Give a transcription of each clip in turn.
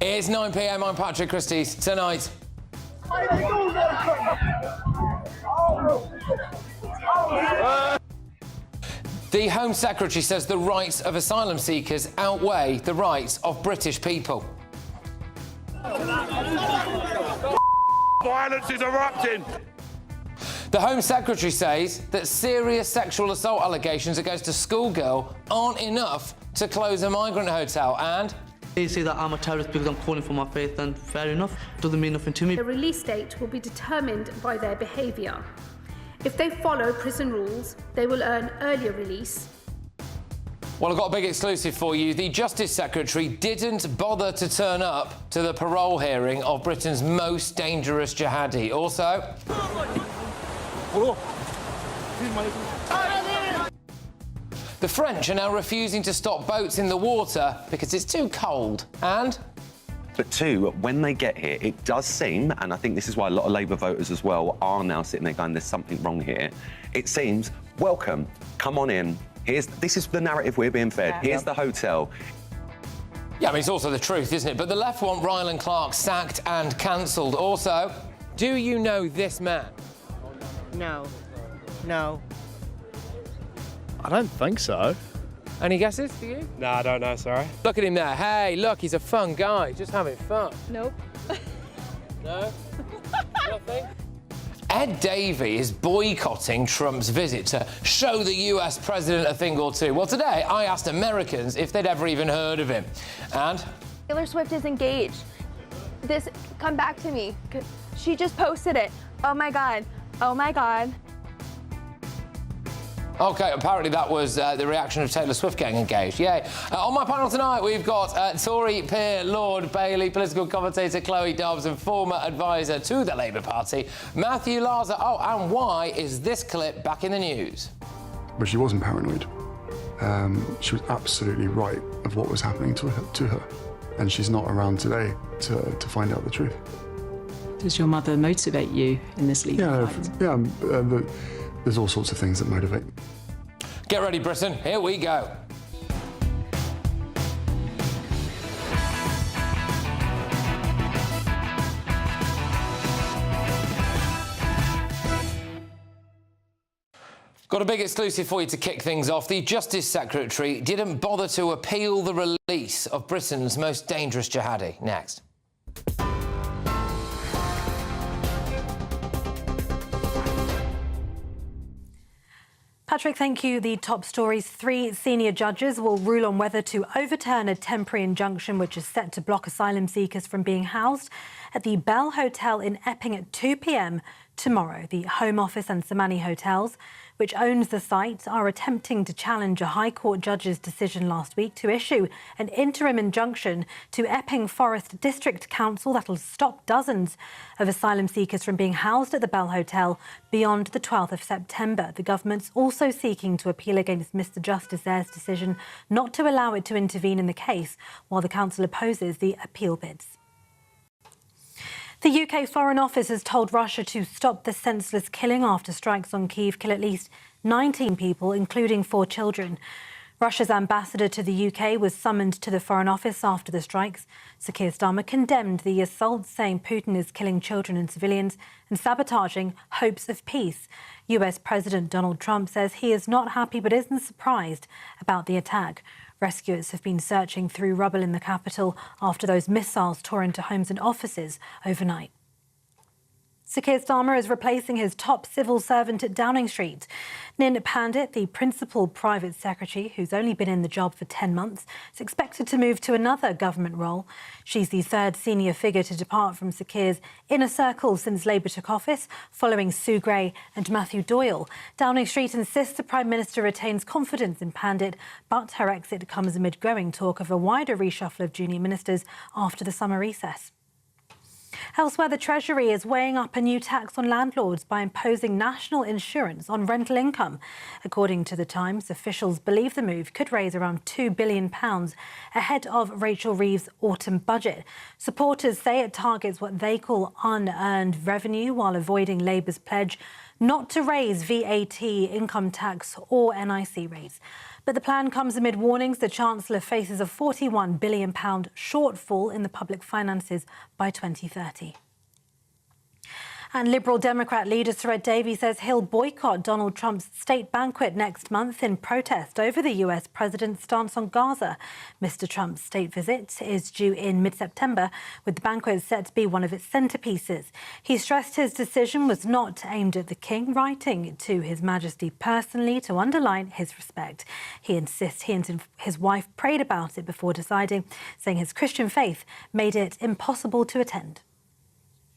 It's 9 p.m. I'm Patrick Christys. Tonight. The Home Secretary says the rights of asylum seekers outweigh the rights of British people. Violence is erupting. The Home Secretary says that serious sexual assault allegations against a schoolgirl aren't enough to close a migrant hotel, and they say that I'm a terrorist because I'm calling for my faith, then fair enough. Doesn't mean nothing to me. The release date will be determined by their behaviour. If they follow prison rules, they will earn earlier release. Well, I've got a big exclusive for you. The Justice Secretary didn't bother to turn up to the parole hearing of Britain's most dangerous jihadi. Also, the French are now refusing to stop boats in the water because it's too cold. And but two, when they get here, it does seem, and I think this is why a lot of Labour voters as well are now sitting there going, there's something wrong here. It seems, welcome, come on in. This is the narrative we're being fed. Here's the hotel. Yeah, I mean, it's also the truth, isn't it? But the left want Rylan Clark sacked and cancelled. Also, do you know this man? No. No. I don't think so. Any guesses, do you? No, I don't know, sorry. Look at him there. Hey, look, he's a fun guy. Just having fun. Nope. No? Nothing? Ed Davey is boycotting Trump's visit to show the US president a thing or two. Well, today I asked Americans if they'd ever even heard of him. And Taylor Swift is engaged. Come back to me. She just posted it. Oh my God. Oh my God. OK, apparently that was the reaction of Taylor Swift getting engaged. Yay. On my panel tonight, we've got Tory peer Lord Bailey, political commentator Chloe Dobbs and former advisor to the Labour Party, Matthew Larser. Oh, and why is this clip back in the news? But she wasn't paranoid. She was absolutely right of what was happening to her. And she's not around today to find out the truth. Does your mother motivate you in this legal fight? Yeah, there's all sorts of things that motivate. Get ready, Britain. Here we go. Got a big exclusive for you to kick things off. The Justice Secretary didn't bother to appeal the release of Britain's most dangerous jihadi. Next. Patrick, thank you. The top stories. 3 senior judges will rule on whether to overturn a temporary injunction which is set to block asylum seekers from being housed at the Bell Hotel in Epping at 2 p.m. tomorrow. The Home Office and Samani Hotels, which owns the site, are attempting to challenge a High Court judge's decision last week to issue an interim injunction to Epping Forest District Council that'll stop dozens of asylum seekers from being housed at the Bell Hotel beyond the 12th of September. The government's also seeking to appeal against Mr Justice Ayre's decision not to allow it to intervene in the case, while the council opposes the appeal bids. The UK Foreign Office has told Russia to stop the senseless killing after strikes on Kyiv kill at least 19 people, including 4 children. Russia's ambassador to the UK was summoned to the Foreign Office after the strikes. Sir Keir Starmer condemned the assault, saying Putin is killing children and civilians and sabotaging hopes of peace. US President Donald Trump says he is not happy but isn't surprised about the attack. Rescuers have been searching through rubble in the capital after those missiles tore into homes and offices overnight. Sir Keir Starmer is replacing his top civil servant at Downing Street. Nin Pandit, the principal private secretary, who's only been in the job for 10 months, is expected to move to another government role. She's the 3rd senior figure to depart from Sir Keir's inner circle since Labour took office, following Sue Gray and Matthew Doyle. Downing Street insists the Prime Minister retains confidence in Pandit, but her exit comes amid growing talk of a wider reshuffle of junior ministers after the summer recess. Elsewhere, the Treasury is weighing up a new tax on landlords by imposing national insurance on rental income. According to The Times, officials believe the move could raise around £2 billion ahead of Rachel Reeves' autumn budget. Supporters say it targets what they call unearned revenue while avoiding Labour's pledge not to raise VAT, income tax or NIC rates. But the plan comes amid warnings the Chancellor faces a £41 billion shortfall in the public finances by 2030. And Liberal Democrat leader Sir Davies says he'll boycott Donald Trump's state banquet next month in protest over the US president's stance on Gaza. Mr Trump's state visit is due in mid-September, with the banquet set to be one of its centrepieces. He stressed his decision was not aimed at the King, writing to His Majesty personally to underline his respect. He insists he and his wife prayed about it before deciding, saying his Christian faith made it impossible to attend.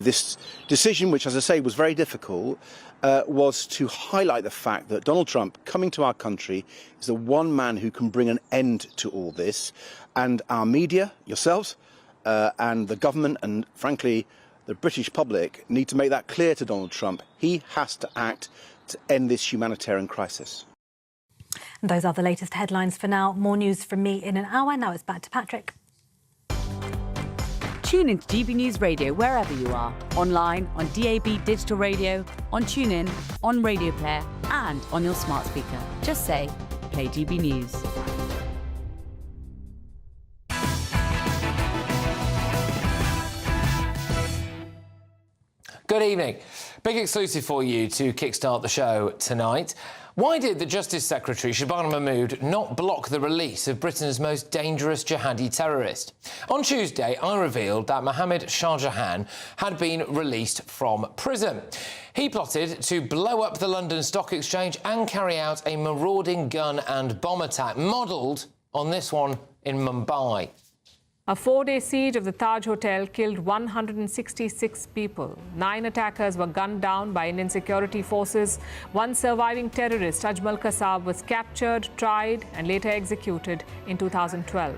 This decision, which, as I say, was very difficult, was to highlight the fact that Donald Trump, coming to our country, is the one man who can bring an end to all this. And our media, yourselves, and the government, and frankly, the British public, need to make that clear to Donald Trump. He has to act to end this humanitarian crisis. And those are the latest headlines for now. More news from me in an hour. Now it's back to Patrick. Tune into GB News Radio wherever you are, online, on DAB digital radio, on TuneIn, on Radio Player and on your smart speaker. Just say, play GB News. Good evening. Big exclusive for you to kickstart the show tonight. Why did the Justice Secretary, Shabana Mahmood, not block the release of Britain's most dangerous jihadi terrorist? On Tuesday, I revealed that Mohammed Shah Jahan had been released from prison. He plotted to blow up the London Stock Exchange and carry out a marauding gun and bomb attack, modelled on this one in Mumbai. A 4-day siege of the Taj Hotel killed 166 people. 9 attackers were gunned down by Indian security forces. One surviving terrorist, Ajmal Kasab, was captured, tried and later executed in 2012.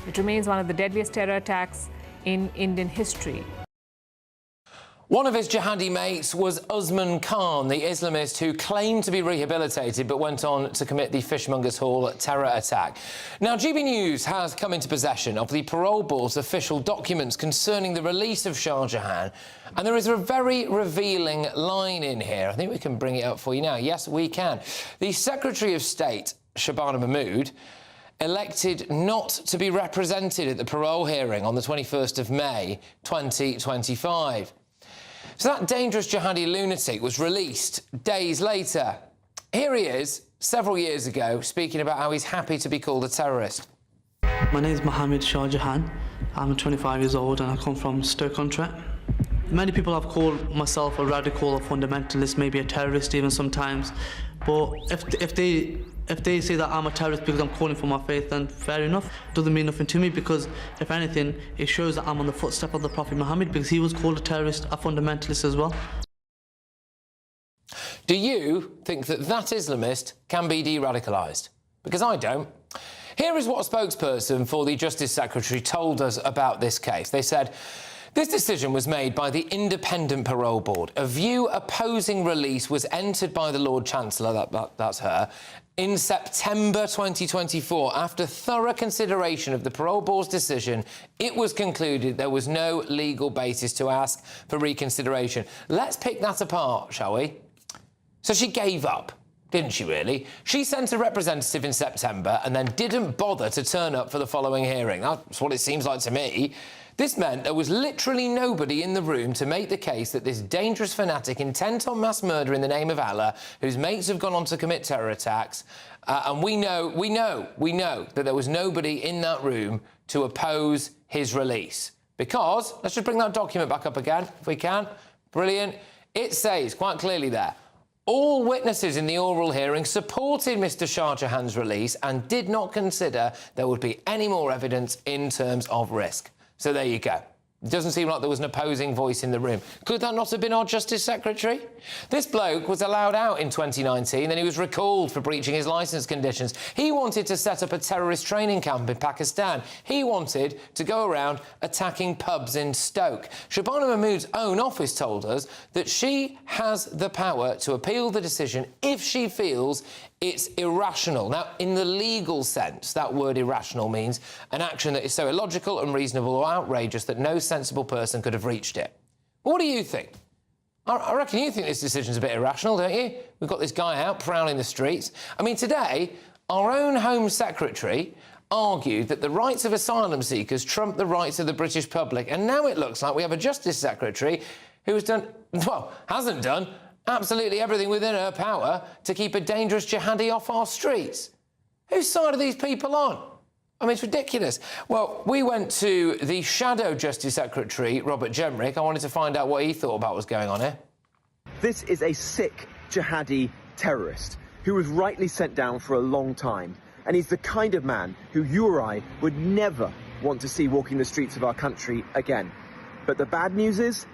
It remains one of the deadliest terror attacks in Indian history. One of his jihadi mates was Usman Khan, the Islamist who claimed to be rehabilitated but went on to commit the Fishmongers Hall terror attack. Now, GBNews has come into possession of the Parole Board's official documents concerning the release of Shah Jahan, and there is a very revealing line in here. I think we can bring it up for you now. Yes, we can. The Secretary of State, Shabana Mahmood, elected not to be represented at the parole hearing on the 21st of May 2025. So that dangerous jihadi lunatic was released days later. Here he is, several years ago, speaking about how he's happy to be called a terrorist. My name is Mohammed Shah Jahan. I'm 25 years old and I come from Stoke-on-Trent. Many people have called myself a radical or fundamentalist, maybe a terrorist even sometimes. But if they say that I'm a terrorist because I'm calling for my faith, then fair enough. Doesn't mean nothing to me, because if anything, it shows that I'm on the footstep of the Prophet Muhammad, because he was called a terrorist, a fundamentalist as well. Do you think that Islamist can be de-radicalised? Because I don't. Here is what a spokesperson for the Justice Secretary told us about this case. They said, this decision was made by the Independent Parole Board. A view opposing release was entered by the Lord Chancellor, that's her, in September 2024. After thorough consideration of the Parole Board's decision, it was concluded there was no legal basis to ask for reconsideration. Let's pick that apart, shall we? So she gave up, didn't she, really? She sent a representative in September and then didn't bother to turn up for the following hearing. That's what it seems like to me. This meant there was literally nobody in the room to make the case that this dangerous fanatic intent on mass murder in the name of Allah, whose mates have gone on to commit terror attacks, and we know that there was nobody in that room to oppose his release. Because, let's just bring that document back up again, if we can. Brilliant. It says quite clearly there, all witnesses in the oral hearing supported Mr Shah Jahan's release and did not consider there would be any more evidence in terms of risk. So there you go. It doesn't seem like there was an opposing voice in the room. Could that not have been our Justice Secretary? This bloke was allowed out in 2019, then he was recalled for breaching his licence conditions. He wanted to set up a terrorist training camp in Pakistan. He wanted to go around attacking pubs in Stoke. Shabana Mahmood's own office told us that she has the power to appeal the decision if she feels it's irrational. Now, in the legal sense, that word irrational means an action that is so illogical, unreasonable or outrageous that no sensible person could have reached it. What do you think? I reckon you think this decision's a bit irrational, don't you? We've got this guy out prowling the streets. I mean, today, our own Home Secretary argued that the rights of asylum seekers trump the rights of the British public, and now it looks like we have a Justice Secretary who has done, well, hasn't done absolutely everything within her power to keep a dangerous jihadi off our streets. Whose side are these people on? I mean, it's ridiculous. Well, we went to the Shadow Justice Secretary, Robert Jenrick. I wanted to find out what he thought about what's going on here. This is a sick jihadi terrorist who was rightly sent down for a long time. And he's the kind of man who you or I would never want to see walking the streets of our country again. But the bad news is,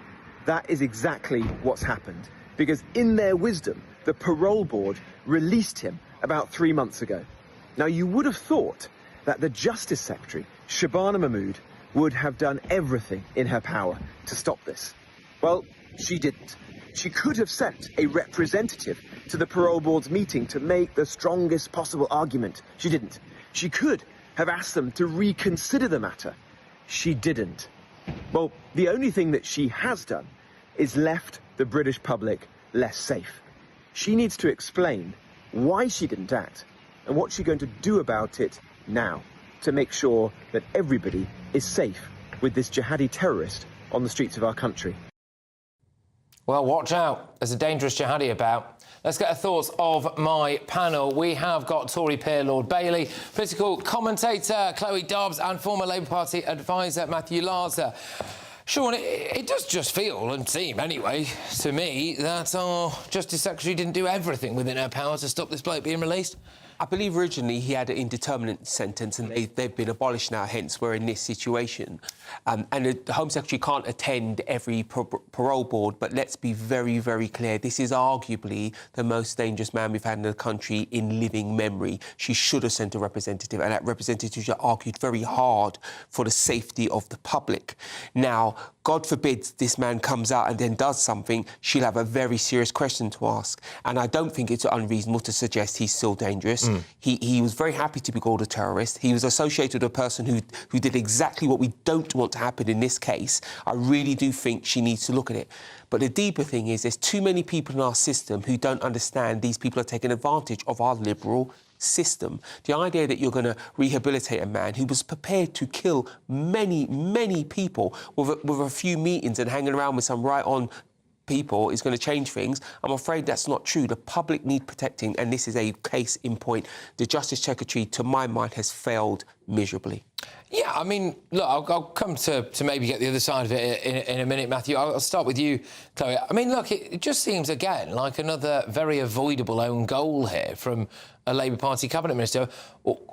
that is exactly what's happened. Because in their wisdom, the parole board released him about 3 months ago. Now, you would have thought that the Justice Secretary, Shabana Mahmood, would have done everything in her power to stop this. Well, she didn't. She could have sent a representative to the parole board's meeting to make the strongest possible argument. She didn't. She could have asked them to reconsider the matter. She didn't. Well, the only thing that she has done is left the British public less safe. She needs to explain why she didn't act and what she's going to do about it now to make sure that everybody is safe with this jihadi terrorist on the streets of our country. Well, watch out. There's a dangerous jihadi about. Let's get the thoughts of my panel. We have got Tory peer Lord Bailey, political commentator Chloe Dobbs and former Labour Party advisor Matthew Larser. Sean, it does just feel and seem, anyway, to me, that our Justice Secretary didn't do everything within her power to stop this bloke being released. I believe originally he had an indeterminate sentence and they've been abolished now, hence we're in this situation. And the Home Secretary can't attend every parole board, but let's be very, very clear. This is arguably the most dangerous man we've had in the country in living memory. She should have sent a representative, and that representative argued very hard for the safety of the public. Now, God forbid this man comes out and then does something, she'll have a very serious question to ask. And I don't think it's unreasonable to suggest he's still dangerous. He was very happy to be called a terrorist. He was associated with a person who did exactly what we don't want to happen in this case. I really do think she needs to look at it. But the deeper thing is there's too many people in our system who don't understand these people are taking advantage of our liberal system. The idea that you're going to rehabilitate a man who was prepared to kill many, many people with a few meetings and hanging around with some right-on people is going to change things. I'm afraid that's not true. The public need protecting, and this is a case in point. The Justice Secretary, to my mind, has failed miserably. Yeah, I mean, look, I'll come to maybe get the other side of it in a minute, Matthew. I'll start with you, Chloe. I mean, look, it just seems, again, like another very avoidable own goal here from a Labour Party cabinet minister.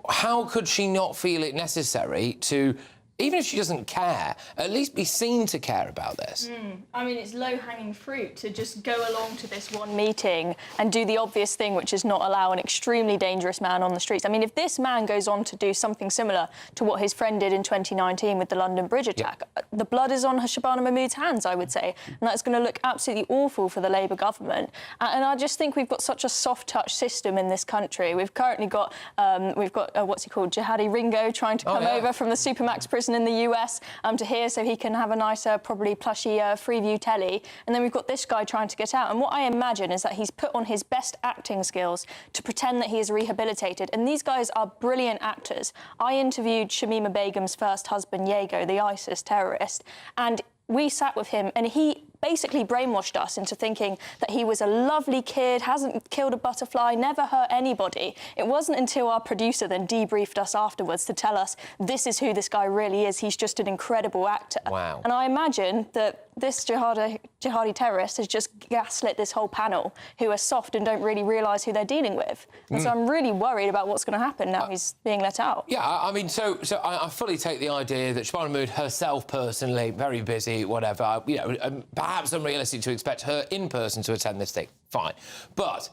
How could she not feel it necessary to, even if she doesn't care, at least be seen to care about this? I mean, it's low-hanging fruit to just go along to this one meeting and do the obvious thing, which is not allow an extremely dangerous man on the streets. I mean, if this man goes on to do something similar to what his friend did in 2019 with the London Bridge attack, the blood is on Shabana Mahmood's hands, I would say, and that's going to look absolutely awful for the Labour government. And I just think we've got such a soft-touch system in this country. We've currently got, what's he called, Jihadi Ringo trying to come over from the Supermax prison in the US to here so he can have a nicer, probably plushy Freeview telly. And then we've got this guy trying to get out. And what I imagine is that he's put on his best acting skills to pretend that he is rehabilitated. And these guys are brilliant actors. I interviewed Shamima Begum's first husband, Yago, the ISIS terrorist, and we sat with him and he basically brainwashed us into thinking that he was a lovely kid, hasn't killed a butterfly, never hurt anybody. It wasn't until our producer then debriefed us afterwards to tell us this is who this guy really is. He's just an incredible actor. Wow. And I imagine that this jihadi terrorist has just gaslit this whole panel who are soft and don't really realise who they're dealing with. And so I'm really worried about what's going to happen now he's being let out. Yeah, I mean, so I fully take the idea that Shabana Mahmood herself personally, very busy, whatever, you know, perhaps unrealistic to expect her in person to attend this thing. Fine. But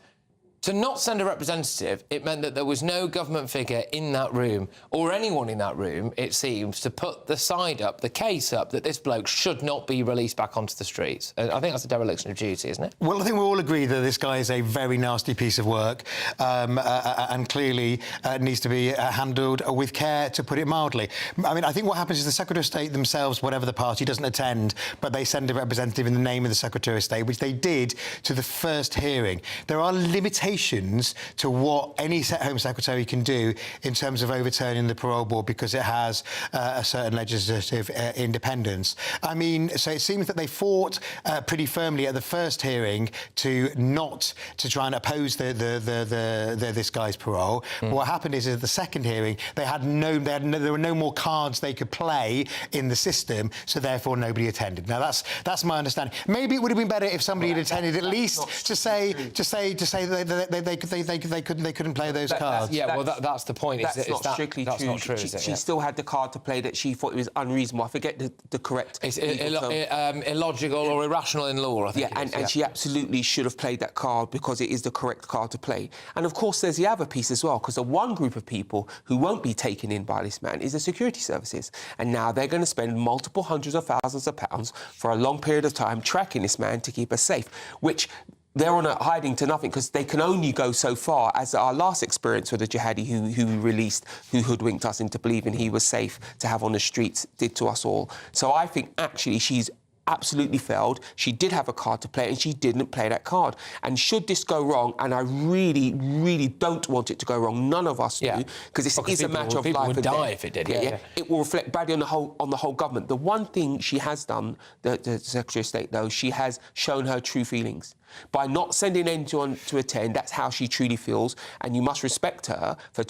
To not send a representative, it meant that there was no government figure in that room, or anyone in that room, it seems, to put the side up, the case up, that this bloke should not be released back onto the streets. I think that's a dereliction of duty, isn't it? Well, I think we all agree that this guy is a very nasty piece of work and clearly needs to be handled with care, to put it mildly. I mean, I think what happens is the Secretary of State themselves, whatever the party, doesn't attend, but they send a representative in the name of the Secretary of State, which they did to the first hearing. There are limitations to what any Home Secretary can do in terms of overturning the parole board, because it has a certain legislative independence. I mean, so it seems that they fought pretty firmly at the first hearing to try and oppose this guy's parole. But what happened is at the second hearing, there were no more cards they could play in the system, so therefore nobody attended. Now that's my understanding. Maybe it would have been better if somebody had attended, at least to say that they couldn't play those cards. That's the point. That's not strictly true. Not true, she still had the card to play that she thought it was unreasonable. I forget the correct. It's illogical or irrational in law, I think. Yeah, and she absolutely should have played that card, because it is the correct card to play. And of course, there's the other piece as well, because the one group of people who won't be taken in by this man is the security services. And now they're going to spend multiple hundreds of thousands of pounds for a long period of time tracking this man to keep us safe, which they're on a hiding to nothing, because they can only go so far, as our last experience with the Jihadi who we released, who hoodwinked us into believing he was safe to have on the streets, did to us all. So I think actually she's absolutely failed. She did have a card to play, and she didn't play that card. And should this go wrong, and I really, really don't want it to go wrong, none of us do, because this is a matter of life and death. People would die if it did. It will reflect badly on the whole government. The one thing she has done, the Secretary of State, though, she has shown her true feelings. By not sending anyone to attend, that's how she truly feels, and you must respect her for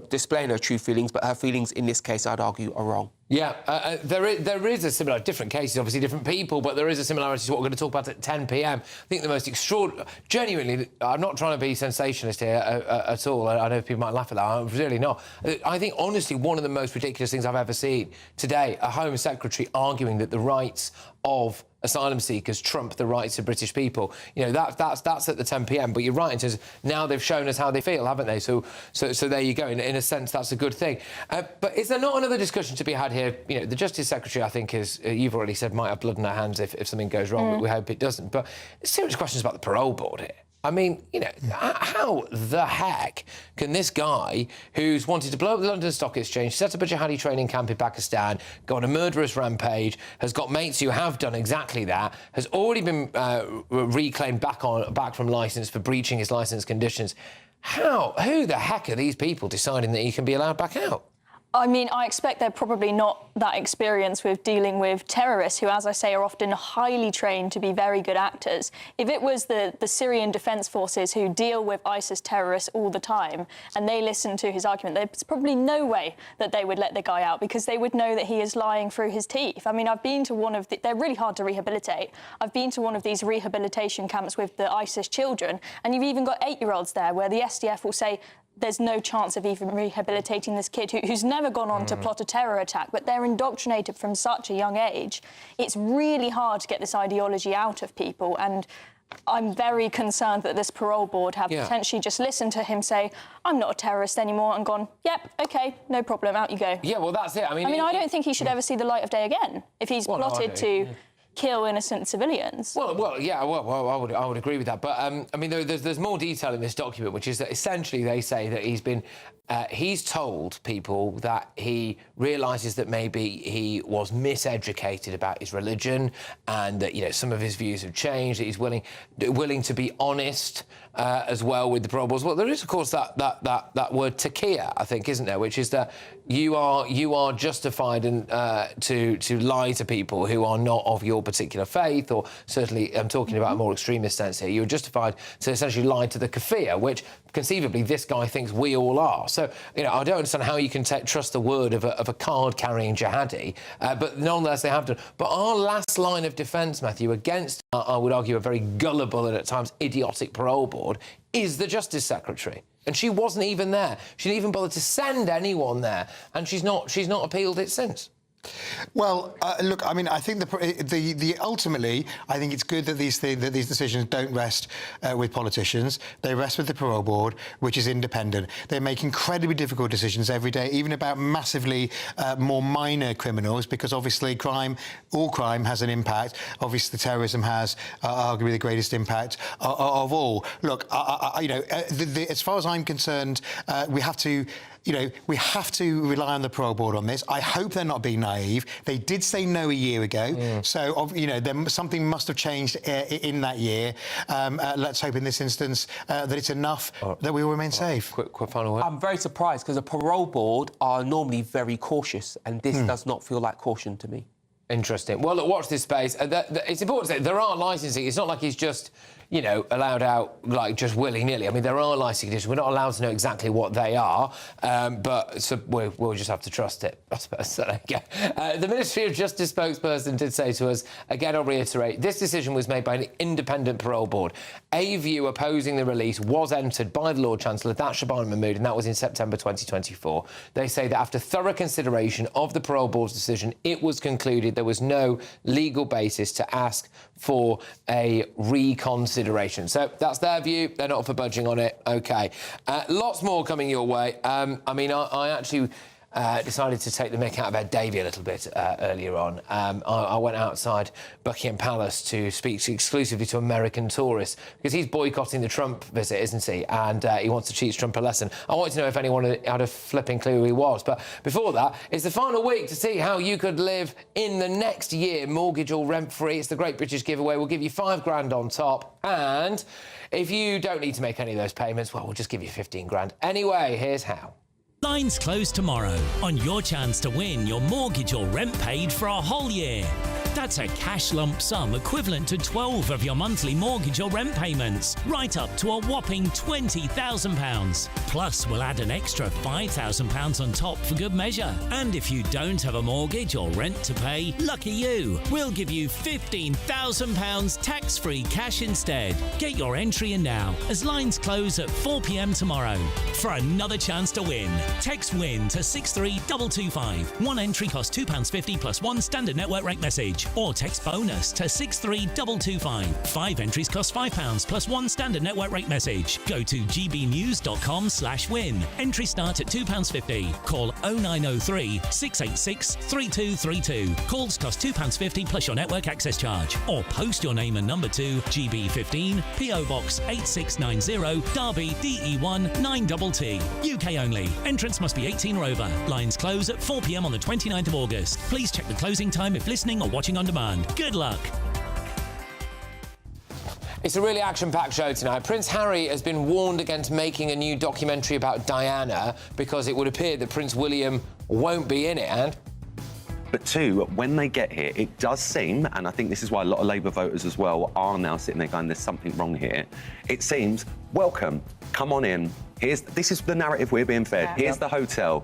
displaying her true feelings, but her feelings in this case, I'd argue, are wrong. Yeah, there is a similar, different cases, obviously different people, but there is a similarity to what we're going to talk about at 10 p.m. I think the most extraordinary, genuinely, I'm not trying to be sensationalist here at all. I know people might laugh at that. I'm really not. I think, honestly, one of the most ridiculous things I've ever seen today, a Home Secretary arguing that the rights of asylum seekers trump the rights of British people. You know, that's at the 10 p.m. But you're right, in terms of now they've shown us how they feel, haven't they? So there you go. In a sense, that's a good thing. But is there not another discussion to be had here? You know, the Justice Secretary, I think, is you've already said, might have blood in her hands if something goes wrong. But we hope it doesn't. But serious questions about the parole board here. I mean, you know, how the heck can this guy who's wanted to blow up the London Stock Exchange, set up a jihadi training camp in Pakistan, go on a murderous rampage, has got mates who have done exactly that, has already been reclaimed back from licence for breaching his licence conditions? Who the heck are these people deciding that he can be allowed back out? I mean, I expect they're probably not that experienced with dealing with terrorists who, as I say, are often highly trained to be very good actors. If it was the Syrian Defence Forces who deal with ISIS terrorists all the time and they listen to his argument, there's probably no way that they would let the guy out, because they would know that he is lying through his teeth. I mean, I've been to one of they're really hard to rehabilitate. I've been to one of these rehabilitation camps with the ISIS children, and you've even got 8-year-olds there where the SDF will say, there's no chance of even rehabilitating this kid who's never gone on to plot a terror attack, but they're indoctrinated from such a young age. It's really hard to get this ideology out of people, and I'm very concerned that this parole board have potentially just listened to him say, I'm not a terrorist anymore, and gone, yep, OK, no problem, out you go. Yeah, well, that's it. I mean, I don't think he should ever see the light of day again if he's plotted to kill innocent civilians. Well, I would agree with that. But I mean, there's more detail in this document, which is that essentially they say that he's told people that he realises that maybe he was miseducated about his religion, and that, you know, some of his views have changed. That he's willing to be honest as well with the parole boards. Well, there is, of course, that word taqiyya, I think, isn't there? Which is that you are justified to lie to people who are not of your particular faith, or certainly I'm talking about a more extremist sense here. You're justified to essentially lie to the kafir, which conceivably this guy thinks we all are. So, you know, I don't understand how you can trust the word of a card-carrying jihadi, but nonetheless they have done. But our last line of defence, Matthew, against, I would argue, a very gullible and at times idiotic parole board, is the Justice Secretary. And she wasn't even there. She didn't even bother to send anyone there, and she's not appealed it since. Well, look, I mean, I think the ultimately, I think it's good that these decisions don't rest with politicians. They rest with the parole board, which is independent. They make incredibly difficult decisions every day, even about massively more minor criminals, because obviously all crime has an impact. Obviously, terrorism has arguably the greatest impact of all. Look, as far as I'm concerned, we have to rely on the parole board on this. I hope they're not being naive. They did say no a year ago, so something must have changed in that year. Let's hope in this instance that it's enough that we will remain safe. Quick final word. I'm very surprised because the parole board are normally very cautious, and this does not feel like caution to me. Interesting. Well, look, watch this space. It's important to say there are licensing. It's not like he's just, allowed out, like, just willy-nilly. I mean, there are licensing conditions. We're not allowed to know exactly what they are, but so we'll just have to trust it, I suppose. So there you go. The Ministry of Justice spokesperson did say to us, again, I'll reiterate, this decision was made by an independent parole board. A view opposing the release was entered by the Lord Chancellor, that's Shabana Mahmood, and that was in September 2024. They say that after thorough consideration of the parole board's decision, it was concluded there was no legal basis to ask for a reconsideration. So that's their view. They're not for budging on it. OK. Lots more coming your way. I actually decided to take the mick out of Ed Davey a little bit earlier on. I went outside Buckingham Palace to speak exclusively to American tourists because he's boycotting the Trump visit, isn't he? And he wants to teach Trump a lesson. I wanted to know if anyone had a flipping clue who he was. But before that, it's the final week to see how you could live in the next year, mortgage or rent-free. It's the Great British Giveaway. We'll give you £5,000 on top. And if you don't need to make any of those payments, well, we'll just give you 15 grand. Anyway, here's how. Lines close tomorrow on your chance to win your mortgage or rent paid for a whole year. That's a cash lump sum equivalent to 12 of your monthly mortgage or rent payments, right up to a whopping £20,000. Plus, we'll add an extra £5,000 on top for good measure. And if you don't have a mortgage or rent to pay, lucky you, we'll give you £15,000 tax-free cash instead. Get your entry in now, as lines close at 4 p.m. tomorrow. For another chance to win, text WIN to 63225. One entry costs £2.50 plus one standard network rate message. Or text BONUS to 63225. 5 entries cost £5 plus one standard network rate message. Go to gbnews.com/win. Entry start at £2.50. Call 0903 686 3232. Calls cost £2.50 plus your network access charge. Or post your name and number to GB15 PO Box 8690 Derby DE1 9TT. UK only. Entrance must be 18 or over. Lines close at 4 p.m. on the 29th of August. Please check the closing time if listening or watching on demand. Good luck. It's a really action-packed show tonight. Prince Harry has been warned against making a new documentary about Diana because it would appear that Prince William won't be in it, and... But two, when they get here, it does seem, and I think this is why a lot of Labour voters as well are now sitting there going, there's something wrong here. It seems, welcome, come on in. This is the narrative we're being fed. Here's the hotel.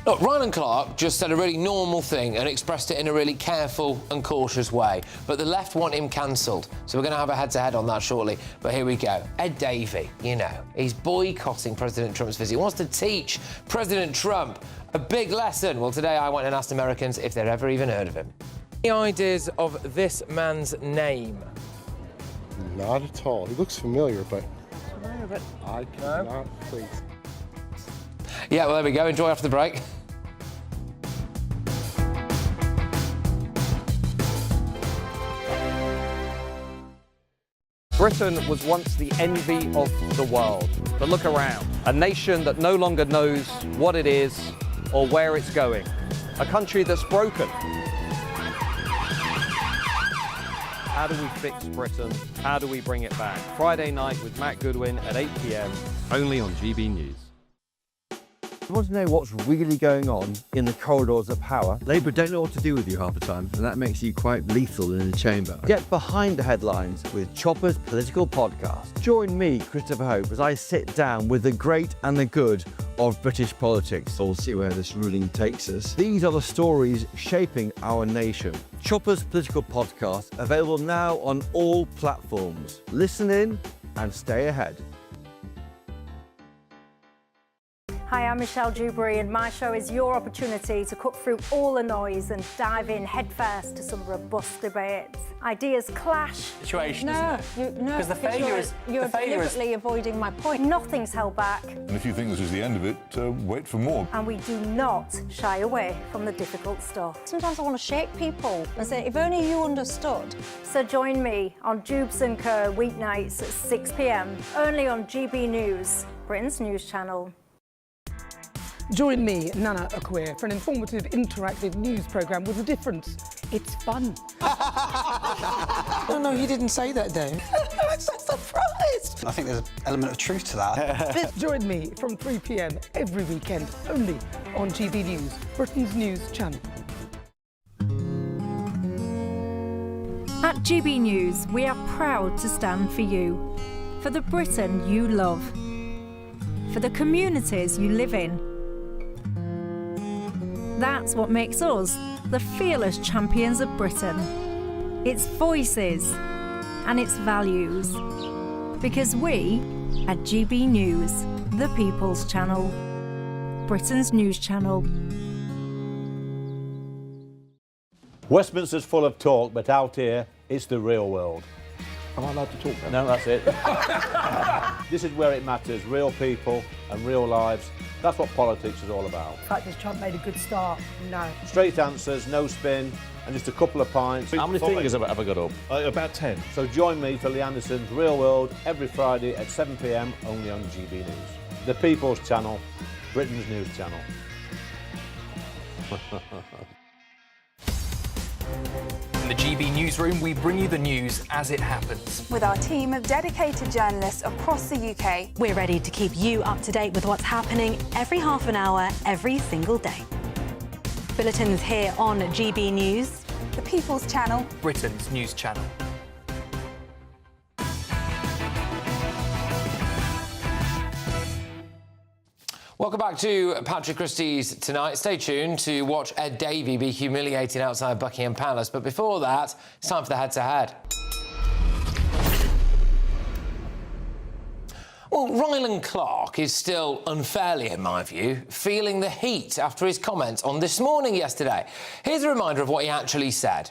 Look, Rylan Clark just said a really normal thing and expressed it in a really careful and cautious way. But the left want him cancelled. So we're going to have a head-to-head on that shortly. But here we go. Ed Davey, he's boycotting President Trump's visit. He wants to teach President Trump a big lesson. Well, today I went and asked Americans if they'd ever even heard of him. Any ideas of this man's name? Not at all. He looks familiar, but I cannot please. Yeah, well, there we go. Enjoy after the break. Britain was once the envy of the world. But look around. A nation that no longer knows what it is or where it's going. A country that's broken. How do we fix Britain? How do we bring it back? Friday night with Matt Goodwin at 8 p.m. only on GB News. You want to know what's really going on in the corridors of power? Labour don't know what to do with you half the time, and that makes you quite lethal in the chamber. Get behind the headlines with Chopper's Political Podcast. Join me, Christopher Hope, as I sit down with the great and the good of British politics. We'll see where this ruling takes us. These are the stories shaping our nation. Chopper's Political Podcast, available now on all platforms. Listen in and stay ahead. Hi, I'm Michelle Dewberry, and my show is your opportunity to cut through all the noise and dive in headfirst to some robust debates. Ideas clash. Situation, no, isn't it? No, Because the failure is... You're deliberately avoiding my point. Nothing's held back. And if you think this is the end of it, wait for more. And we do not shy away from the difficult stuff. Sometimes I want to shake people and say, if only you understood. So join me on Jubes & Kerr weeknights at 6 p.m, only on GB News, Britain's news channel. Join me, Nana Akwe, for an informative, interactive news programme with a difference. It's fun. No, he didn't say that, Dave. I'm so surprised. I think there's an element of truth to that. Join me from 3 p.m. every weekend, only on GB News, Britain's news channel. At GB News, we are proud to stand for you, for the Britain you love, for the communities you live in. That's what makes us the fearless champions of Britain. Its voices and its values. Because we, at GB News, the People's Channel, Britain's news channel. Westminster's full of talk, but out here, it's the real world. Am I allowed to talk then? No, that's it. This is where it matters, real people and real lives. That's what politics is all about. The fact is Trump made a good start. No. Straight answers, no spin, and just a couple of pints. How many fingers have I got up? About 10. So join me for Lee Anderson's Real World every Friday at 7 p.m, only on GB News. The People's Channel, Britain's news channel. In the GB newsroom, we bring you the news as it happens. With our team of dedicated journalists across the UK. We're ready to keep you up to date with what's happening every half an hour, every single day. Bulletins here on GB News. The People's Channel. Britain's news channel. Welcome back to Patrick Christys Tonight. Stay tuned to watch Ed Davey be humiliated outside Buckingham Palace. But before that, it's time for the head-to-head. Well, Rylan Clark is still unfairly, in my view, feeling the heat after his comments on This Morning yesterday. Here's a reminder of what he actually said.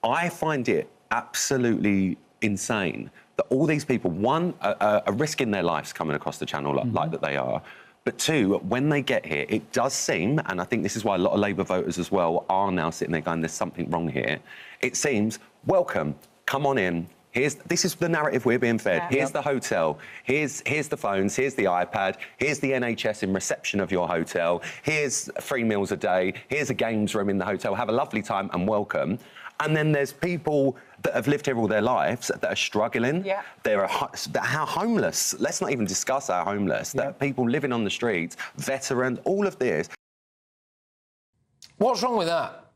I find it absolutely insane that all these people, one, are risking their lives coming across the channel like that they are. But two, when they get here, it does seem, and I think this is why a lot of Labour voters as well are now sitting there going, there's something wrong here. It seems, welcome, come on in. This is the narrative we're being fed. Yeah. Here's the hotel. Here's the phones. Here's the iPad. Here's the NHS in reception of your hotel. Here's 3 meals a day. Here's a games room in the hotel. Have a lovely time and welcome. And then there's people that have lived here all their lives that are struggling. Yeah. They're homeless. Let's not even discuss our homeless. Yeah. There are people living on the streets, veterans, all of this. What's wrong with that?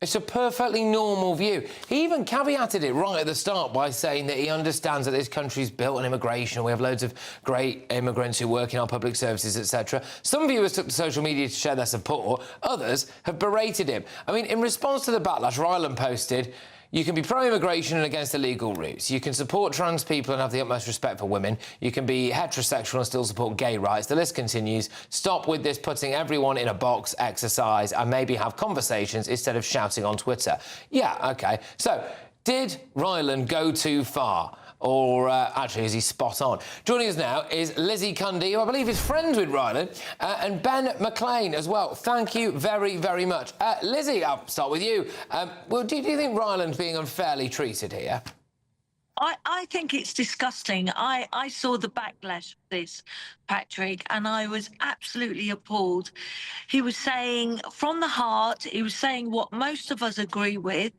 It's a perfectly normal view. He even caveated it right at the start by saying that he understands that this country's built on immigration. We have loads of great immigrants who work in our public services, etc. Some viewers took to social media to share their support. Others have berated him. I mean, in response to the backlash, Rylan posted, "You can be pro-immigration and against illegal routes. You can support trans people and have the utmost respect for women. You can be heterosexual and still support gay rights." The list continues. Stop with this putting everyone in a box exercise and maybe have conversations instead of shouting on Twitter. Yeah, OK. So, did Rylan go too far? Or, actually, is he spot on? Joining us now is Lizzie Cundy, who I believe is friends with Rylan, and Ben McLean as well. Thank you very, very much. Lizzie, I'll start with you. Well, do you think Rylan's being unfairly treated here? I think it's disgusting. I saw the backlash of this, Patrick, and I was absolutely appalled. He was saying from the heart, he was saying what most of us agree with,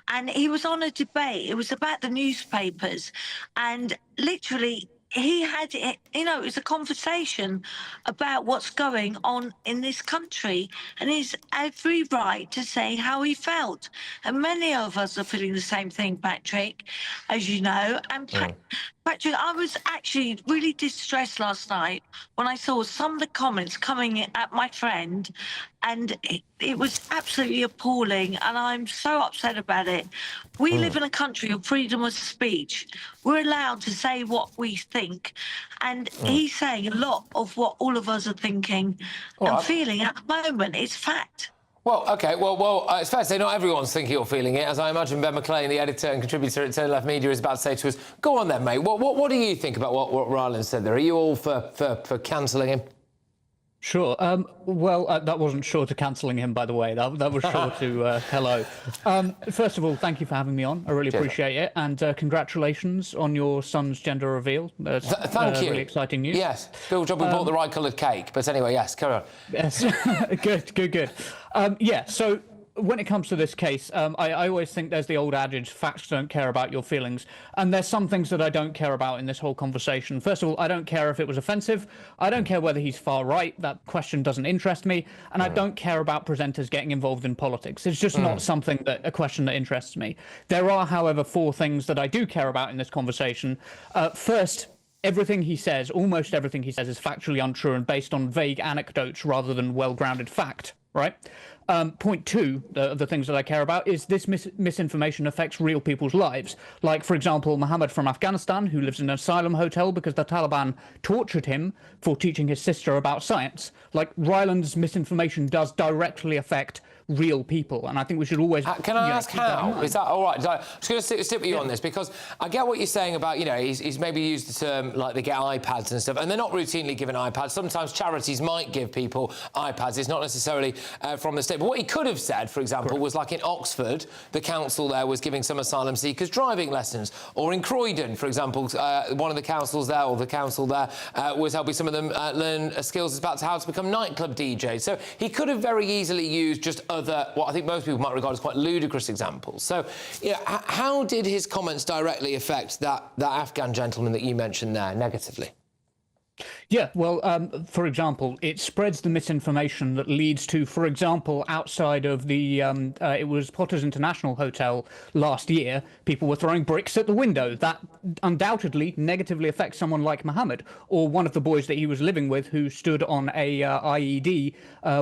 and he was on a debate. It was about the newspapers, and literally he had, you know, it was a conversation about what's going on in this country, and he's every right to say how he felt. And many of us are feeling the same thing, Patrick, as you know. And Patrick, I was actually really distressed last night when I saw some of the comments coming at my friend, and it was absolutely appalling, and I'm so upset about it. We live in a country of freedom of speech. We're allowed to say what we think, and he's saying a lot of what all of us are thinking and feeling at the moment. It's fact. Well, OK, well, it's fair to say not everyone's thinking or feeling it, as I imagine Ben McLean, the editor and contributor at Turn Left Media, is about to say to us. Go on then, mate. What do you think about what Rylan said there? Are you all for cancelling him? Sure. Well, that wasn't short of cancelling him, by the way. That was short to hello. First of all, thank you for having me on. I really appreciate it. And congratulations on your son's gender reveal. Thank you. Really exciting news. Yes. Good job we bought the right coloured cake. But anyway, yes, carry on. Yes. Good. Yeah, so when it comes to this case, I always think there's the old adage, facts don't care about your feelings. And there's some things that I don't care about in this whole conversation. First of all, I don't care if it was offensive. I don't care whether he's far right. That question doesn't interest me. And I don't care about presenters getting involved in politics. It's just not a question that interests me. There are, however, 4 things that I do care about in this conversation. First, everything he says, almost everything he says, is factually untrue and based on vague anecdotes rather than well-grounded fact, right? Point 2, the things that I care about, is this misinformation affects real people's lives. Like, for example, Mohammed from Afghanistan, who lives in an asylum hotel because the Taliban tortured him for teaching his sister about science. Like, Ryland's misinformation does directly affect real people, and I think we should always... Can I ask how? Is that all right? I'm just going to stick with you on this, because I get what you're saying about, he's maybe used the term, like, they get iPads and stuff, and they're not routinely given iPads. Sometimes charities might give people iPads. It's not necessarily from the state. But what he could have said, for example, was like in Oxford, the council there was giving some asylum seekers driving lessons. Or in Croydon, for example, one of the councils there, or the council there, was helping some of them learn skills about how to become nightclub DJs. So he could have very easily used just other, what I think most people might regard as quite ludicrous examples. So, how did his comments directly affect that Afghan gentleman that you mentioned there negatively? Yeah, well, for example, it spreads the misinformation that leads to, for example, outside of the, it was Potter's International Hotel last year, people were throwing bricks at the window. That undoubtedly negatively affects someone like Mohammed, or one of the boys that he was living with who stood on a IED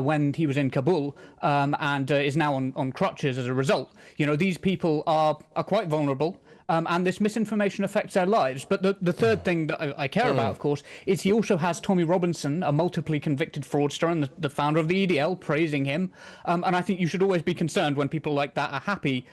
when he was in Kabul and is now on crutches as a result. These people are quite vulnerable. And this misinformation affects their lives. But the third thing that I care about, of course, is he also has Tommy Robinson, a multiply convicted fraudster and the founder of the EDL, praising him. And I think you should always be concerned when people like that are happy.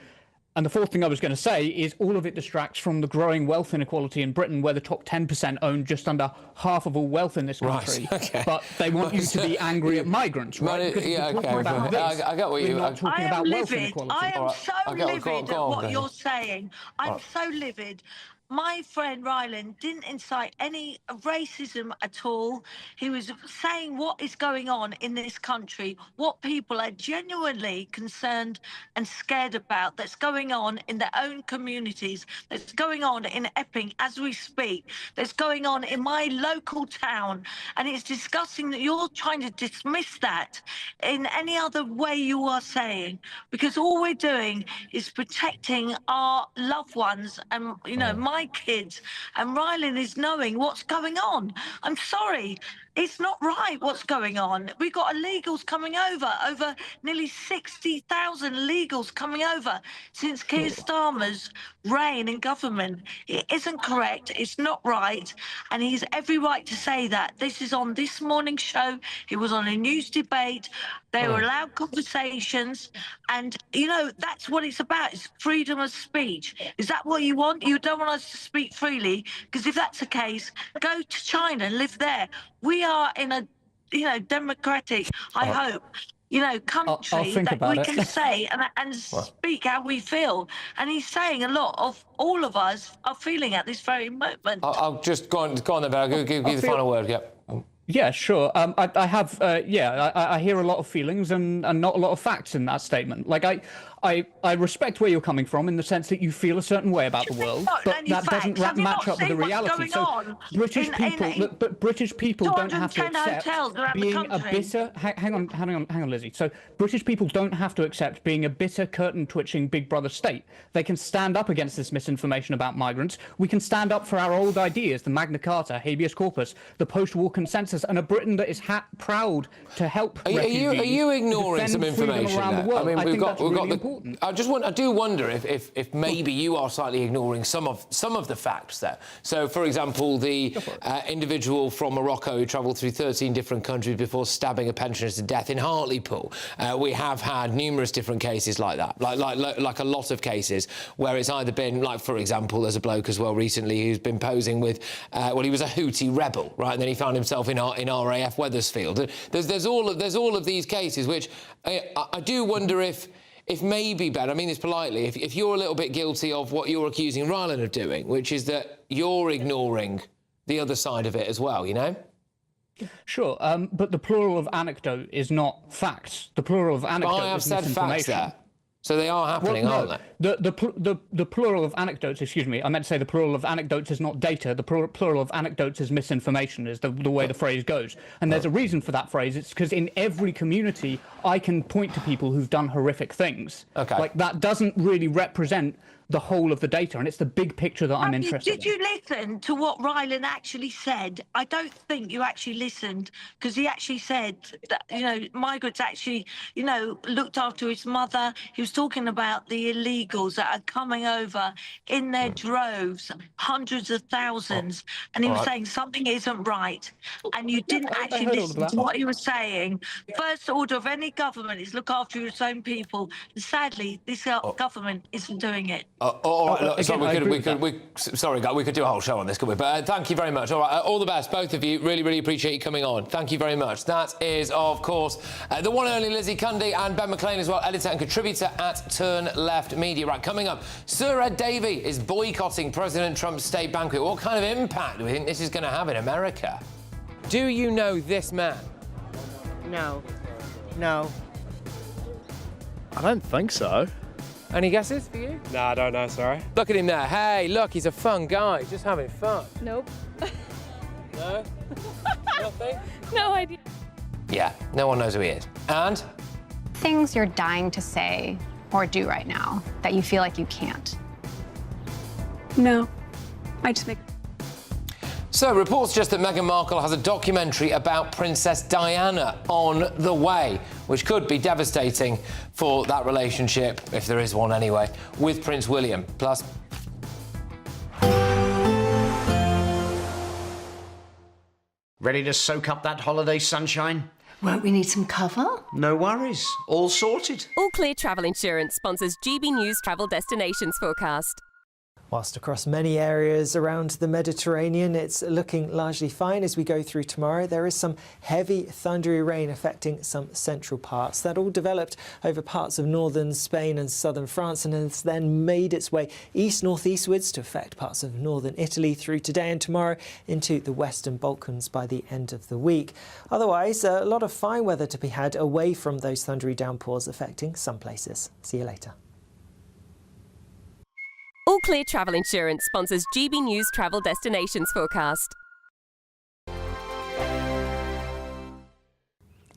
And the fourth thing I was going to say is all of it distracts from the growing wealth inequality in Britain, where the top 10% own just under half of all wealth in this country. Right, okay. But they want you to be angry at migrants, right? I get what you... We're not talking about wealth inequality. I am so livid at what you're saying. I'm so livid. My friend Rylan didn't incite any racism at all. He was saying what is going on in this country, what people are genuinely concerned and scared about that's going on in their own communities, that's going on in Epping as we speak, that's going on in my local town. And it's disgusting that you're trying to dismiss that in any other way you are saying, because all we're doing is protecting our loved ones and, my kids, and Rylan is knowing what's going on. I'm sorry, it's not right what's going on. We've got illegals coming over nearly 60,000 illegals coming over since Keir Starmer's reign in government. It isn't correct, it's not right, and he has every right to say that. This is on this morning's show, he was on a news debate, they were allowed conversations, and, that's what it's about, it's freedom of speech. Is that what you want? You don't want us to speak freely? Because if that's the case, go to China and live there. We are in a, democratic, I hope, country that we can say and speak how we feel. And he's saying a lot of all of us are feeling at this very moment. I'll just go on then, I'll give you the final word, Yeah, sure. I have, I hear a lot of feelings and not a lot of facts in that statement. Like, I respect where you're coming from in the sense that you feel a certain way about the world, but that doesn't match up with the reality. So British people don't have to accept being a bitter. Hang on, Lizzie. So British people don't have to accept being a bitter, curtain-twitching Big Brother state. They can stand up against this misinformation about migrants. We can stand up for our old ideas: the Magna Carta, habeas corpus, the post-war consensus, and a Britain that is proud to help refugees. Are you ignoring some information around the world? I mean, we've got important. I do wonder if maybe you are slightly ignoring some of the facts there. So, for example, the individual from Morocco who travelled through 13 different countries before stabbing a pensioner to death in Hartlepool. We have had numerous different cases like that, like a lot of cases where it's either been, like, for example, there's a bloke as well recently who's been posing with, he was a Houthi rebel, right, and then he found himself in RAF Wethersfield. There's all of these cases which I do wonder if maybe, Ben, I mean this politely, if you're a little bit guilty of what you're accusing Rylan of doing, which is that you're ignoring the other side of it as well, you know? Sure, but the plural of anecdote is not facts. The plural of anecdote is misinformation. I have said facts there. So they are happening, aren't they? The plural of anecdotes, excuse me, I meant to say the plural of anecdotes is not data. The plural of anecdotes is misinformation, is the way the phrase goes. And there's a reason for that phrase. It's because in every community, I can point to people who've done horrific things. Okay. Like, that doesn't really represent the whole of the data, and it's the big picture that I'm interested in. Did you listen to what Rylan actually said? I don't think you actually listened, because he actually said that, you know, migrants actually, you know, looked after his mother. He was talking about the illegals that are coming over in their droves, hundreds of thousands, and he was saying something isn't right. And you didn't actually listen to what he was saying. First order of any government is look after its own people. And sadly, this government isn't doing it. All right, look, sorry, we could do a whole show on this, could we? But thank you very much. All right, all the best, both of you. Really, really appreciate you coming on. Thank you very much. That is, of course, the one and only Lizzie Cundy, and Ben McLean as well, editor and contributor at Turn Left Media. Right, coming up, Sir Ed Davey is boycotting President Trump's state banquet. What kind of impact do we think this is going to have in America? Do you know this man? No. I don't think so. Any guesses for you? No, I don't know, sorry. Look at him there. Hey, look, he's a fun guy. He's just having fun. Nope. No? Nothing? No idea. Yeah, no one knows who he is. And? Things you're dying to say or do right now that you feel like you can't. No. I just make... So, reports suggest that Meghan Markle has a documentary about Princess Diana on the way, which could be devastating for that relationship, if there is one anyway, with Prince William. Plus... Ready to soak up that holiday sunshine? Won't we need some cover? No worries. All sorted. All Clear Travel Insurance sponsors GBNews Travel Destinations Forecast. Whilst across many areas around the Mediterranean, it's looking largely fine as we go through tomorrow. There is some heavy thundery rain affecting some central parts. That all developed over parts of northern Spain and southern France and has then made its way east-northeastwards to affect parts of northern Italy through today and tomorrow into the Western Balkans by the end of the week. Otherwise, a lot of fine weather to be had away from those thundery downpours affecting some places. See you later. All Clear Travel Insurance sponsors GBNews Travel Destinations Forecast.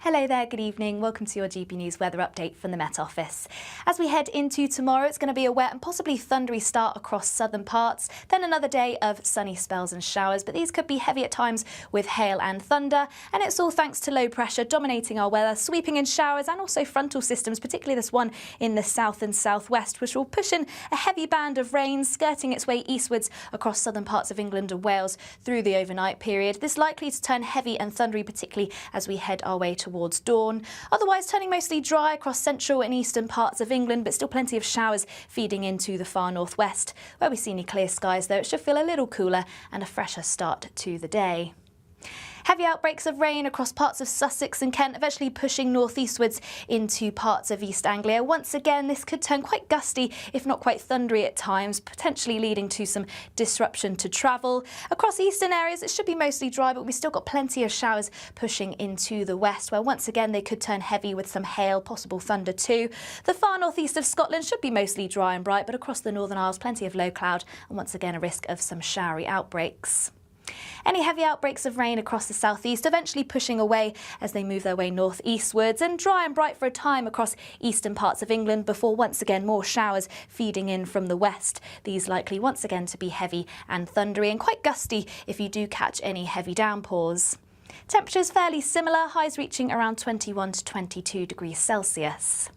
Hello there, good evening. Welcome to your GB News weather update from the Met Office. As we head into tomorrow, it's going to be a wet and possibly thundery start across southern parts, then another day of sunny spells and showers, but these could be heavy at times with hail and thunder, and it's all thanks to low pressure dominating our weather, sweeping in showers and also frontal systems, particularly this one in the south and southwest, which will push in a heavy band of rain skirting its way eastwards across southern parts of England and Wales through the overnight period. This likely to turn heavy and thundery, particularly as we head our way towards dawn. Otherwise turning mostly dry across central and eastern parts of England, but still plenty of showers feeding into the far northwest. Where we see any clear skies though, it should feel a little cooler and a fresher start to the day. Heavy outbreaks of rain across parts of Sussex and Kent, eventually pushing northeastwards into parts of East Anglia. Once again, this could turn quite gusty, if not quite thundery at times, potentially leading to some disruption to travel. Across eastern areas, it should be mostly dry, but we've still got plenty of showers pushing into the west, where once again they could turn heavy with some hail, possible thunder too. The far northeast of Scotland should be mostly dry and bright, but across the Northern Isles, plenty of low cloud and once again a risk of some showery outbreaks. Any heavy outbreaks of rain across the southeast eventually pushing away as they move their way northeastwards, and dry and bright for a time across eastern parts of England before once again more showers feeding in from the west. These likely once again to be heavy and thundery and quite gusty if you do catch any heavy downpours. Temperatures fairly similar, highs reaching around 21 to 22 degrees Celsius.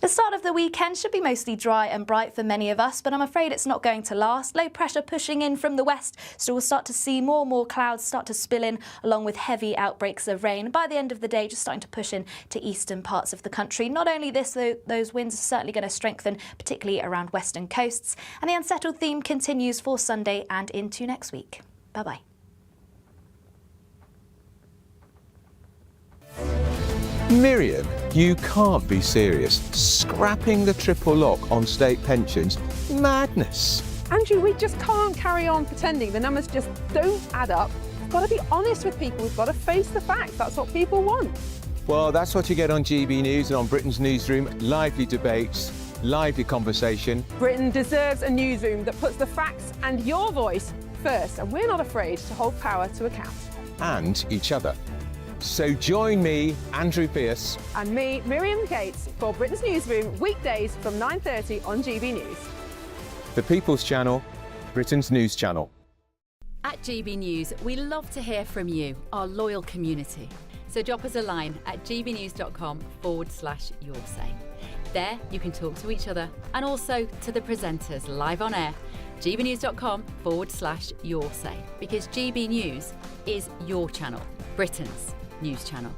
The start of the weekend should be mostly dry and bright for many of us, but I'm afraid it's not going to last. Low pressure pushing in from the west, so we'll start to see more and more clouds start to spill in, along with heavy outbreaks of rain. By the end of the day, just starting to push in to eastern parts of the country. Not only this, though, those winds are certainly going to strengthen, particularly around western coasts. And the unsettled theme continues for Sunday and into next week. Bye-bye. Miriam, you can't be serious. Scrapping the triple lock on state pensions? Madness. Andrew, we just can't carry on pretending. The numbers just don't add up. We've got to be honest with people. We've got to face the facts. That's what people want. Well, that's what you get on GB News and on Britain's Newsroom. Lively debates, lively conversation. Britain deserves a newsroom that puts the facts and your voice first, and we're not afraid to hold power to account. And each other. So join me, Andrew Pearce. And me, Miriam Cates, for Britain's Newsroom, weekdays from 9:30 on GB News. The People's Channel, Britain's news channel. At GB News, we love to hear from you, our loyal community. So drop us a line at gbnews.com/yoursay. There you can talk to each other and also to the presenters live on air. gbnews.com/yoursay, because GB News is your channel, Britain's news channel.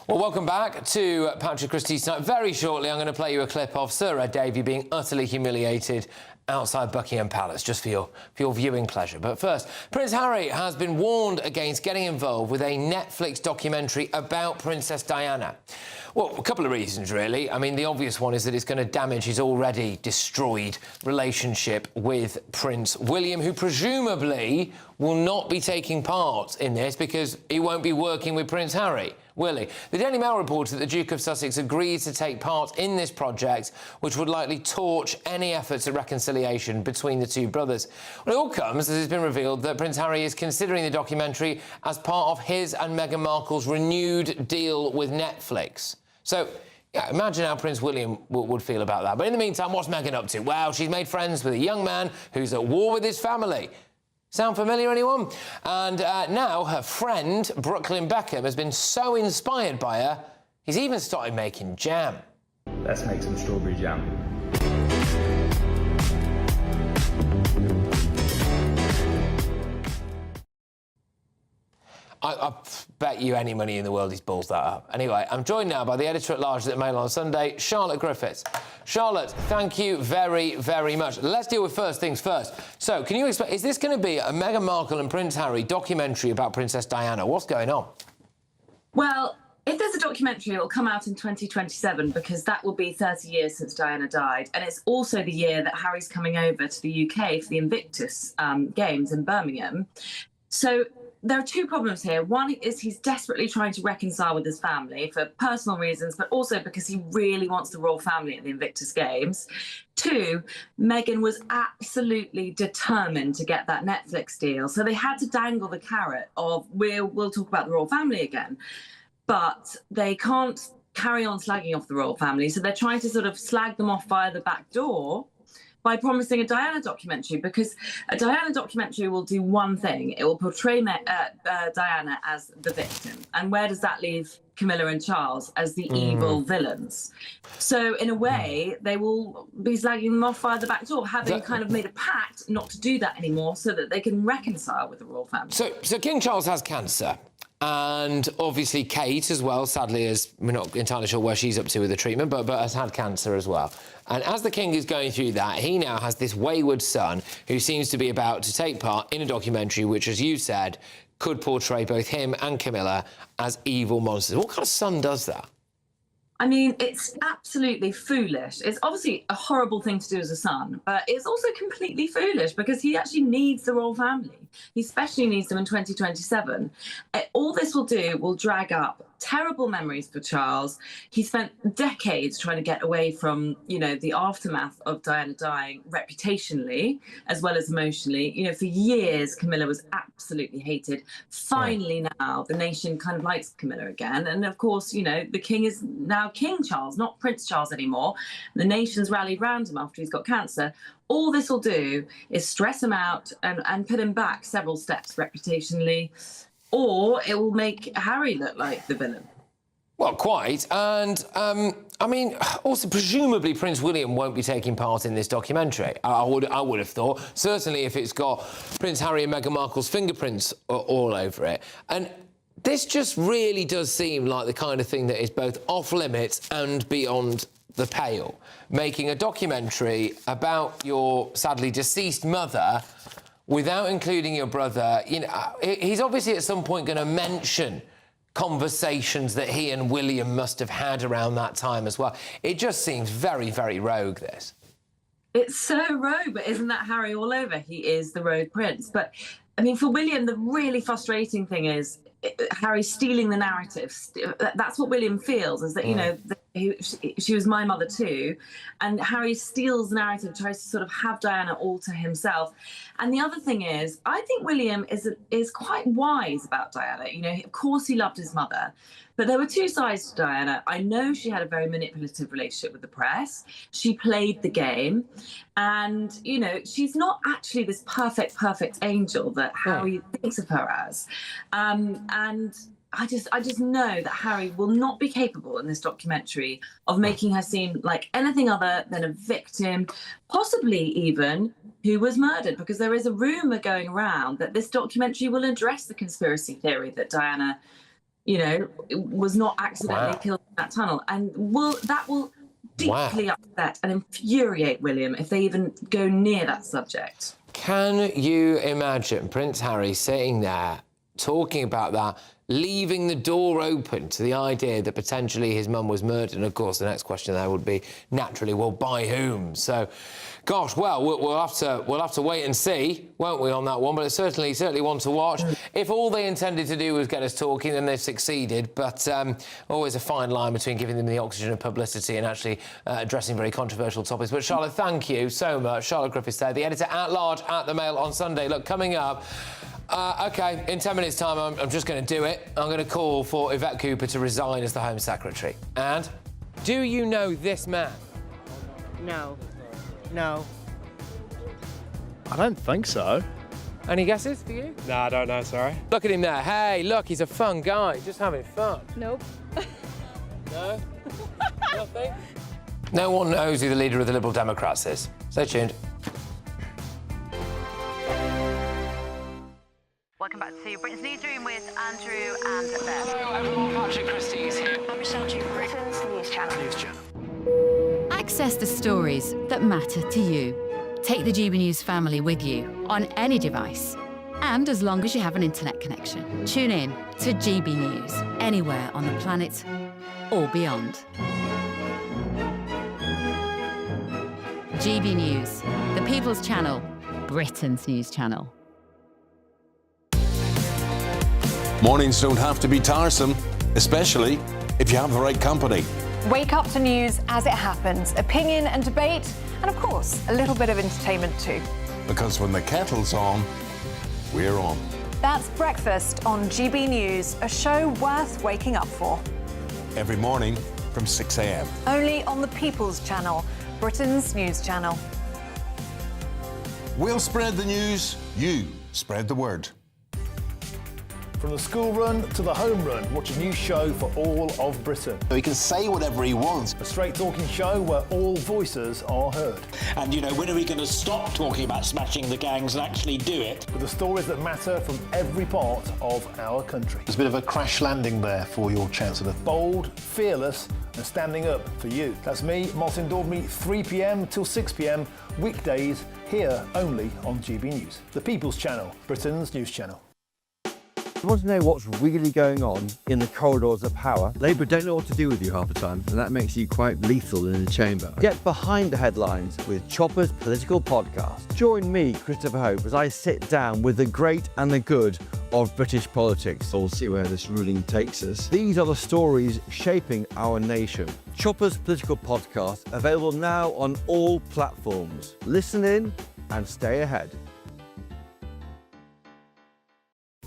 Well, welcome back to Patrick Christys tonight. Very shortly, I'm going to play you a clip of Sir Ed Davey being utterly humiliated outside Buckingham Palace, just for your viewing pleasure. But first, Prince Harry has been warned against getting involved with a Netflix documentary about Princess Diana. Well, a couple of reasons, really. I mean, the obvious one is that it's going to damage his already destroyed relationship with Prince William, who presumably will not be taking part in this because he won't be working with Prince Harry, will he? The Daily Mail reports that the Duke of Sussex agreed to take part in this project, which would likely torch any efforts at reconciliation between the two brothers. Well, it all comes as it's been revealed that Prince Harry is considering the documentary as part of his and Meghan Markle's renewed deal with Netflix. So, yeah, imagine how Prince William would feel about that. But in the meantime, what's Meghan up to? Well, she's made friends with a young man who's at war with his family. Sound familiar, anyone? And now her friend, Brooklyn Beckham, has been so inspired by her, he's even started making jam. Let's make some strawberry jam. I bet you any money in the world he's balls that up. Anyway, I'm joined now by the editor-at-large of the Mail on Sunday, Charlotte Griffiths. Charlotte, thank you very, very much. Let's deal with first things first. So, can you explain, is this going to be a Meghan Markle and Prince Harry documentary about Princess Diana? What's going on? Well, if there's a documentary, it will come out in 2027 because that will be 30 years since Diana died. And it's also the year that Harry's coming over to the UK for the Invictus Games in Birmingham. So there are two problems here. One is he's desperately trying to reconcile with his family for personal reasons, but also because he really wants the royal family at the Invictus Games. Two, Meghan was absolutely determined to get that Netflix deal. So they had to dangle the carrot of, we'll talk about the royal family again. But they can't carry on slagging off the royal family. So they're trying to sort of slag them off via the back door by promising a Diana documentary, because a Diana documentary will do one thing. It will portray Diana as the victim. And where does that leave Camilla and Charles as the evil villains? So in a way, they will be slagging them off via the back door, having kind of made a pact not to do that anymore so that they can reconcile with the royal family. So King Charles has cancer. And obviously Kate as well, sadly, as we're not entirely sure where she's up to with the treatment, but has had cancer as well. And as the king is going through that, he now has this wayward son who seems to be about to take part in a documentary which, as you said, could portray both him and Camilla as evil monsters. What kind of son does that? I mean, it's absolutely foolish. It's obviously a horrible thing to do as a son, but it's also completely foolish because he actually needs the royal family. He especially needs them in 2027. All this will do will drag up terrible memories for Charles. He spent decades trying to get away from, you know, the aftermath of Diana dying reputationally as well as emotionally. You know, for years, Camilla was absolutely hated. Finally, now the nation kind of likes Camilla again. And of course, you know, the king is now King Charles, not Prince Charles anymore. The nation's rallied round him after he's got cancer. All this will do is stress him out and put him back several steps reputationally. Or it will make Harry look like the villain. Well, quite. And, I mean, also, presumably Prince William won't be taking part in this documentary. I would have thought. Certainly if it's got Prince Harry and Meghan Markle's fingerprints all over it. And this just really does seem like the kind of thing that is both off-limits and beyond the pale. Making a documentary about your, sadly, deceased mother without including your brother. You know, he's obviously at some point going to mention conversations that he and William must have had around that time as well. It just seems very, very rogue, this. It's so rogue, but isn't that Harry all over? He is the rogue prince. But, I mean, for William, the really frustrating thing is Harry stealing the narrative. That's what William feels, is that, you know, she was my mother too. And Harry steals the narrative, tries to sort of have Diana all to himself. And the other thing is, I think William is quite wise about Diana. You know, of course he loved his mother, but there were two sides to Diana. I know she had a very manipulative relationship with the press. She played the game. And, you know, she's not actually this perfect angel that Harry thinks of her as. And I just know that Harry will not be capable in this documentary of making her seem like anything other than a victim, possibly even who was murdered, because there is a rumour going around that this documentary will address the conspiracy theory that Diana, you know, was not accidentally killed in that tunnel. And that will deeply upset and infuriate William if they even go near that subject. Can you imagine Prince Harry sitting there talking about that, leaving the door open to the idea that potentially his mum was murdered? And of course, the next question there would be, naturally, well, by whom? So, gosh, well, we'll have to wait and see, won't we, on that one? But it's certainly one to watch. If all they intended to do was get us talking, then they've succeeded. But always a fine line between giving them the oxygen of publicity and actually addressing very controversial topics. But Charlotte, thank you so much. Charlotte Griffiths there, the editor-at-large at The Mail on Sunday. Look, coming up. OK, in 10 minutes' time, I'm just going to do it. I'm going to call for Yvette Cooper to resign as the Home Secretary. And do you know this man? No. No. I don't think so. Any guesses for you? No, I don't know, sorry. Look at him there. Hey, look, he's a fun guy. Just having fun. Nope. No? Nothing? No one knows who the leader of the Liberal Democrats is. Stay tuned. Welcome back to Britain's Newsroom with Andrew and Beth. Hello, everyone. Patrick Christys here. I'm Michelle Chu, Britain's News Channel. Access the stories that matter to you. Take the GB News family with you on any device. And as long as you have an internet connection, tune in to GB News anywhere on the planet or beyond. GB News, the People's Channel, Britain's News Channel. Mornings don't have to be tiresome, especially if you have the right company. Wake up to news as it happens, opinion and debate, and of course, a little bit of entertainment too. Because when the kettle's on, we're on. That's Breakfast on GB News, a show worth waking up for. Every morning from 6 a.m. Only on the People's Channel, Britain's News Channel. We'll spread the news, you spread the word. From the school run to the home run, watch a new show for all of Britain. He can say whatever he wants. A straight-talking show where all voices are heard. And, you know, when are we going to stop talking about smashing the gangs and actually do it? With the stories that matter from every part of our country. There's a bit of a crash landing there for your Chancellor. Bold, fearless and standing up for you. That's me, Martin Dordme, 3 p.m. till 6 p.m, weekdays, here only on GB News. The People's Channel, Britain's news channel. You want to know what's really going on in the corridors of power? Labour don't know what to do with you half the time, and that makes you quite lethal in the chamber. Get behind the headlines with Chopper's political podcast. Join me, Christopher Hope, as I sit down with the great and the good of British politics. We'll see where this ruling takes us. These are the stories shaping our nation. Chopper's political podcast, available now on all platforms. Listen in and stay ahead.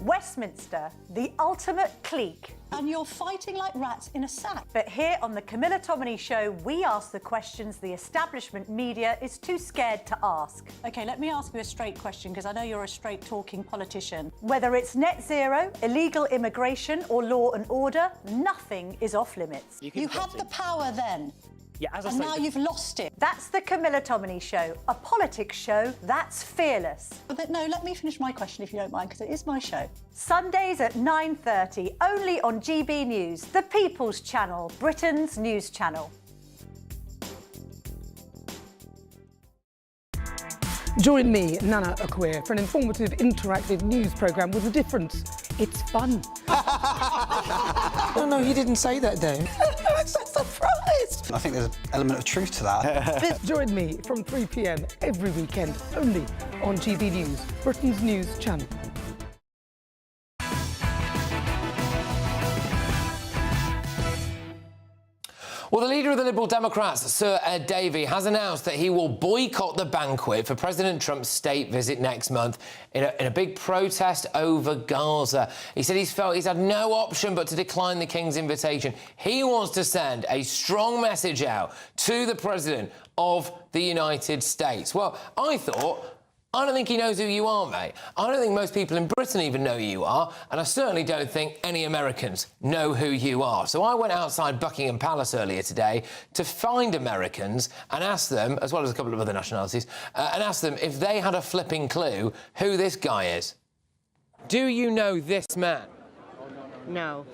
Westminster, the ultimate clique. And you're fighting like rats in a sack. But here on the Camilla Tominey Show, we ask the questions the establishment media is too scared to ask. OK, let me ask you a straight question, because I know you're a straight-talking politician. Whether it's net zero, illegal immigration or law and order, nothing is off limits. You had the power then. Yeah, as I and now you've lost it. That's the Camilla Tominey Show, a politics show that's fearless. But no, let me finish my question if you don't mind, because it is my show. Sundays at 9:30, only on GB News, the People's Channel, Britain's news channel. Join me, Nana Akweer, for an informative, interactive news programme with a difference. It's fun. No, he didn't say that, though. I'm so surprised. I think there's an element of truth to that. Join me from 3 p.m. every weekend, only on GB News, Britain's news channel. Well, the leader of the Liberal Democrats, Sir Ed Davey, has announced that he will boycott the banquet for President Trump's state visit next month in a big protest over Gaza. He said he's felt he's had no option but to decline the King's invitation. He wants to send a strong message out to the President of the United States. Well, I don't think he knows who you are, mate. I don't think most people in Britain even know who you are, and I certainly don't think any Americans know who you are. So I went outside Buckingham Palace earlier today to find Americans and ask them, as well as a couple of other nationalities, and ask them if they had a flipping clue who this guy is. Do you know this man? No.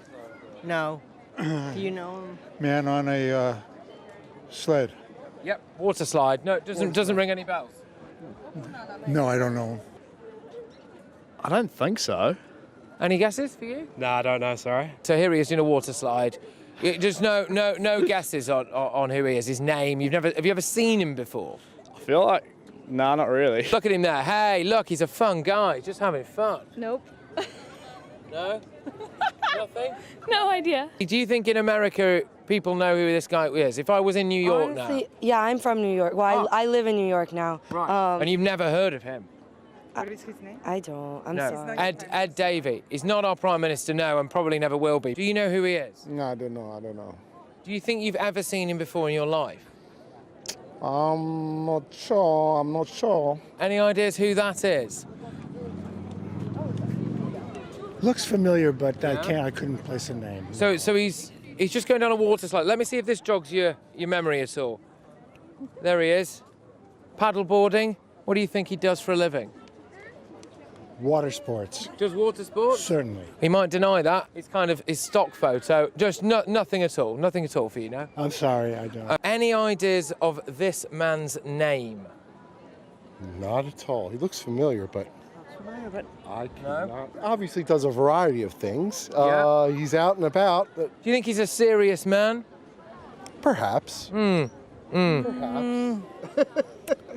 No. Do you know him? Man on a sled. Yep, water slide. No, it doesn't ring any bells. No, I don't know. I don't think so. Any guesses for you? No, I don't know, sorry. So here he is in a water slide. Just no guesses on who he is, his name. Have you ever seen him before? I feel like, no, not really. Look at him there. Hey, look, he's a fun guy. He's just having fun. Nope. No? Nothing? No idea. Do you think in America people know who this guy is? If I was in New York Honestly, yeah, I'm from New York. Well, I live in New York now. Right. And you've never heard of him? What is his name? I don't. I'm no. sorry. Ed Davey. He's not our Prime Minister, no, and probably never will be. Do you know who he is? No, I don't know. Do you think you've ever seen him before in your life? I'm not sure. Any ideas who that is? Looks familiar, but I couldn't place a name. So he's just going down a water slide. Let me see if this jogs your memory at all. There he is. Paddleboarding. What do you think he does for a living? Water sports. Does water sports? Certainly. He might deny that. It's kind of his stock photo. Just nothing at all. Nothing at all for you, no? I'm sorry, I don't. Any ideas of this man's name? Not at all. He looks familiar, but I cannot. Obviously does a variety of things. Yeah. He's out and about. But do you think he's a serious man? Perhaps. I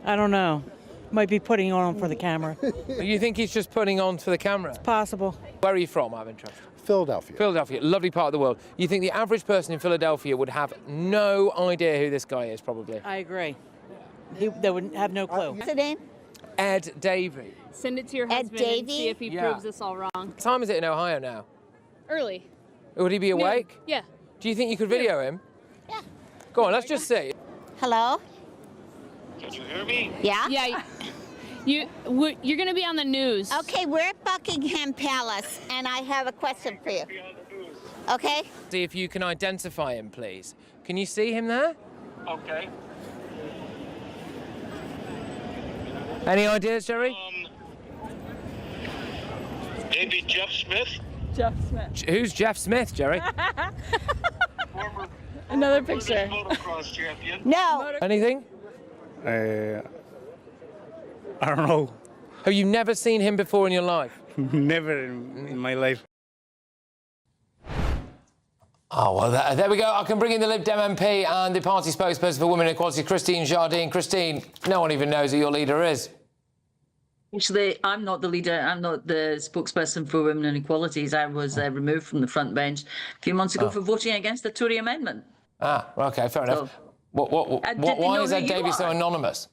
don't know. Might be putting on for the camera. You think he's just putting on for the camera? It's possible. Where are you from, I have interest? Philadelphia. Philadelphia, lovely part of the world. You think the average person in Philadelphia would have no idea who this guy is, probably? I agree. They would have no clue. What's the name? Ed Davey. Send it to your husband and see if he proves us all wrong. What time is it in Ohio now? Early. Would he be awake? Noon. Yeah. Do you think you could video him? Yeah. Go on, let's just see. Hello? Can you hear me? Yeah? Yeah. You're going to be on the news. Okay, we're at Buckingham Palace, and I have a question for you. Okay? See if you can identify him, please. Can you see him there? Okay. Any ideas, Jerry? Maybe Jeff Smith? Jeff Smith. Who's Jeff Smith, Jerry? Another picture. Motocross champion. No. Anything? I don't know. Have you never seen him before in your life? Never in my life. Oh, well, there we go. I can bring in the Lib Dem MP and the party spokesperson for Women and Equality, Christine Jardine. Christine, no one even knows who your leader is. Actually, I'm not the leader. I'm not the spokesperson for Women and Equalities. I was removed from the front bench a few months ago for voting against the Tory amendment. Ah, OK, fair enough. Why is Ed Davey so anonymous?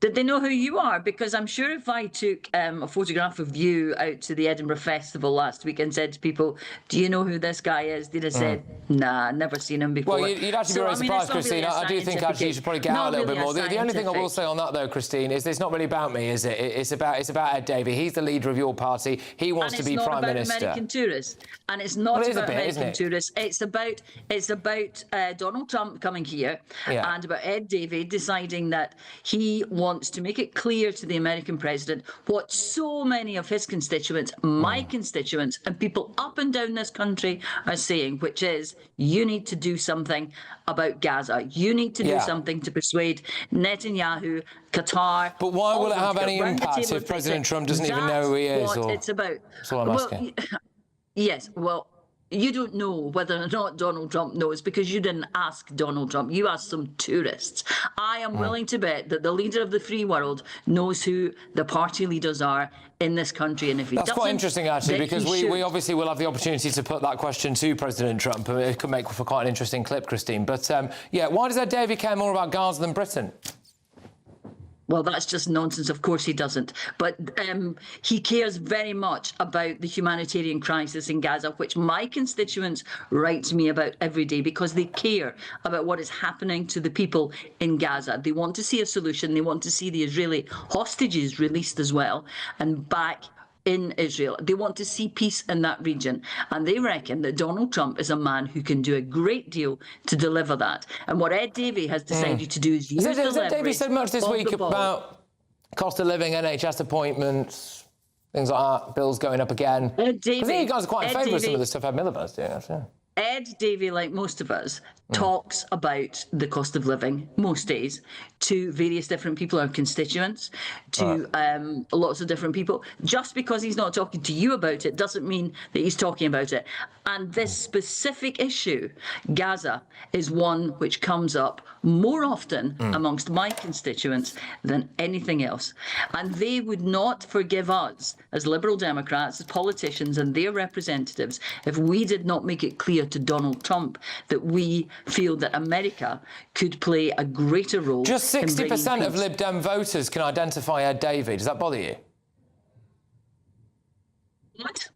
Did they know who you are? Because I'm sure if I took a photograph of you out to the Edinburgh Festival last week and said to people, do you know who this guy is? They'd have said, nah, never seen him before. Well, you'd actually be very surprised, Christine. I do think actually you should probably get out a little bit more. The only thing I will say on that, though, Christine, is it's not really about me, is it? It's about Ed Davey. He's the leader of your party. He wants to be Prime Minister. American tourists. And it's not about American tourists. It's about Donald Trump coming here and about Ed Davey deciding that he wants to make it clear to the American president what so many of his constituents, my constituents, and people up and down this country are saying, which is you need to do something about Gaza. You need to do something to persuade Netanyahu, Qatar. But why will it have any impact if President Trump doesn't even know who he is? That's what it's about. That's what I'm asking. Yes, well, you don't know whether or not Donald Trump knows because you didn't ask Donald Trump. You asked some tourists. I am willing to bet that the leader of the free world knows who the party leaders are in this country. And if he doesn't... That's quite interesting, actually, because we obviously will have the opportunity to put that question to President Trump. It could make for quite an interesting clip, Christine. But, yeah, why does Ed Davey care more about Gaza than Britain? Well, that's just nonsense. Of course he doesn't. But he cares very much about the humanitarian crisis in Gaza, which my constituents write to me about every day because they care about what is happening to the people in Gaza. They want to see a solution. They want to see the Israeli hostages released as well and back in Israel. They want to see peace in that region. And they reckon that Donald Trump is a man who can do a great deal to deliver that. And what Ed Davey has decided to do is use the leverage. Has Davey said much this week about cost of living, NHS appointments, things like that, bills going up again? Ed Davey, I think you guys are quite in favour of some of the stuff Ed Miliband's doing, actually. Ed Davey, like most of us, talks about the cost of living most days to various different people, our constituents, to lots of different people. Just because he's not talking to you about it doesn't mean that he's talking about it. And this specific issue, Gaza, is one which comes up more often amongst my constituents than anything else. And they would not forgive us as Liberal Democrats, as politicians and their representatives, if we did not make it clear to Donald Trump that we feel that America could play a greater role. Just 60% of Lib Dem voters can identify Ed Davey. Does that bother you? What?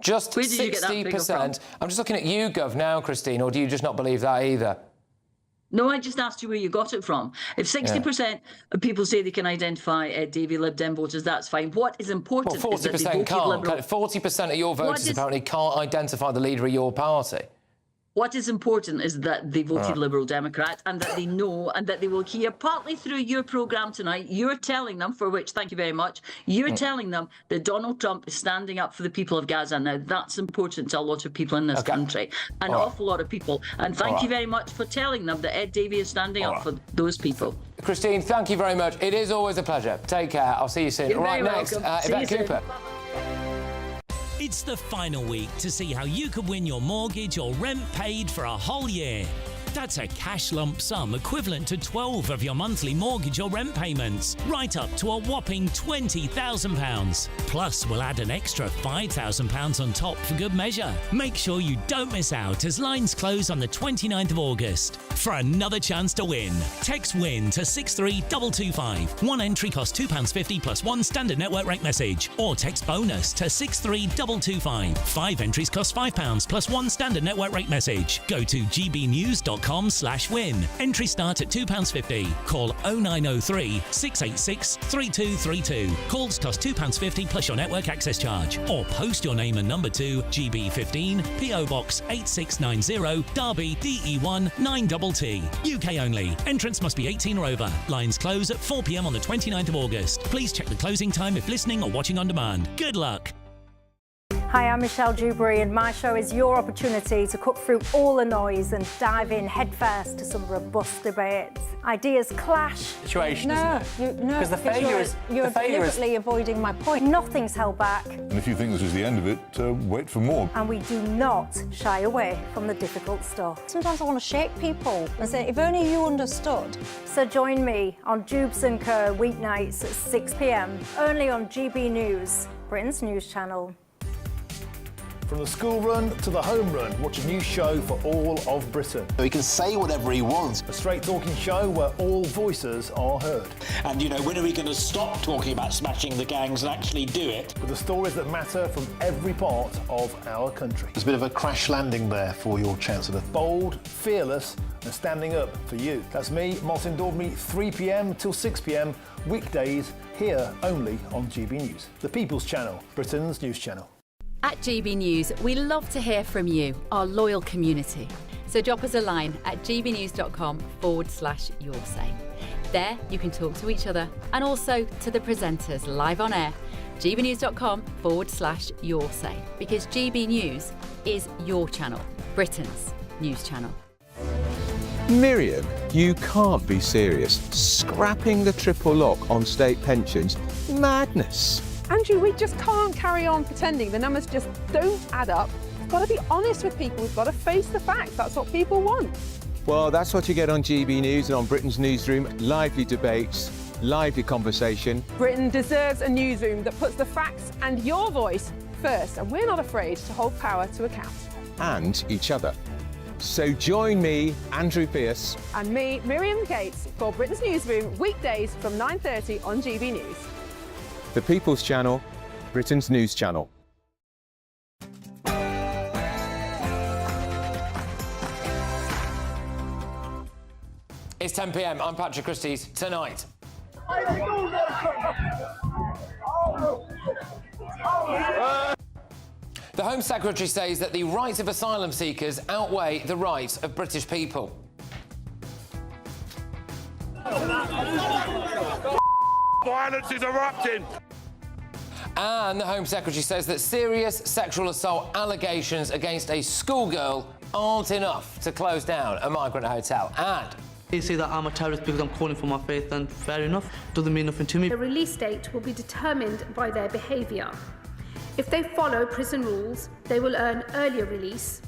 Just 60%. I'm just looking at YouGov now, Christine, or do you just not believe that either? No, I just asked you where you got it from. If 60% of people say they can identify Ed Davey, Lib Dem voters, that's fine. What is important is that they voted Liberal. 40% of your voters apparently can't identify the leader of your party. What is important is that they voted Liberal Democrat and that they know and that they will hear, partly through your programme tonight, you're telling them, for which thank you very much, you're telling them that Donald Trump is standing up for the people of Gaza. Now, that's important to a lot of people in this country, an awful lot of people. And thank you very much for telling them that Ed Davey is standing up for those people. Christine, thank you very much. It is always a pleasure. Take care. I'll see you soon. You're right, very next, welcome. Yvette Cooper. It's the final week to see how you could win your mortgage or rent paid for a whole year. That's a cash lump sum equivalent to 12 of your monthly mortgage or rent payments, right up to a whopping £20,000. Plus, we'll add an extra £5,000 on top for good measure. Make sure you don't miss out as lines close on the 29th of August. For another chance to win, text WIN to 63225. One entry costs £2.50 plus one standard network rate message. Or text BONUS to 63225. 5 entries cost £5 plus one standard network rate message. Go to gbnews.co.uk gbnews.com/win. Entries start at £2.50. Call 0903 686 3232. Calls cost £2.50 plus your network access charge. Or post your name and number to GB15 PO Box 8690 Derby DE1 9TT. UK only. Entrance must be 18 or over. Lines close at 4 p.m. on the 29th of August. Please check the closing time if listening or watching on demand. Good luck. Hi, I'm Michelle Dewberry, and my show is your opportunity to cut through all the noise and dive in headfirst to some robust debates. Ideas clash. Situation, No, Because the failure is... You're deliberately avoiding my point. Nothing's held back, And if you think this is the end of it, wait for more. and we do not shy away from the difficult stuff. Sometimes I want to shake people and say, if only you understood. So join me on Jubes & Co. weeknights at 6 p.m, only on GB News, Britain's news channel. From the school run to the home run, watch a new show for all of Britain. He can say whatever he wants. A straight-talking show where all voices are heard. And, you know, when are we going to stop talking about smashing the gangs and actually do it? With the stories that matter from every part of our country. There's a bit of a crash landing there for your Chancellor. Bold, fearless and standing up for you. That's me, Martin Dordme, 3 p.m. till 6 p.m, weekdays, here only on GB News. The People's Channel, Britain's news channel. At GB News, we love to hear from you, our loyal community. So drop us a line at gbnews.com/yoursay. There you can talk to each other and also to the presenters live on air. gbnews.com/yoursay, because GB News is your channel, Britain's news channel. Miriam, you can't be serious. Scrapping the triple lock on state pensions? Madness. Andrew, we just can't carry on pretending. The numbers just don't add up. We've got to be honest with people. We've got to face the facts. That's what people want. Well, that's what you get on GB News and on Britain's Newsroom. Lively debates, lively conversation. Britain deserves a newsroom that puts the facts and your voice first, and we're not afraid to hold power to account. And each other. So join me, Andrew Pearce. And me, Miriam Gates, for Britain's Newsroom, weekdays from 9:30 on GB News. The People's Channel, Britain's news channel. It's 10 p.m. I'm Patrick Christys. Tonight. The Home Secretary says that the rights of asylum seekers outweigh the rights of British people. Violence is erupting. And the Home Secretary says that serious sexual assault allegations against a schoolgirl aren't enough to close down a migrant hotel. And they say that I'm a terrorist because I'm calling for my faith, and fair enough, doesn't mean nothing to me. The release date will be determined by their behaviour. If they follow prison rules, they will earn earlier release.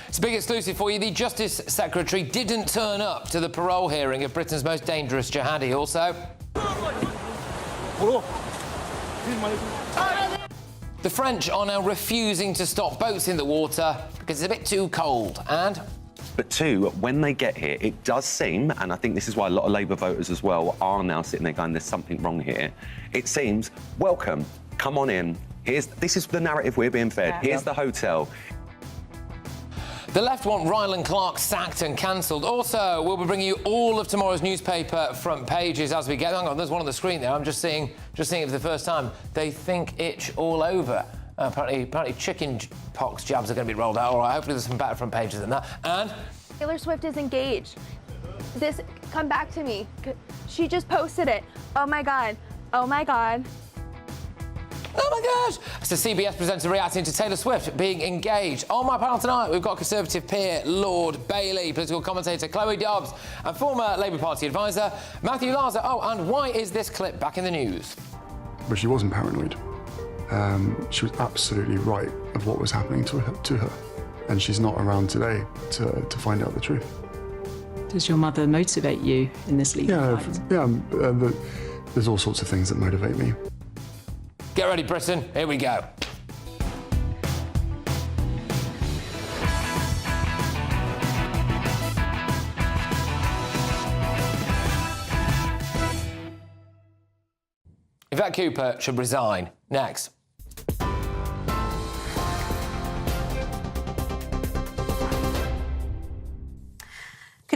It's a big exclusive for you. The Justice Secretary didn't turn up to the parole hearing of Britain's most dangerous jihadi. Also, the French are now refusing to stop boats in the water because it's a bit too cold. And but two, when they get here, it does seem, and I think this is why a lot of Labour voters as well are now sitting there going, there's something wrong here. It seems, welcome, come on in. This is the narrative we're being fed. Here's the hotel. the left want Rylan Clark sacked and cancelled. Also, we'll be bringing you all of tomorrow's newspaper front pages as we get. Hang on, there's one on the screen there. I'm just seeing it for the first time. They think itch all over. Apparently chicken pox jabs are going to be rolled out. All right, hopefully there's some better front pages than that. And Taylor Swift is engaged. Come back to me. She just posted it. Oh my God. Oh my God. Oh my gosh! It's a CBS presenter reacting to Taylor Swift being engaged. On my panel tonight, we've got Conservative peer Lord Bailey, political commentator Chloe Dobbs, and former Labour Party advisor Matthew Larser. Oh, and why is this clip back in the news? But she wasn't paranoid. She was absolutely right of what was happening to her. And she's not around today to find out the truth. Does your mother motivate you in this legal fight? Yeah, there's all sorts of things that motivate me. Get ready, Britain. Here we go. Yvette Cooper should resign. Next.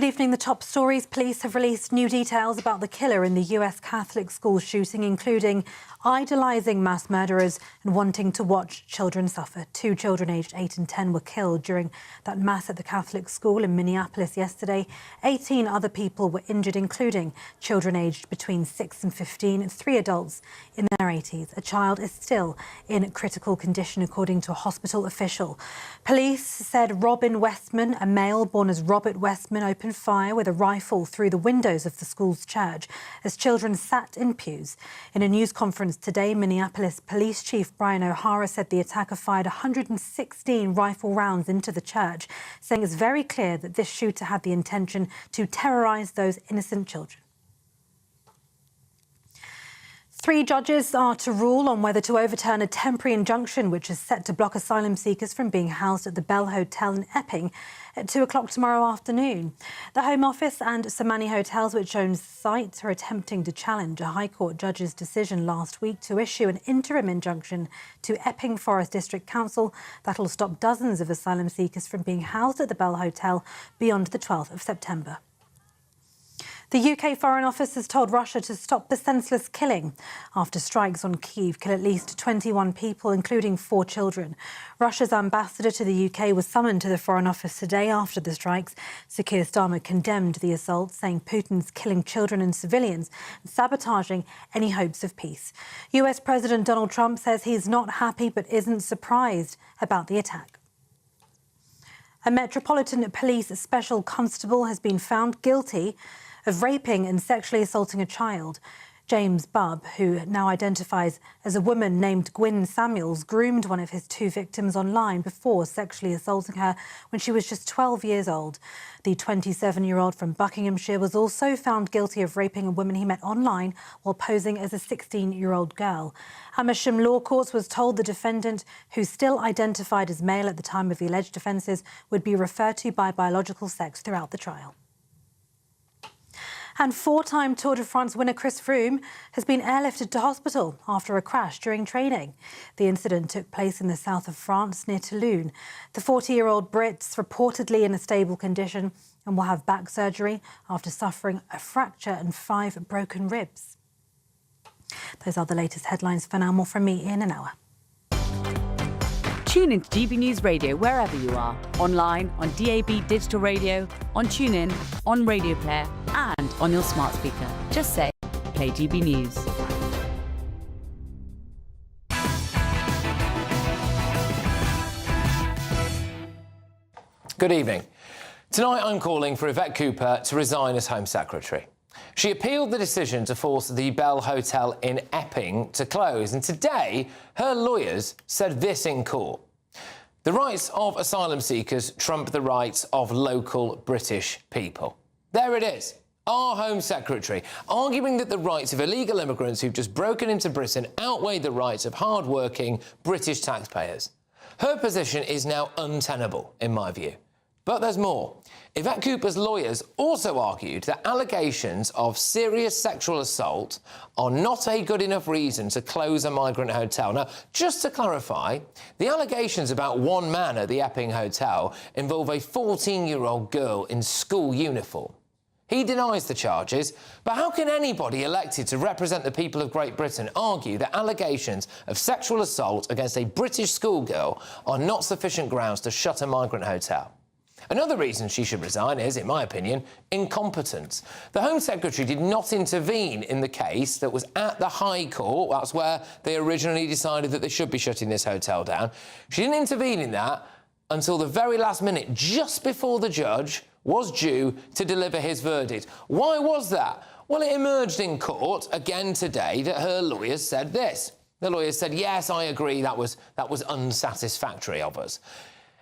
Good evening. The top stories. Police have released new details about the killer in the US Catholic school shooting, including idolising mass murderers and wanting to watch children suffer. 2 children aged 8 and 10 were killed during that mass at the Catholic school in Minneapolis yesterday. 18 other people were injured, including children aged between 6 and 15 and 3 adults in their 80s. A child is still in critical condition, according to a hospital official. Police said Robin Westman, a male born as Robert Westman, opened fire with a rifle through the windows of the school's church as children sat in pews. In a news conference today, Minneapolis Police Chief Brian O'Hara said the attacker fired 116 rifle rounds into the church, saying it's very clear that this shooter had the intention to terrorise those innocent children. 3 judges are to rule on whether to overturn a temporary injunction which is set to block asylum seekers from being housed at the Bell Hotel in Epping at 2 o'clock tomorrow afternoon. The Home Office and Samani Hotels, which owns the site, are attempting to challenge a High Court judge's decision last week to issue an interim injunction to Epping Forest District Council that'll stop dozens of asylum seekers from being housed at the Bell Hotel beyond the 12th of September. The UK Foreign Office has told Russia to stop the senseless killing after strikes on Kyiv kill at least 21 people, including 4 children. Russia's ambassador to the UK was summoned to the Foreign Office today after the strikes. Sir Keir Starmer condemned the assault, saying Putin's killing children and civilians and sabotaging any hopes of peace. US President Donald Trump says he's not happy but isn't surprised about the attack. A Metropolitan Police Special Constable has been found guilty of raping and sexually assaulting a child. James Bubb, who now identifies as a woman named Gwyn Samuels, groomed one of his 2 victims online before sexually assaulting her when she was just 12 years old. The 27-year-old from Buckinghamshire was also found guilty of raping a woman he met online while posing as a 16-year-old girl. Amersham Law Courts was told the defendant, who still identified as male at the time of the alleged offences, would be referred to by biological sex throughout the trial. And 4-time Tour de France winner Chris Froome has been airlifted to hospital after a crash during training. The incident took place in the south of France near Toulon. The 40-year-old Brit's reportedly in a stable condition and will have back surgery after suffering a fracture and 5 broken ribs. Those are the latest headlines for now. More from me in an hour. Tune into GB News Radio wherever you are, online, on DAB digital radio, on TuneIn, on Radio Player and on your smart speaker. Just say, play GB News. Good evening. Tonight I'm calling for Yvette Cooper to resign as Home Secretary. She appealed the decision to force the Bell Hotel in Epping to close, and today her lawyers said this in court. The rights of asylum seekers trump the rights of local British people. There it is. Our Home Secretary arguing that the rights of illegal immigrants who've just broken into Britain outweigh the rights of hard-working British taxpayers. Her position is now untenable, in my view. But there's more. Yvette Cooper's lawyers also argued that allegations of serious sexual assault are not a good enough reason to close a migrant hotel. Now, just to clarify, the allegations about one man at the Epping Hotel involve a 14-year-old girl in school uniform. He denies the charges, but how can anybody elected to represent the people of Great Britain argue that allegations of sexual assault against a British schoolgirl are not sufficient grounds to shut a migrant hotel? Another reason she should resign is, in my opinion, incompetence. The Home Secretary did not intervene in the case that was at the High Court. That's where they originally decided that they should be shutting this hotel down. She didn't intervene in that until the very last minute, just before the judge was due to deliver his verdict. Why was that? Well, it emerged in court again today that her lawyers said this. The lawyers said, yes, I agree, that was unsatisfactory of us.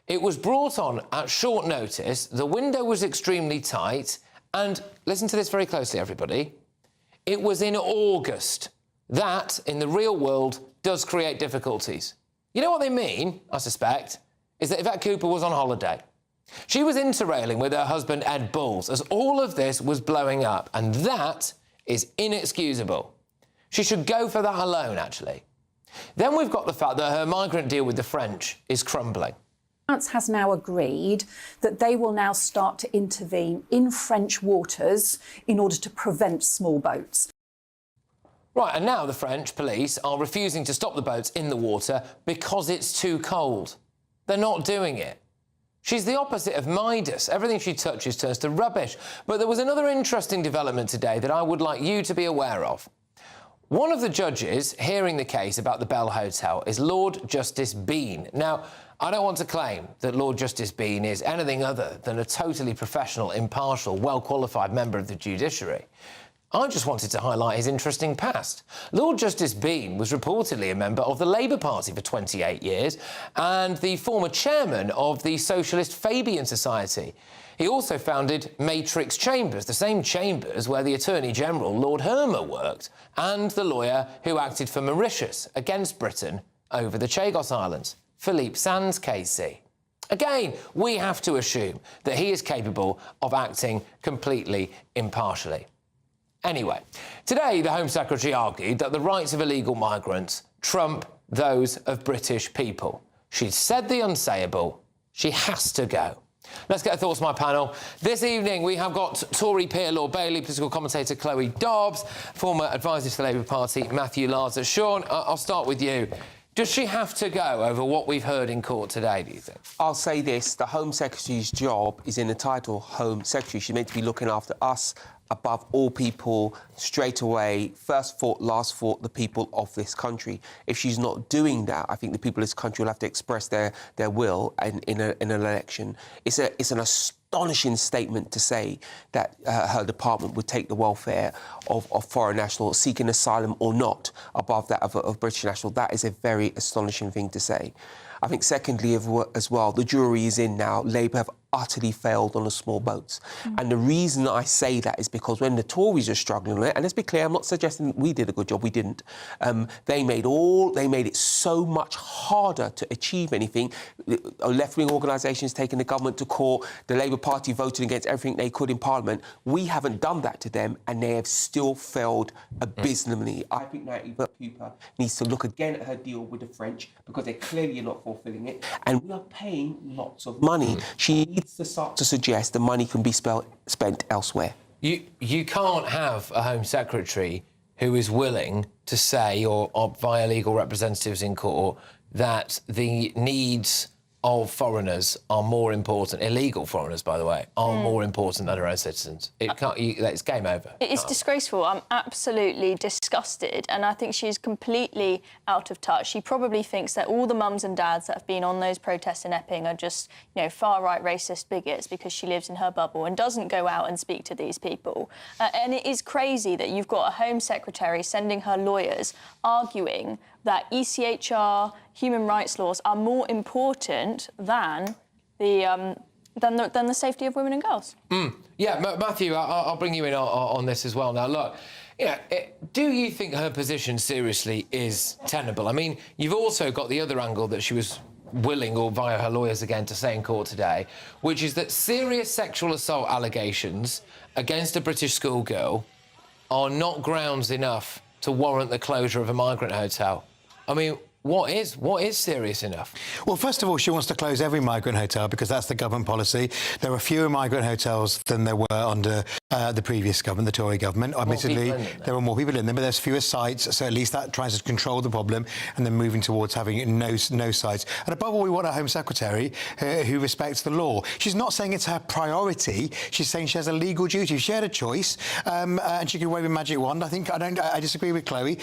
It was brought on at short notice, the window was extremely tight, and listen to this very closely, everybody. It was in August. That, in the real world, does create difficulties. You know what they mean, I suspect, is that Yvette Cooper was on holiday. She was interrailing with her husband Ed Bulls as all of this was blowing up, and that is inexcusable. She should go for that alone, actually. Then we've got the fact that her migrant deal with the French is crumbling. France has now agreed that they will now start to intervene in French waters in order to prevent small boats. Right, and now the French police are refusing to stop the boats in the water because it's too cold. They're not doing it. She's the opposite of Midas. Everything she touches turns to rubbish. But there was another interesting development today that I would like you to be aware of. One of the judges hearing the case about the Bell Hotel is Lord Justice Bean. Now, I don't want to claim that Lord Justice Bean is anything other than a totally professional, impartial, well-qualified member of the judiciary. I just wanted to highlight his interesting past. Lord Justice Bean was reportedly a member of the Labour Party for 28 years and the former chairman of the Socialist Fabian Society. He also founded Matrix Chambers, the same chambers where the Attorney-General, Lord Hermer, worked, and the lawyer who acted for Mauritius against Britain over the Chagos Islands, Philippe Sands KC. Again, we have to assume that he is capable of acting completely impartially. Anyway, today the Home Secretary argued that the rights of illegal migrants trump those of British people. She's said the unsayable. She has to go. Let's get the thoughts of my panel. This evening we have got Tory peer Lord Bailey, political commentator Chloe Dobbs, former advisor to the Labour Party Matthew Larser. Sean, I'll start with you. Does she have to go over what we've heard in court today, do you think? I'll say this, the Home Secretary's job is in the title Home Secretary. She's meant to be looking after us above all people, straight away, first thought, last thought, the people of this country. If she's not doing that, I think the people of this country will have to express their will in an election. It's an astonishing statement to say that her department would take the welfare of foreign nationals seeking asylum or not above that of British nationals. That is a very astonishing thing to say. I think, secondly, as well, the jury is in now. Labour have utterly failed on the small boats. And the reason I say that is because when the Tories are struggling on it, and let's be clear, I'm not suggesting we did a good job, we didn't. They made it so much harder to achieve anything. Left-wing organisations taking the government to court, the Labour Party voted against everything they could in Parliament. We haven't done that to them, and they have still failed abysmally. I think Natalie Cooper needs to look again at her deal with the French, because they're clearly not fulfilling it, and we are paying lots of money. She needs to start to suggest the money can be spent elsewhere. You can't have a Home Secretary who is willing to say, or via legal representatives in court, that the needs of foreigners are more important, illegal foreigners, by the way, are more important than her own citizens. It's game over. It's disgraceful. I'm absolutely disgusted, and I think she's completely out of touch. She probably thinks that all the mums and dads that have been on those protests in Epping are just, far-right racist bigots because she lives in her bubble and doesn't go out and speak to these people. And it is crazy that you've got a Home Secretary sending her lawyers arguing that ECHR, human rights laws are more important than the safety of women and girls. Yeah, Matthew, I'll bring you in on this as well. Now, look, do you think her position seriously is tenable? I mean, you've also got the other angle that she was willing, or via her lawyers again, to say in court today, which is that serious sexual assault allegations against a British schoolgirl are not grounds enough to warrant the closure of a migrant hotel. I mean, what is serious enough? Well, first of all, she wants to close every migrant hotel because that's the government policy. There are fewer migrant hotels than there were under the previous government, the Tory government. Admittedly, there were more people in them, but there's fewer sites, so at least that tries to control the problem, and then moving towards having no sites. And above all, we want a Home Secretary who respects the law. She's not saying it's her priority. She's saying she has a legal duty. If she had a choice, and she could wave a magic wand, I disagree with Chloe.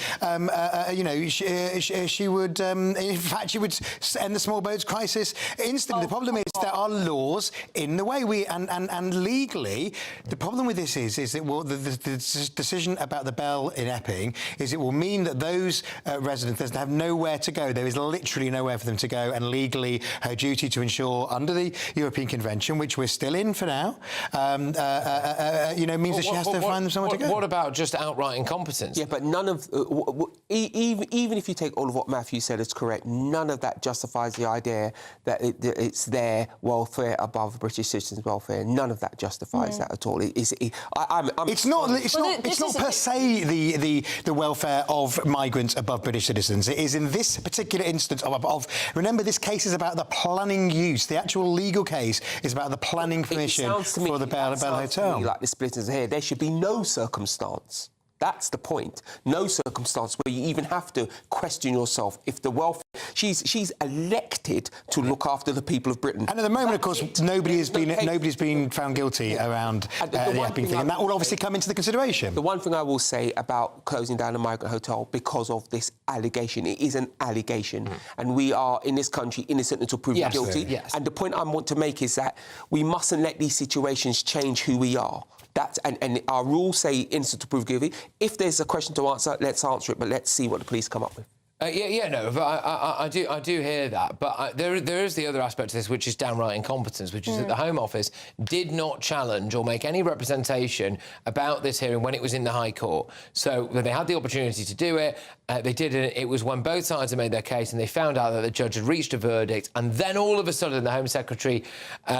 She would. In fact, she would end the small boats crisis instantly. The problem is there are laws in the way. And legally, the problem with this is that the decision about the Bell in Epping is it will mean that those residents have nowhere to go. There is literally nowhere for them to go, and legally her duty to ensure under the European Convention, which we're still in for now, means that she has to find them somewhere to go. What about just outright incompetence? Yeah, but none of even if you take all of what Matthew you said is correct. None of that justifies the idea that it's their welfare above British citizens' welfare. None of that justifies that at all. It's not per se the welfare of migrants above British citizens. It is in this particular instance of remember, this case is about the planning use. The actual legal case is about the planning permission for the Bell Hotel. Like the splitters here, there should be no circumstance. That's the point. No circumstance where you even have to question yourself if the welfare... She's elected to look after the people of Britain. And at the moment, of course, nobody's been found guilty around the Epping thing, and that will obviously come into the consideration. The one thing I will say about closing down a migrant hotel because of this allegation, it is an allegation, and we are, in this country, innocent until proven guilty. Yes. And the point I want to make is that we mustn't let these situations change who we are. And our rules say innocent to prove guilty. If there's a question to answer, let's answer it, but let's see what the police come up with. I do hear that, but there is the other aspect to this, which is downright incompetence, which is that the Home Office did not challenge or make any representation about this hearing when it was in the High Court. So when they had the opportunity to do it, they did it. It was when both sides had made their case and they found out that the judge had reached a verdict, and then all of a sudden the Home Secretary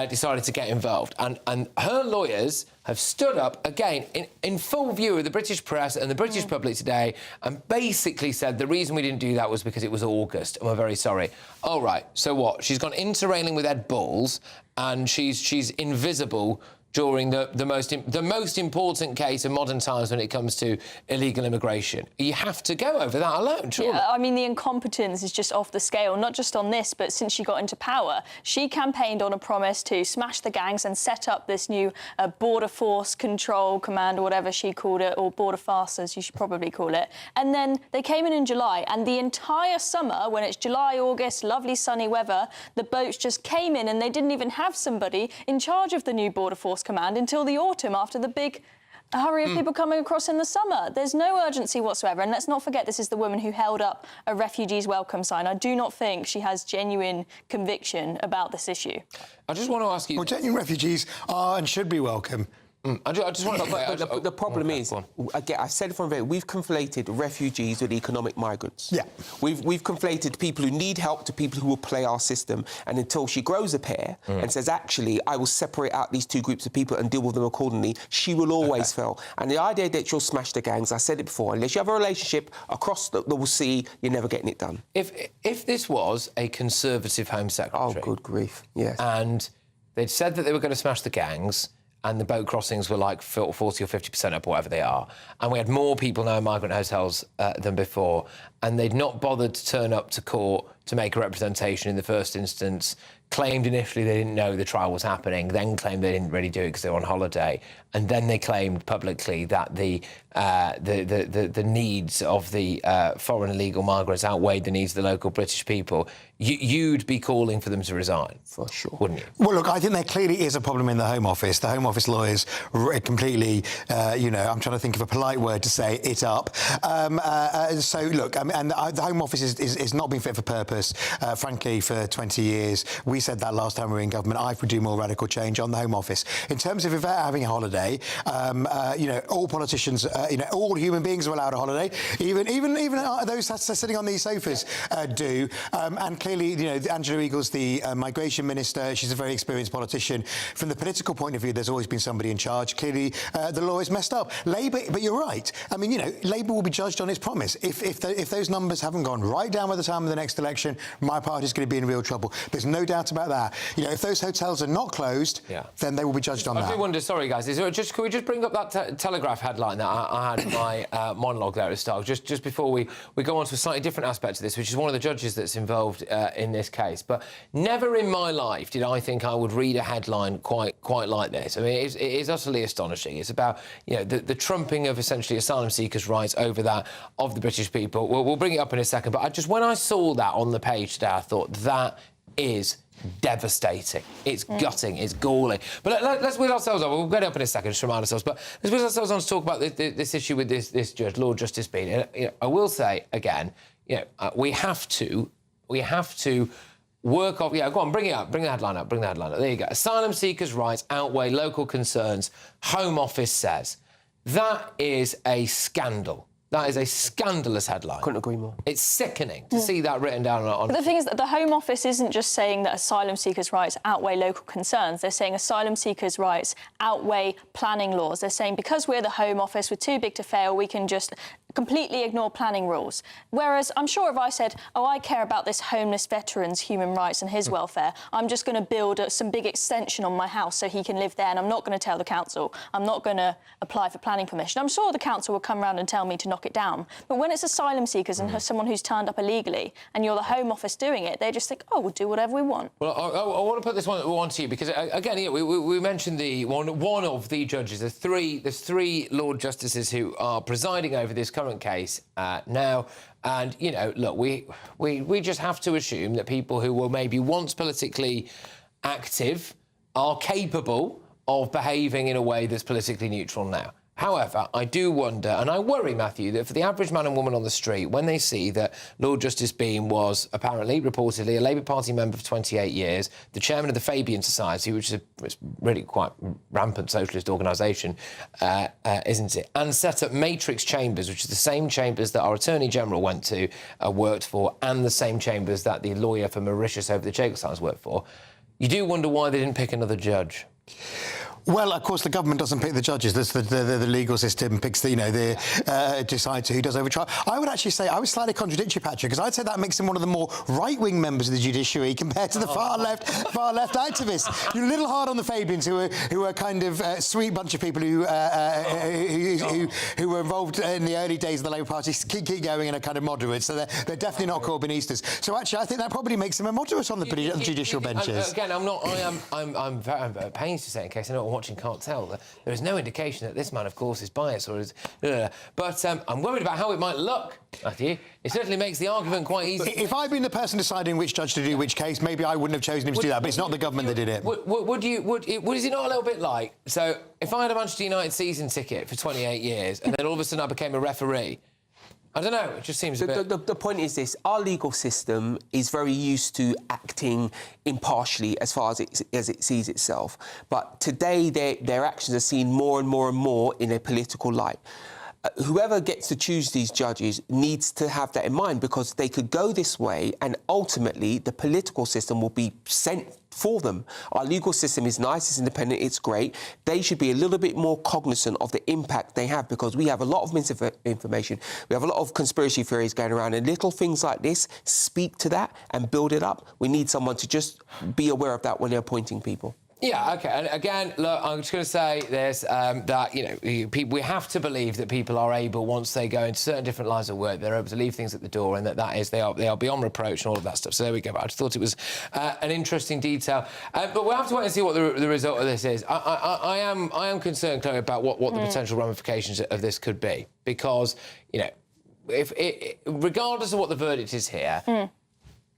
decided to get involved. And her lawyers have stood up again in full view of the British press and the British public today and basically said the reason we didn't do that was because it was August and we're very sorry. All right, so what? She's gone interrailing with Ed Balls and she's invisible during the most important case in modern times when it comes to illegal immigration. You have to go over that alone, surely. Yeah, I mean, the incompetence is just off the scale, not just on this, but since she got into power. She campaigned on a promise to smash the gangs and set up this new border force control command, or whatever she called it, or border farce, as you should probably call it. And then they came in July, and the entire summer, when it's July, August, lovely sunny weather, the boats just came in and they didn't even have somebody in charge of the new border force command until the autumn, after the big hurry of people coming across in the summer. There's no urgency whatsoever, and let's not forget this is the woman who held up a refugees welcome sign. I do not think she has genuine conviction about this issue. I just want to ask you... Well, genuine refugees are and should be welcome. I just want to... The problem is, again, I said it from the very... We've conflated refugees with economic migrants. Yeah. We've conflated people who need help to people who will play our system. And until she grows a pair and says, actually, I will separate out these two groups of people and deal with them accordingly, she will always fail. And the idea that she'll smash the gangs, I said it before, unless you have a relationship across the sea, you're never getting it done. If this was a Conservative Home Secretary... Oh, good grief, yes. And they'd said that they were going to smash the gangs, and the boat crossings were like 40 or 50% up, or whatever they are, and we had more people now in migrant hotels than before, and they'd not bothered to turn up to court to make a representation in the first instance, claimed initially they didn't know the trial was happening, then claimed they didn't really do it because they were on holiday, and then they claimed publicly that the needs of the foreign illegal migrants outweighed the needs of the local British people. You'd be calling for them to resign, for sure, wouldn't you? Well, look, I think there clearly is a problem in the Home Office. The Home Office lawyers completely, I'm trying to think of a polite word to say, it up. So, look, and the Home Office is not being fit for purpose, frankly, for 20 years. We said that last time we were in government. I would do more radical change on the Home Office. In terms of if they're having a holiday, all politicians, all human beings are allowed a holiday, even those that are sitting on these sofas do. And clearly, Angela Eagles, the migration minister, she's a very experienced politician. From the political point of view, there's always been somebody in charge. Clearly, the law is messed up. Labour, but you're right. I mean, Labour will be judged on its promise. If those numbers haven't gone right down by the time of the next election, my party's going to be in real trouble. There's no doubt about that. If those hotels are not closed, then they will be judged on that. I do wonder, sorry guys, can we just bring up that Telegraph headline that I had in my monologue there at the start, just before we go on to a slightly different aspect of this, which is one of the judges that's involved in this case. But never in my life did I think I would read a headline quite like this. I mean, it is utterly astonishing. It's about the trumping of essentially asylum seekers' rights over that of the British people. We'll bring it up in a second, but when I saw that on the page today, I thought that is devastating. It's gutting. It's galling. But let's wheel ourselves on. We'll get up in a second, just remind ourselves. But let's wheel ourselves on to talk about this issue with this judge, Lord Justice Bean. I will say again, we have to work off... Yeah, go on, bring it up. Bring the headline up. There you go. Asylum seekers' rights outweigh local concerns, Home Office says. That is a scandal. That is a scandalous headline. Couldn't agree more. It's sickening to see that written down on... But the thing is that the Home Office isn't just saying that asylum seekers' rights outweigh local concerns. They're saying asylum seekers' rights outweigh planning laws. They're saying because we're the Home Office, we're too big to fail, we can just completely ignore planning rules. Whereas I'm sure if I said, oh, I care about this homeless veteran's human rights and his welfare, I'm just going to build some big extension on my house so he can live there, and I'm not going to tell the council, I'm not going to apply for planning permission. I'm sure the council will come around and tell me to knock it down. But when it's asylum seekers and someone who's turned up illegally and you're the Home Office doing it, they just think, oh, we'll do whatever we want. Well, I want to put this one to you because, again, yeah, we mentioned one of the judges. There's three Lord Justices who are presiding over this current case now. And, you know, look, we just have to assume that people who were maybe once politically active are capable of behaving in a way that's politically neutral now. However, I do wonder, and I worry, Matthew, that for the average man and woman on the street, when they see that Lord Justice Beam was apparently, reportedly, a Labour Party member for 28 years, the chairman of the Fabian Society, which is really quite rampant socialist organisation, isn't it? And set up matrix chambers, which is the same chambers that our Attorney General went to, worked for, and the same chambers that the lawyer for Mauritius over the Jacob signs worked for. You do wonder why they didn't pick another judge. Well, of course, the government doesn't pick the judges. The legal system picks decides who does overtrial. I would actually say I would slightly contradict you, Patrick, because I'd say that makes him one of the more right-wing members of the judiciary compared to the far left activists. You're a little hard on the Fabians, who are kind of sweet bunch of people who were involved in the early days of the Labour Party, keep going and are kind of moderate. So they're definitely not Corbynistas. So actually, I think that probably makes him a moderate on the judicial benches. Again, I'm very pains to say, in case anyone watching can't tell, that there is no indication that this man, of course, is biased or is... But I'm worried about how it might look, Matthew. It certainly makes the argument quite easy. If I'd been the person deciding which judge to do which case, maybe I wouldn't have chosen him to do that, but it's not the government that did it. Is it not a little bit like... So, if I had a Manchester United season ticket for 28 years and then all of a sudden I became a referee... I don't know, it just seems a bit... The point is this, our legal system is very used to acting impartially as far as it sees itself. But today, their actions are seen more and more and more in a political light. Whoever gets to choose these judges needs to have that in mind, because they could go this way and ultimately the political system will be sent for them. Our legal system is nice, it's independent, it's great. They should be a little bit more cognizant of the impact they have, because we have a lot of misinformation, we have a lot of conspiracy theories going around, and little things like this speak to that and build it up. We need someone to just be aware of that when they're appointing people. Yeah, OK. And again, look, I'm just going to say this, that, you know, we have to believe that people are able, once they go into certain different lines of work, they're able to leave things at the door, and they are beyond reproach and all of that stuff. So there we go. I just thought it was an interesting detail. But we'll have to wait and see what the result of this is. I am concerned, Chloe, about what the potential ramifications of this could be, because, you know, regardless of what the verdict is here,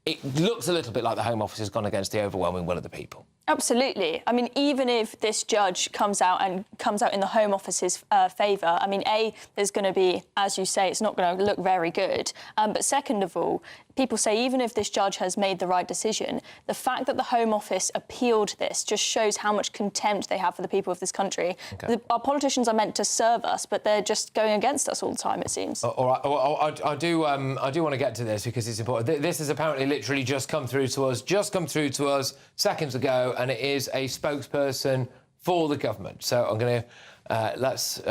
it looks a little bit like the Home Office has gone against the overwhelming will of the people. Absolutely. I mean, even if this judge comes out in the Home Office's favour, I mean, there's going to be, as you say, it's not going to look very good. But second of all, people say even if this judge has made the right decision, the fact that the Home Office appealed this just shows how much contempt they have for the people of this country. Okay. Our politicians are meant to serve us, but they're just going against us all the time, it seems. All right. Well, I do want to get to this because it's important. This has apparently literally just come through to us seconds ago, and it is a spokesperson for the government. So I'm going to let's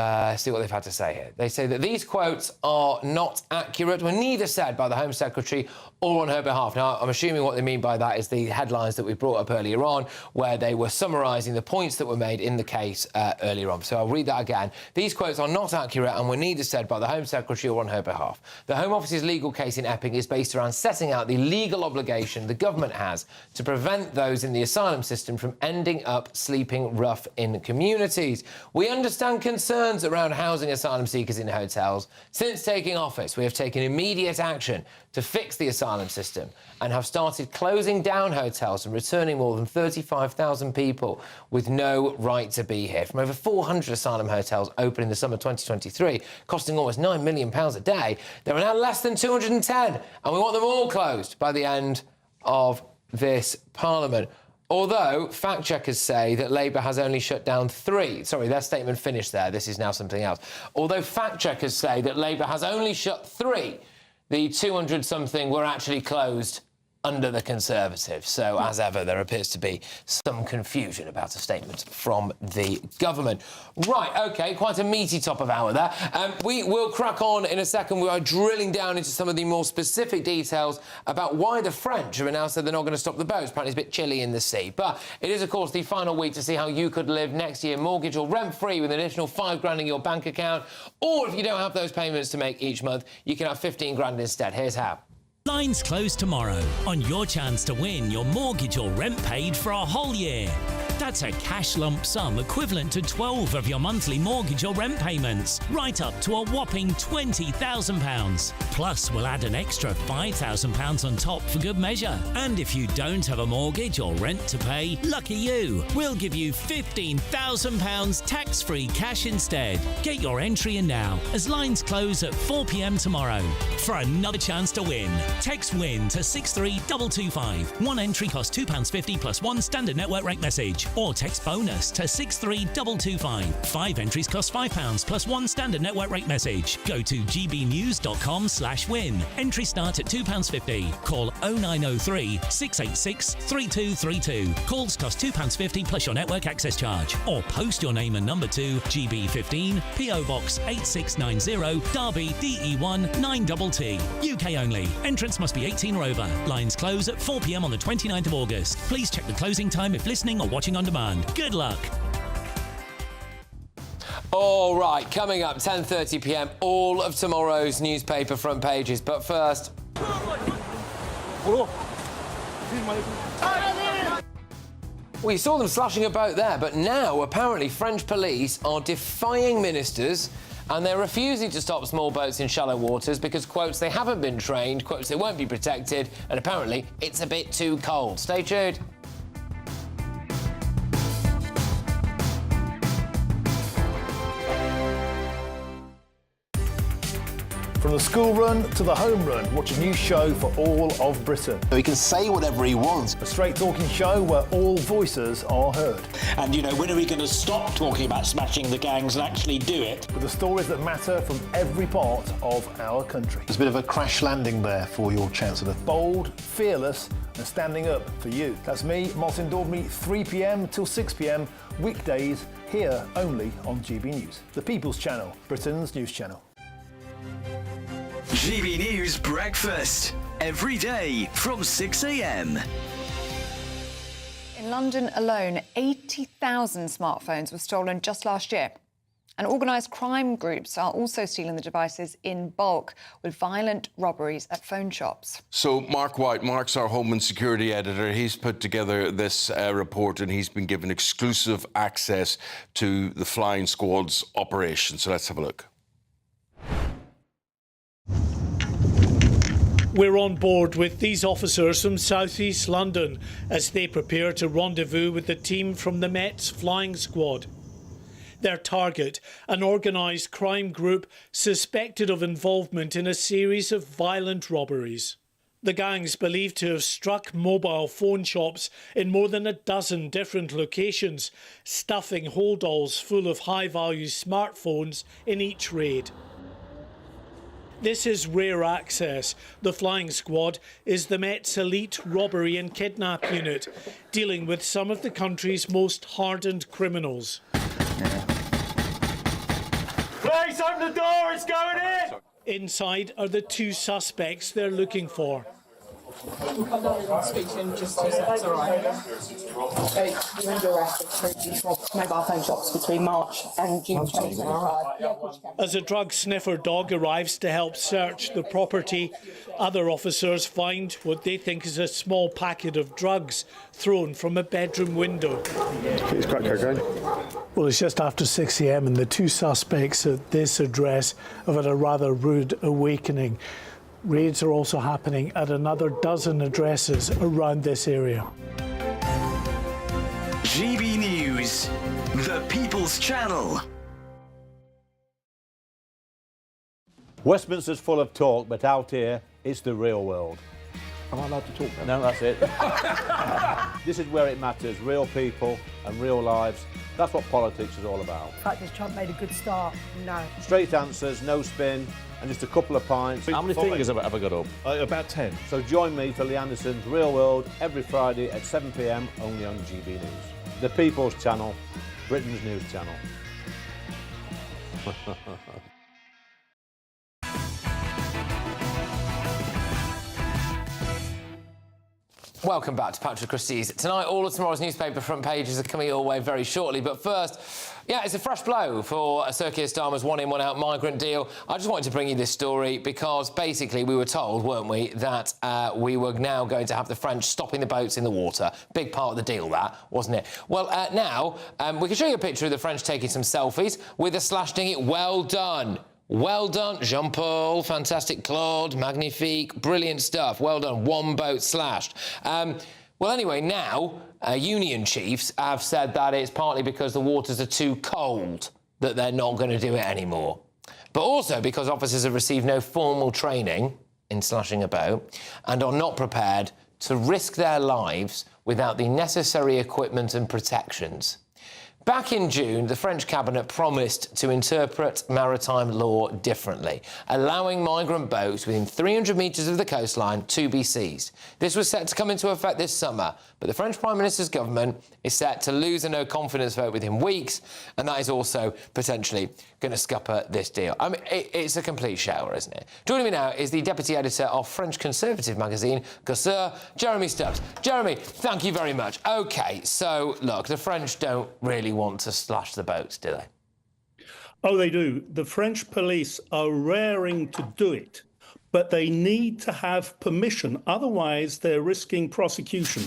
see what they've had to say here. They say that these quotes are not accurate, were neither said by the Home Secretary or on her behalf. Now, I'm assuming what they mean by that is the headlines that we brought up earlier on, where they were summarising the points that were made in the case earlier on. So I'll read that again. These quotes are not accurate and were neither said by the Home Secretary or on her behalf. The Home Office's legal case in Epping is based around setting out the legal obligation the government has to prevent those in the asylum system from ending up sleeping rough in communities. We understand concerns around housing asylum seekers in hotels. Since taking office, we have taken immediate action to fix the asylum system and have started closing down hotels and returning more than 35,000 people with no right to be here. From over 400 asylum hotels open in the summer 2023, costing almost £9 million a day, there are now less than 210, and we want them all closed by the end of this Parliament. Although fact-checkers say that Labour has only shut down 3... Sorry, their statement finished there. This is now something else. Although fact-checkers say that Labour has only shut 3, the 200-something were actually closed under the Conservatives. So, as ever, there appears to be some confusion about a statement from the government. Right, OK, quite a meaty top of hour there. We will crack on in a second. We are drilling down into some of the more specific details about why the French have announced that they're not going to stop the boats. Apparently it's a bit chilly in the sea. But it is, of course, the final week to see how you could live next year, mortgage or rent-free, with an additional £5 in your bank account. Or if you don't have those payments to make each month, you can have 15 grand instead. Here's how. Lines close tomorrow on your chance to win your mortgage or rent paid for a whole year. That's a cash lump sum equivalent to 12 of your monthly mortgage or rent payments, right up to a whopping £20,000. Plus, we'll add an extra £5,000 on top for good measure. And if you don't have a mortgage or rent to pay, lucky you, we'll give you £15,000 tax-free cash instead. Get your entry in now, as lines close at 4 p.m. tomorrow. For another chance to win, text WIN to 63225. One entry costs £2.50 plus one standard network rate message. Or text BONUS to 63225. 5 entries cost £5 plus one standard network rate message. Go to gbnews.com/win. Entry start at £2.50. Call 0903 686 3232. Calls cost £2.50 plus your network access charge. Or post your name and number to GB15 PO Box 8690 Derby DE1 9TT. UK only. Entrance must be 18 or over. Lines close at 4 p.m. on the 29th of August. Please check the closing time if listening or watching on demand. Good luck. All right, coming up, 10:30 p.m, all of tomorrow's newspaper front pages. But first... Well, you saw them slashing a boat there, but now, apparently, French police are defying ministers and they're refusing to stop small boats in shallow waters because, quotes, they haven't been trained, quotes, they won't be protected, and apparently it's a bit too cold. Stay tuned. From the school run to the home run, watch a new show for all of Britain. So he can say whatever he wants. A straight-talking show where all voices are heard. And, you know, when are we going to stop talking about smashing the gangs and actually do it? With the stories that matter from every part of our country. There's a bit of a crash landing there for your Chancellor. Bold, fearless and standing up for you. That's me, Martin Daubney, 3 p.m. till 6 p.m, weekdays, here only on GB News. The People's Channel, Britain's news channel. GB News Breakfast, every day from 6 a.m. In London alone, 80,000 smartphones were stolen just last year. And organised crime groups are also stealing the devices in bulk, with violent robberies at phone shops. So Mark White, Mark's our Home and Security editor. He's put together this report and he's been given exclusive access to the flying squad's operation. So let's have a look. We're on board with these officers from South East London as they prepare to rendezvous with the team from the Met's flying squad. Their target, an organised crime group suspected of involvement in a series of violent robberies. The gangs believed to have struck mobile phone shops in more than a dozen different locations, stuffing holdalls full of high-value smartphones in each raid. This is rare access. The flying squad is the Met's elite robbery and kidnap unit, dealing with some of the country's most hardened criminals. Please open the door, it's going in! Inside are the 2 suspects they're looking for. We'll come down and speak to him just 2 seconds, all right? You're under arrest for mobile phone shops between March and June 2025. As a drug sniffer dog arrives to help search the property, other officers find what they think is a small packet of drugs thrown from a bedroom window. It's crack cocaine. Well, it's just after 6 a.m. and the 2 suspects at this address have had a rather rude awakening. Raids are also happening at another dozen addresses around this area. GB News, the People's Channel. Westminster's full of talk, but out here, it's the real world. Am I allowed to talk now? No, that's it. This is where it matters, real people and real lives. That's what politics is all about. The fact is Trump made a good start. No. Straight answers, no spin, and just a couple of pints. How many fingers have I got up? About 10. So join me for Lee Anderson's Real World every Friday at 7 p.m. only on GB News. The People's Channel, Britain's news channel. Welcome back to Patrick Christys. Tonight, all of tomorrow's newspaper front pages are coming your way very shortly. But first, yeah, it's a fresh blow for Sir Keir Starmer's one-in, one-out migrant deal. I just wanted to bring you this story because basically we were told, weren't we, that we were now going to have the French stopping the boats in the water. Big part of the deal, that, wasn't it? Well, now, we can show you a picture of the French taking some selfies with a slash dinghy. Well done. Well done, Jean-Paul, fantastic, Claude, magnifique, brilliant stuff. Well done, one boat slashed. Well, anyway, now union chiefs have said that it's partly because the waters are too cold that they're not going to do it anymore. But also because officers have received no formal training in slashing a boat and are not prepared to risk their lives without the necessary equipment and protections. Back in June, the French cabinet promised to interpret maritime law differently, allowing migrant boats within 300 metres of the coastline to be seized. This was set to come into effect this summer, but the French Prime Minister's government is set to lose a no-confidence vote within weeks, and that is also potentially going to scupper this deal. I mean, it's a complete shower, isn't it? Joining me now is the deputy editor of French conservative magazine, Gosseur, Jeremy Stubbs. Jeremy, thank you very much. OK, so, look, the French don't really want to slash the boats, do they? Oh, they do. The French police are raring to do it, but they need to have permission. Otherwise, they're risking prosecution.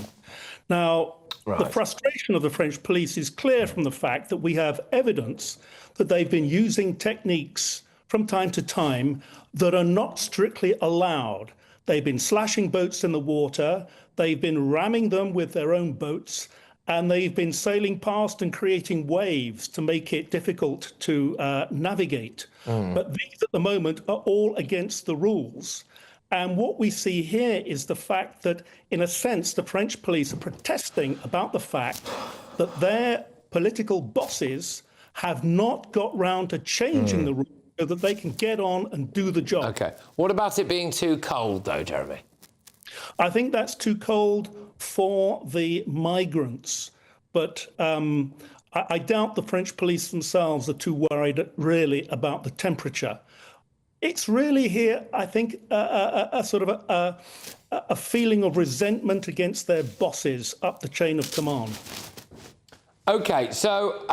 Now, the frustration of the French police is clear from the fact that we have evidence that they've been using techniques from time to time that are not strictly allowed. They've been slashing boats in the water, they've been ramming them with their own boats, and they've been sailing past and creating waves to make it difficult to navigate. But these at the moment are all against the rules. And what we see here is the fact that, in a sense, the French police are protesting about the fact that their political bosses have not got round to changing the rules so that they can get on and do the job. OK. What about it being too cold, though, Jeremy? I think that's too cold for the migrants. But I doubt the French police themselves are too worried, really, about the temperature. It's really here, I think, a sort of a feeling of resentment against their bosses up the chain of command. OK, so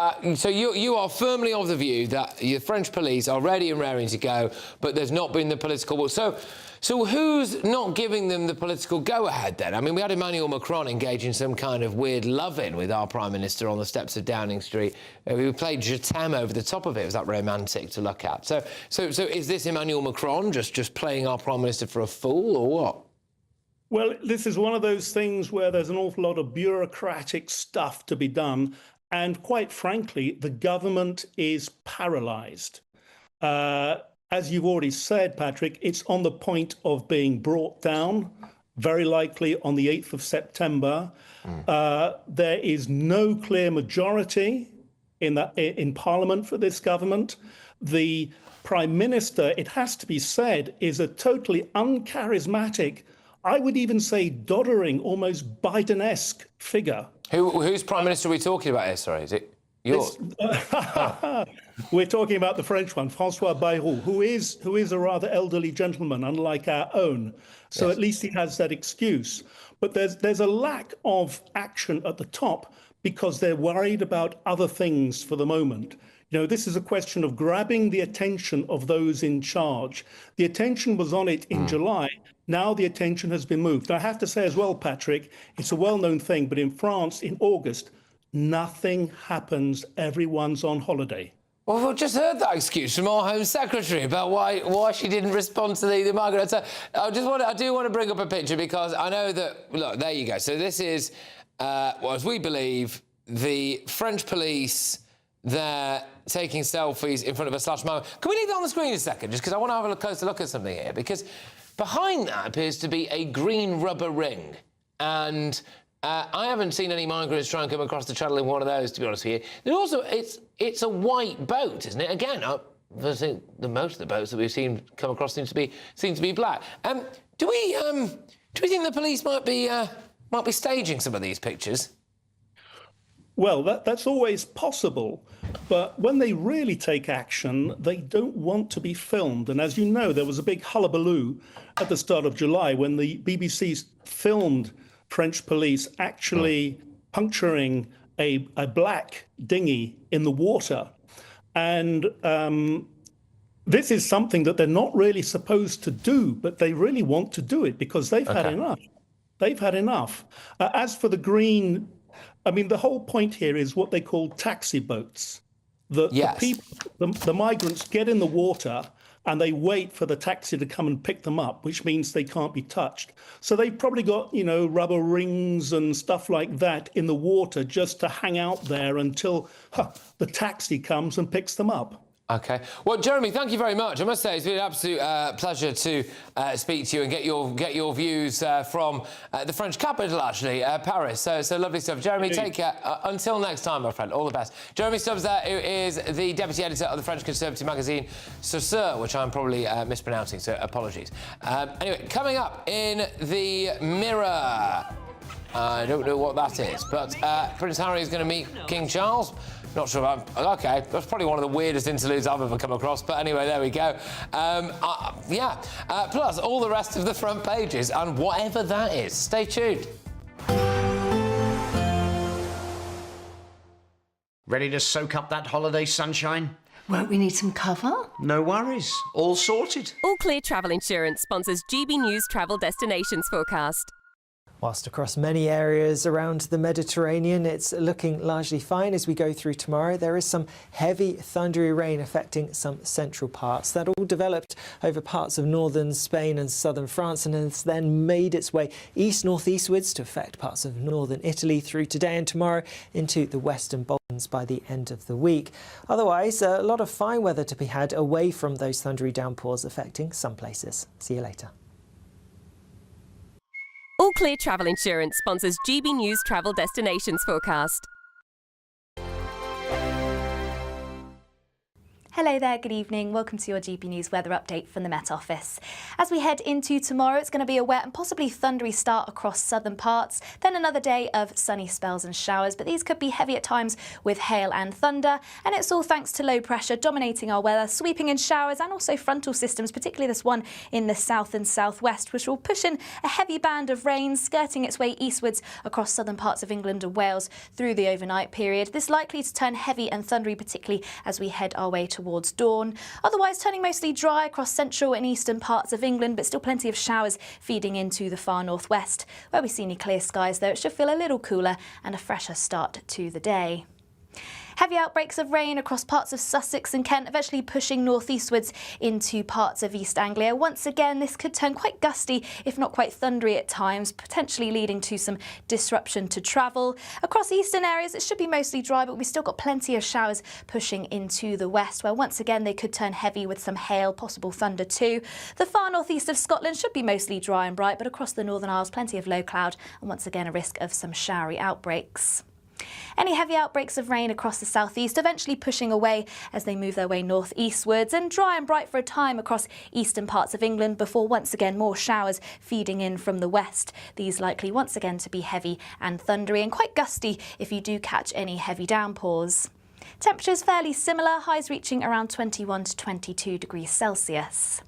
you are firmly of the view that the French police are ready and raring to go, but there's not been the political will. So who's not giving them the political go-ahead then? I mean, we had Emmanuel Macron engage in some kind of weird love-in with our Prime Minister on the steps of Downing Street. We played Je t'aime over the top of it. It was that romantic to look at. So is this Emmanuel Macron just playing our Prime Minister for a fool, or what? Well, this is one of those things where there's an awful lot of bureaucratic stuff to be done. And quite frankly, the government is paralysed. As you've already said, Patrick, it's on the point of being brought down, very likely on the 8th of September. There is no clear majority in Parliament for this government. The Prime Minister, it has to be said, is a totally uncharismatic, I would even say doddering, almost Biden-esque figure. Whose Prime Minister are we talking about here? Sorry, is it yours? We're talking about the French one, François Bayrou, who is a rather elderly gentleman, unlike our own. So at least he has that excuse. But there's a lack of action at the top because they're worried about other things for the moment. You know, this is a question of grabbing the attention of those in charge. The attention was on it in July. Now the attention has been moved. I have to say as well, Patrick, it's a well-known thing, but in France, in August, nothing happens. Everyone's on holiday. Well, we've just heard that excuse from our Home Secretary about why she didn't respond to the migrant. So I do want to bring up a picture because I know that, look, there you go. So this is, well, as we believe, the French police, they're taking selfies in front of a slash mower. Can we leave that on the screen a second, just because I want to have a closer look at something here? Because Behind that appears to be a green rubber ring. And I haven't seen any migrants try and come across the channel in one of those, to be honest with you. There's also, it's a white boat, isn't it? Again, I think most of the boats that we've seen come across seem to be black. Do we think the police might be staging some of these pictures? Well, that's always possible. But when they really take action, they don't want to be filmed. And as you know, there was a big hullabaloo at the start of July when the BBC filmed French police actually puncturing a black dinghy in the water. And this is something that they're not really supposed to do, but they really want to do it because they've had enough. They've had enough. As for the green, I mean, the whole point here is what they call taxi boats. The people, the migrants get in the water and they wait for the taxi to come and pick them up, which means they can't be touched. So they've probably got, rubber rings and stuff like that in the water just to hang out there until the taxi comes and picks them up. OK. Well, Jeremy, thank you very much. I must say it's been an absolute pleasure to speak to you and get your views from the French capital, actually, Paris. So lovely stuff. Jeremy, take care. Until next time, my friend. All the best. Jeremy Stubbs there, who is the deputy editor of the French conservative magazine Saussure, which I'm probably mispronouncing, so apologies. Anyway, coming up in the Mirror. I don't know what that is, but Prince Harry is going to meet King Charles. Not sure if OK, that's probably one of the weirdest interludes I've ever come across, but anyway, there we go. Plus, all the rest of the front pages and whatever that is. Stay tuned. Ready to soak up that holiday sunshine? Won't we need some cover? No worries. All sorted. All Clear Travel Insurance sponsors GBNews Travel Destinations Forecast. Whilst across many areas around the Mediterranean, it's looking largely fine as we go through tomorrow. There is some heavy, thundery rain affecting some central parts. That all developed over parts of northern Spain and southern France and has then made its way east-northeastwards to affect parts of northern Italy through today and tomorrow into the western Balkans by the end of the week. Otherwise, a lot of fine weather to be had away from those thundery downpours affecting some places. See you later. All Clear Travel Insurance sponsors GBNews Travel Destinations Forecast. Hello there, good evening. Welcome to your GB News weather update from the Met Office. As we head into tomorrow, it's going to be a wet and possibly thundery start across southern parts, then another day of sunny spells and showers, but these could be heavy at times with hail and thunder, and it's all thanks to low pressure dominating our weather, sweeping in showers and also frontal systems, particularly this one in the south and southwest, which will push in a heavy band of rain skirting its way eastwards across southern parts of England and Wales through the overnight period. This likely to turn heavy and thundery, particularly as we head our way towards dawn. Otherwise turning mostly dry across central and eastern parts of England, but still plenty of showers feeding into the far northwest. Where we see near clear skies though, it should feel a little cooler and a fresher start to the day. Heavy outbreaks of rain across parts of Sussex and Kent, eventually pushing northeastwards into parts of East Anglia. Once again, this could turn quite gusty, if not quite thundery at times, potentially leading to some disruption to travel. Across eastern areas, it should be mostly dry, but we've still got plenty of showers pushing into the west, where once again they could turn heavy with some hail, possible thunder too. The far northeast of Scotland should be mostly dry and bright, but across the Northern Isles, plenty of low cloud and once again a risk of some showery outbreaks. Any heavy outbreaks of rain across the southeast eventually pushing away as they move their way northeastwards, and dry and bright for a time across eastern parts of England before once again more showers feeding in from the west. These likely once again to be heavy and thundery and quite gusty if you do catch any heavy downpours. Temperatures fairly similar, highs reaching around 21 to 22 degrees Celsius.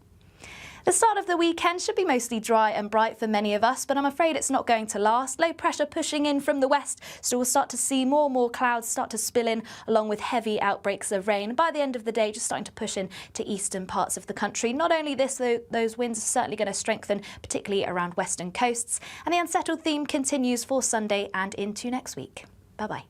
The start of the weekend should be mostly dry and bright for many of us, but I'm afraid it's not going to last. Low pressure pushing in from the west, so we'll start to see more and more clouds start to spill in, along with heavy outbreaks of rain. By the end of the day, just starting to push in to eastern parts of the country. Not only this, though, those winds are certainly going to strengthen, particularly around western coasts. And the unsettled theme continues for Sunday and into next week. Bye-bye.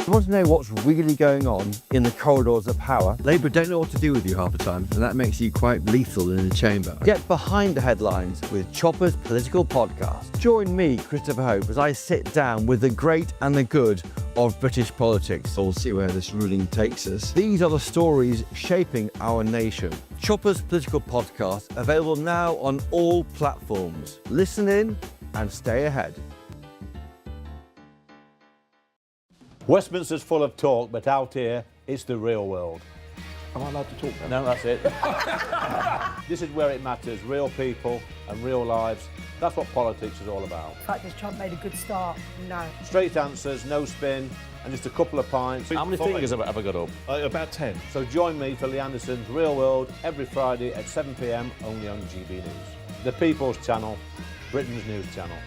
You want to know what's really going on in the corridors of power? Labour don't know what to do with you half the time, and that makes you quite lethal in the chamber. Get behind the headlines with Chopper's Political Podcast. Join me, Christopher Hope, as I sit down with the great and the good of British politics. We'll see where this ruling takes us. These are the stories shaping our nation. Chopper's Political Podcast, available now on all platforms. Listen in and stay ahead. Westminster's full of talk, but out here, it's the real world. Am I allowed to talk now? No, that's it. This is where it matters, real people and real lives. That's what politics is all about. The fact has Trump made a good start? No. Straight answers, no spin, and just a couple of pints. How many fingers have I got up? About 10. So join me for Lee Anderson's Real World every Friday at 7 p.m. only on GB News. The People's Channel, Britain's news channel.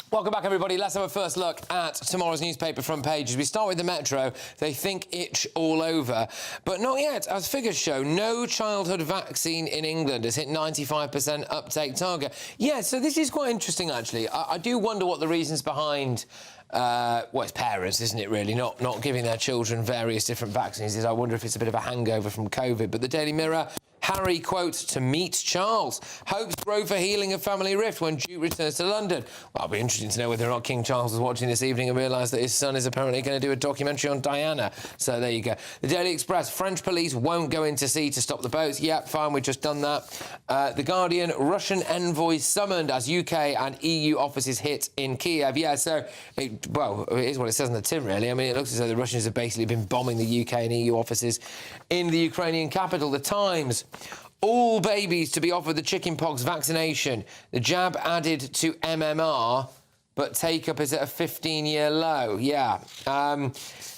Welcome back, everybody. Let's have a first look at tomorrow's newspaper front pages. We start with the Metro. They think itch all over, but not yet. As figures show, no childhood vaccine in England has hit 95% uptake target. Yeah, so this is quite interesting, actually. I do wonder what the reasons behind... well, it's parents, isn't it, really, not giving their children various different vaccines is. I wonder if it's a bit of a hangover from COVID. But the Daily Mirror... Harry, quote, to meet Charles. Hopes grow for healing of family rift when Duke returns to London. Well, it'll be interesting to know whether or not King Charles was watching this evening and realised that his son is apparently going to do a documentary on Diana. So there you go. The Daily Express, French police won't go into sea to stop the boats. Yep, fine, we've just done that. The Guardian, Russian envoys summoned as UK and EU offices hit in Kiev. Yeah, so, well, it is what it says on the tin, really. I mean, it looks as though the Russians have basically been bombing the UK and EU offices in the Ukrainian capital. The Times, all babies to be offered the chickenpox vaccination. The jab added to MMR, but take-up is at a 15-year low. Yeah.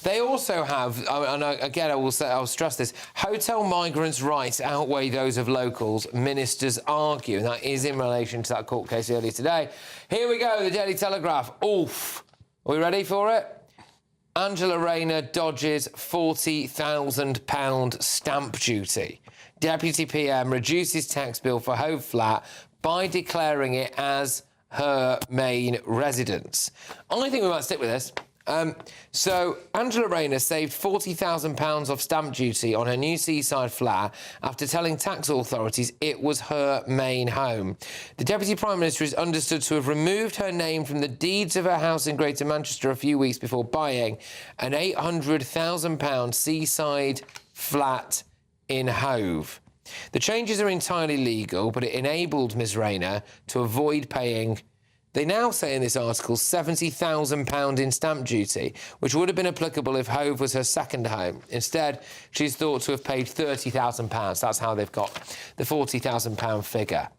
They also have, and again, I'll stress this, hotel migrants' rights outweigh those of locals, ministers argue. And that is in relation to that court case earlier today. Here we go, the Daily Telegraph. Oof. Are we ready for it? Angela Rayner dodges £40,000 stamp duty. Deputy PM reduces tax bill for Hove Flat by declaring it as her main residence. I think we might stick with this. So Angela Rayner saved £40,000 of stamp duty on her new seaside flat after telling tax authorities it was her main home. The Deputy Prime Minister is understood to have removed her name from the deeds of her house in Greater Manchester a few weeks before buying an £800,000 seaside flat in Hove. The changes are entirely legal, but it enabled Ms Rayner to avoid paying, they now say in this article, £70,000 in stamp duty, which would have been applicable if Hove was her second home. Instead, she's thought to have paid £30,000. That's how they've got the £40,000 figure.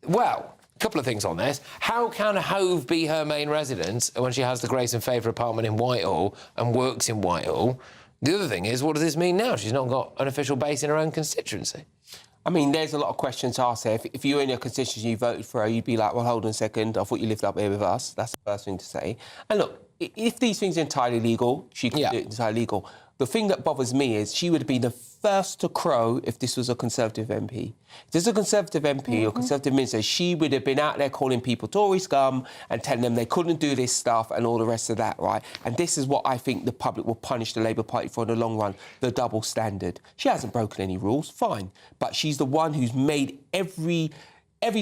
Well, a couple of things on this. How can Hove be her main residence when she has the Grace and Favour apartment in Whitehall and works in Whitehall? The other thing is, what does this mean now? She's not got an official base in her own constituency. I mean, there's a lot of questions asked there. If you're in your constituency, you voted for her, you'd be like, well, hold on a second, I thought you lived up here with us. That's the first thing to say. And look, if these things are entirely legal, she can do it entirely legal. The thing that bothers me is she would have been the first to crow if this was a Conservative MP. If this is a Conservative MP or Conservative minister, she would have been out there calling people Tory scum and telling them they couldn't do this stuff and all the rest of that, right? And this is what I think the public will punish the Labour Party for in the long run, the double standard. She hasn't broken any rules, fine, but she's the one who's made every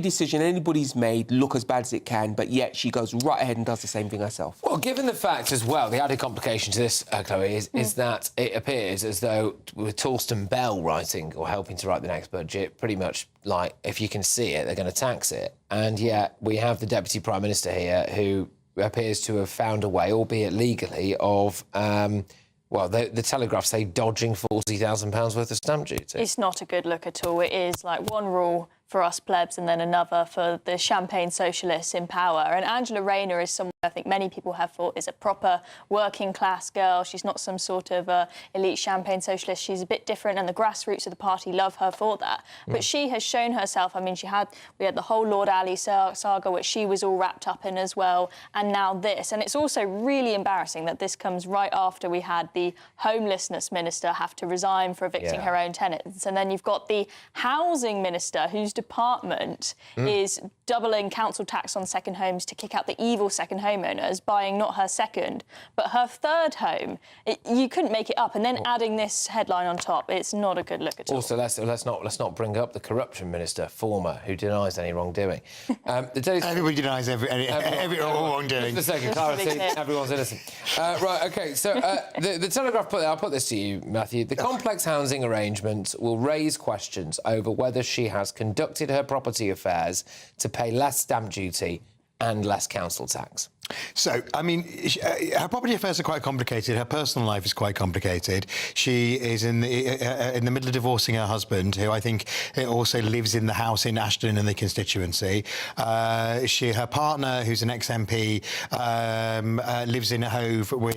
decision anybody's made look as bad as it can, but yet she goes right ahead and does the same thing herself. Well, given the fact as well, the added complication to this, Chloe, is that it appears as though with Torsten Bell writing or helping to write the next budget, pretty much like, if you can see it, they're going to tax it. And yet we have the Deputy Prime Minister here who appears to have found a way, albeit legally, of... well, the Telegraph say dodging £40,000 worth of stamp duty. It's not a good look at all. It is like one rule for us plebs and then another for the champagne socialists in power. And Angela Rayner is someone I think many people have thought is a proper working-class girl. She's not some sort of elite champagne socialist. She's a bit different, and the grassroots of the party love her for that. But she has shown herself. I mean, we had the whole Lord Ali saga, which she was all wrapped up in as well, and now this. And it's also really embarrassing that this comes right after we had the homelessness minister have to resign for evicting her own tenants. And then you've got the housing minister who's department is doubling council tax on second homes to kick out the evil second homeowners, buying not her second, but her third home. You couldn't make it up. And then adding this headline on top, it's not a good look at all. Also, let's not bring up the corruption minister, former, who denies any wrongdoing. Everybody denies every wrongdoing. Just for the sake of clarity, everyone's innocent. Right, OK, so the Telegraph put there, I'll put this to you, Matthew. The complex housing arrangement will raise questions over whether she has conducted her property affairs to pay less stamp duty and less council tax. So, I mean, her property affairs are quite complicated. Her personal life is quite complicated. She is in the middle of divorcing her husband, who I think also lives in the house in Ashton in the constituency. Her partner, who's an ex-MP, lives in Hove, or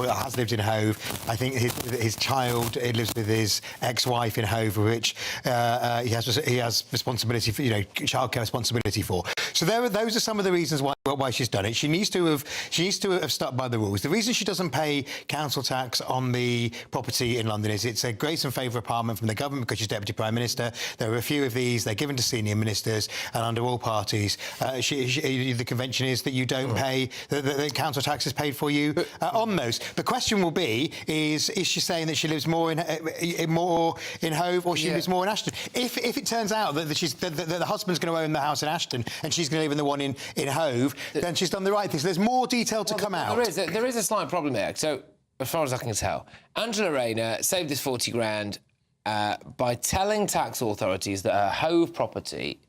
has lived in Hove. I think his child lives with his ex-wife in Hove, which he has responsibility for, childcare responsibility for. So those are some of the reasons why she's done it. She needs to have stuck by the rules. The reason she doesn't pay council tax on the property in London is it's a grace and favour apartment from the government because she's Deputy Prime Minister. There are a few of these. They're given to senior ministers, and under all parties, the convention is that you don't pay the council tax is paid for you on those. The question will be: is she saying that she lives more in Hove, or she lives more in Ashton? If it turns out that the husband's going to own the house in Ashton and she's going to live in the one in Hove, then she's done the right thing. So there's more detail to come out. There is a slight problem there. So, as far as I can tell, Angela Rayner saved this 40 grand by telling tax authorities that her Hove property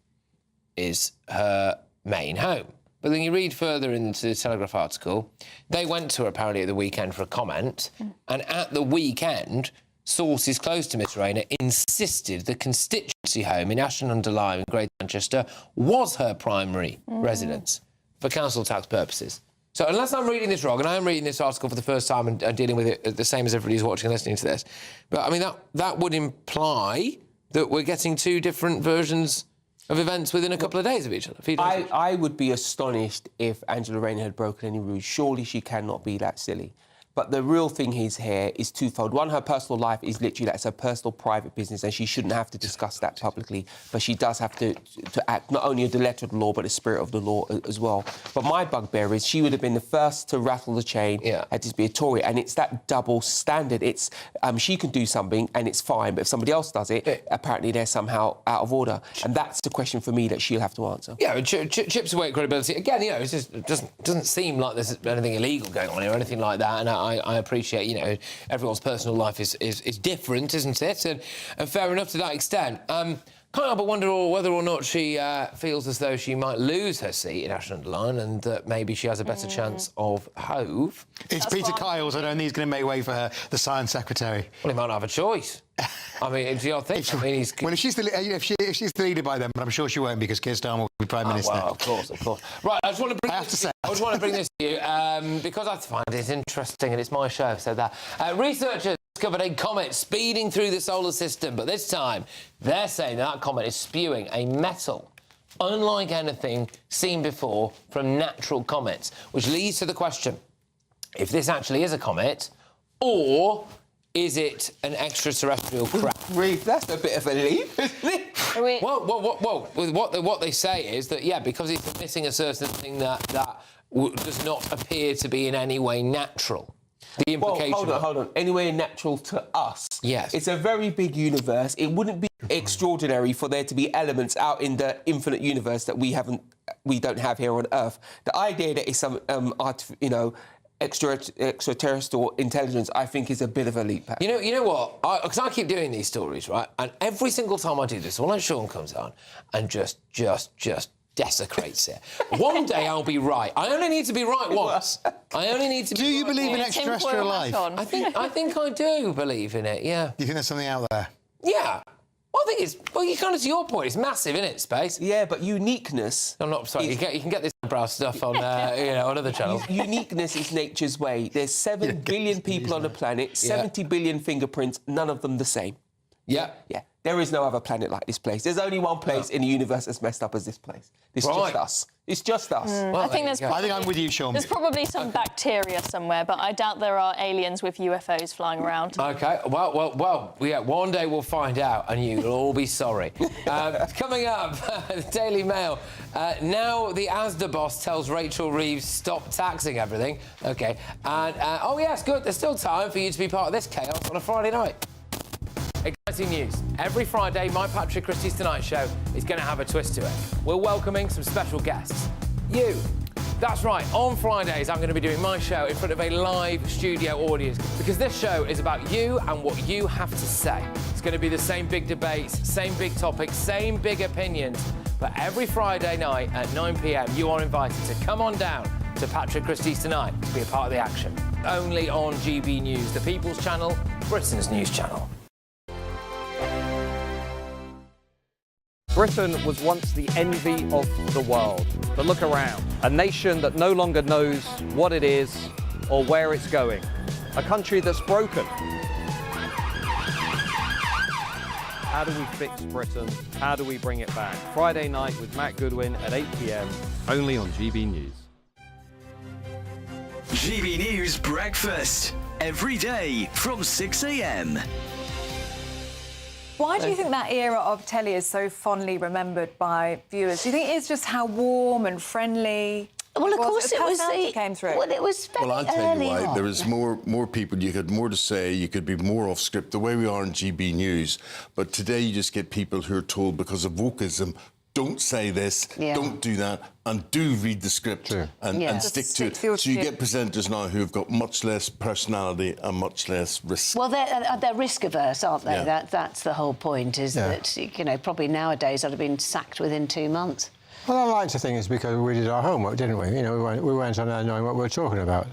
is her main home. But then you read further into the Telegraph article, they went to her apparently at the weekend for a comment, and at the weekend, sources close to Miss Rayner insisted the constituency home in Ashton-under-Lyme in Greater Manchester was her primary residence for council tax purposes. So unless I'm reading this wrong, and I am reading this article for the first time and dealing with it the same as everybody who's watching and listening to this, but I mean, that would imply that we're getting two different versions of events within a couple of days of each other. I would be astonished if Angela Rayner had broken any rules. Surely she cannot be that silly. But the real thing here is twofold. One, her personal life is literally, that's her personal private business, and she shouldn't have to discuss that publicly. But she does have to act not only the letter of the law, but the spirit of the law as well. But my bugbear is she would have been the first to rattle the chain, had to be a Tory. And it's that double standard. It's she can do something and it's fine, but if somebody else does it, apparently they're somehow out of order. And that's the question for me that she'll have to answer. Yeah, chips away at credibility. Again, it doesn't seem like there's anything illegal going on here or anything like that. And I appreciate, everyone's personal life is different, isn't it? And fair enough to that extent. Can't help but wonder whether or not she feels as though she might lose her seat in Ashton-under-Lyne and that maybe she has a better chance of Hove. It's Peter Kiles, I don't think he's going to make way for her, the Science Secretary. Well, he might not have a choice. I mean, do you think? Well, if she's the leader by then, but I'm sure she won't because Keir Starmer will be Prime Minister. Well, of course. Right, I just want to bring this to you because I find it interesting and it's my show, so that researchers discovered a comet speeding through the solar system, but this time they're saying that comet is spewing a metal unlike anything seen before from natural comets, which leads to the question: if this actually is a comet, or is it an extraterrestrial craft? Reeve, that's a bit of a leap, isn't it? Well, what they say is that, because it's emitting a certain thing that does not appear to be in any way natural. The implication... Well, hold on. Anyway natural to us. Yes. It's a very big universe. It wouldn't be extraordinary for there to be elements out in the infinite universe that we don't have here on Earth. The idea that it's some, extraterrestrial intelligence, I think, is a bit of a leap. You know what? Because I keep doing these stories, right? And every single time I do this, all like Sean comes on and just desecrates it. One day I'll be right. I only need to be right once. Do you believe in extraterrestrial life? I think I do believe in it. Yeah. Do you think there's something out there? Yeah. Well, I think it's... Well, you kind of, to your point, it's massive, isn't it, space? Yeah, but uniqueness... I'm not sorry. You can get this brow stuff on, on other channels. Uniqueness is nature's way. There's 7 billion people on the planet, 70 billion fingerprints, none of them the same. Yeah. Yeah. There is no other planet like this place. There's only one place in the universe as messed up as this place. It's just us. It's just us. Well, I think I'm with you, Sean. There's probably some bacteria somewhere, but I doubt there are aliens with UFOs flying around. OK, well, yeah, one day we'll find out, and you'll all be sorry. Coming up, the Daily Mail. Now the Asda boss tells Rachel Reeves stop taxing everything. OK, and oh yes, good. There's still time for you to be part of this chaos on a Friday night. Exciting news. Every Friday, my Patrick Christys Tonight Show is going to have a twist to it. We're welcoming some special guests. You. That's right, on Fridays I'm going to be doing my show in front of a live studio audience because this show is about you and what you have to say. It's going to be the same big debates, same big topics, same big opinions. But every Friday night at 9 p.m, you are invited to come on down to Patrick Christys Tonight to be a part of the action. Only on GB News, the People's Channel, Britain's news channel. Britain was once the envy of the world. But look around. A nation that no longer knows what it is or where it's going. A country that's broken. How do we fix Britain? How do we bring it back? Friday night with Matt Goodwin at 8 p.m, only on GB News. GB News Breakfast. Every day from 6 a.m. Why do you think that era of telly is so fondly remembered by viewers? Do you think it's just how warm and friendly? Well, of course it was. Came through. Well, it was very I'll tell you why. on. There was more people. You had more to say. You could be more off script, the way we are in GB News. But today you just get people who are told because of wokeism, don't say this, don't do that, and do read the script and stick to it. So you get presenters now who have got much less personality and much less risk. Well, they're risk averse, aren't they? Yeah. That's the whole point. Is that probably nowadays I'd have been sacked within 2 months. Well, I like to think it's because we did our homework, didn't we? You know, we went on there knowing what we were talking about.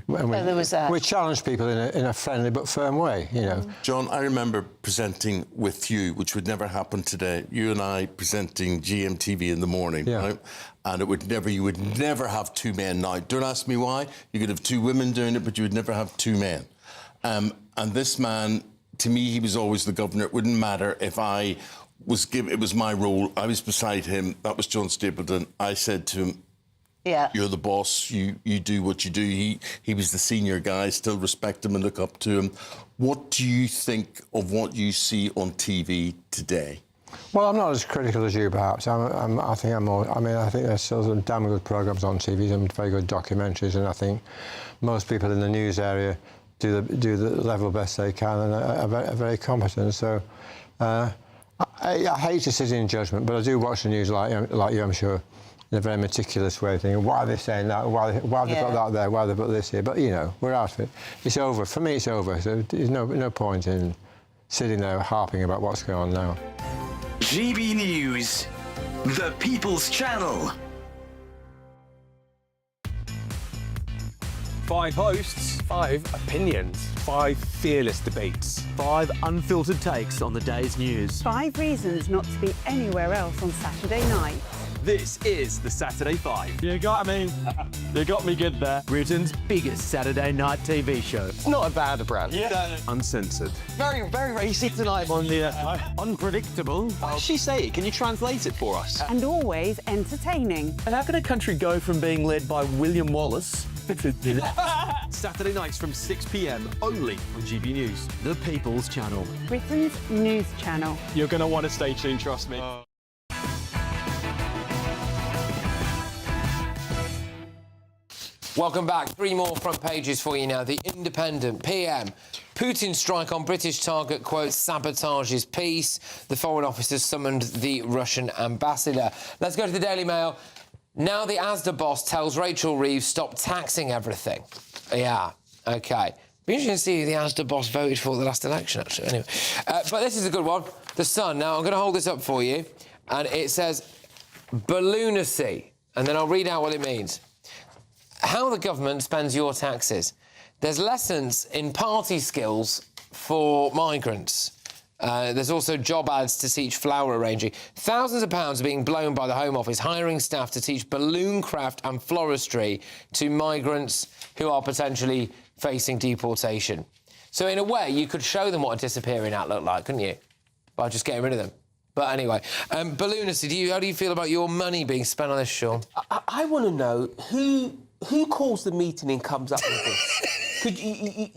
And we challenged people in a friendly but firm way, you know. John, I remember presenting with you, which would never happen today. You and I presenting GMTV in the morning, right? And you would never have two men now. Don't ask me why. You could have two women doing it, but you would never have two men. And this man, to me, he was always the governor. It wouldn't matter if I was given, it was my role. I was beside him. That was John Stapleton. I said to him, you're the boss. You do what you do. He was the senior guy. Still respect him and look up to him. What do you think of what you see on TV today? Well, I'm not as critical as you, perhaps. I think there's still some damn good programmes on TV, some very good documentaries, and I think most people in the news area do the level best they can and are very competent. So I hate to sit in judgment, but I do watch the news like you, I'm sure, in a very meticulous way, thinking, why are they saying that? Why have they put that there? Why have they put this here? But, you know, we're out of it. It's over. For me, it's over. So there's no point in sitting there harping about what's going on now. GB News, the People's Channel. 5 hosts, 5 opinions, 5 fearless debates, 5 unfiltered takes on the day's news. 5 reasons not to be anywhere else on Saturday night. This is the Saturday 5. You got me good there. Britain's biggest Saturday night TV show. It's not a bad brand. Yeah. Uncensored. Very, very racy tonight. On the unpredictable. What did she say? Can you translate it for us? And always entertaining. And how can a country go from being led by William Wallace Saturday nights from 6 p.m. only on GB News, the People's Channel. Britain's news channel. You're going to want to stay tuned, trust me. Welcome back. 3 more front pages for you now. The Independent, PM. Putin's strike on British target, quote, sabotages peace. The Foreign Office has summoned the Russian ambassador. Let's go to the Daily Mail. Now the Asda boss tells Rachel Reeves stop taxing everything. Yeah, OK. Be interesting to see who the Asda boss voted for the last election, actually. Anyway, but this is a good one. The Sun. Now, I'm going to hold this up for you. And it says, balloonacy. And then I'll read out what it means. How the government spends your taxes. There's lessons in party skills for migrants. There's also job ads to teach flower arranging. Thousands of pounds are being blown by the Home Office, hiring staff to teach balloon craft and floristry to migrants who are potentially facing deportation. So in a way, you could show them what a disappearing act looked like, couldn't you? by just getting rid of them. But anyway, Balloonist, how do you feel about your money being spent on this, Sean? I want to know who calls the meeting and comes up with this.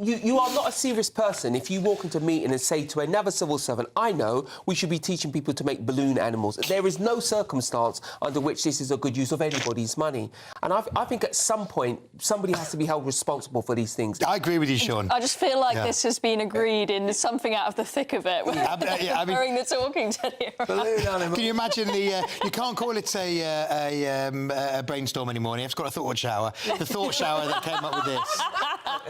You are not a serious person if you walk into a meeting and say to another civil servant, I know we should be teaching people to make balloon animals. There is no circumstance under which this is a good use of anybody's money. And I think at some point, somebody has to be held responsible for these things. I agree with you, Sean. I just feel like this has been agreed in something out of the thick of it. During the talking teddy around. Can you imagine you can't call it a brainstorm anymore. You have to call it a thought shower. The thought shower that came up with this.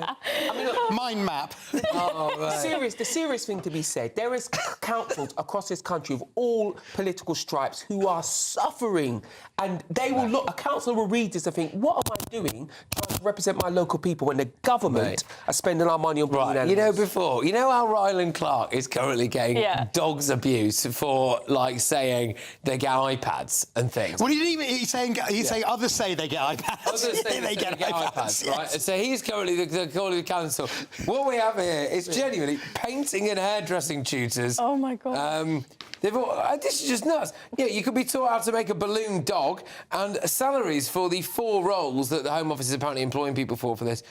I mean, look, mind map. The serious thing to be said, there is councils across this country of all political stripes who are suffering, and they will look. A councillor will read this and think, "What am I doing trying to represent my local people when the government are spending our money on balloon animals?" You know how Rylan Clark is currently getting dogs abuse for saying they get iPads and things. Well, he's saying others say they get iPads. Others say they get iPads, right? So he's currently the call of the council. What we have here is genuinely painting and hairdressing tutors. Oh my God. This is just nuts. Yeah, you could be taught how to make a balloon dog, and salaries for the 4 roles that the Home Office is apparently employing people for this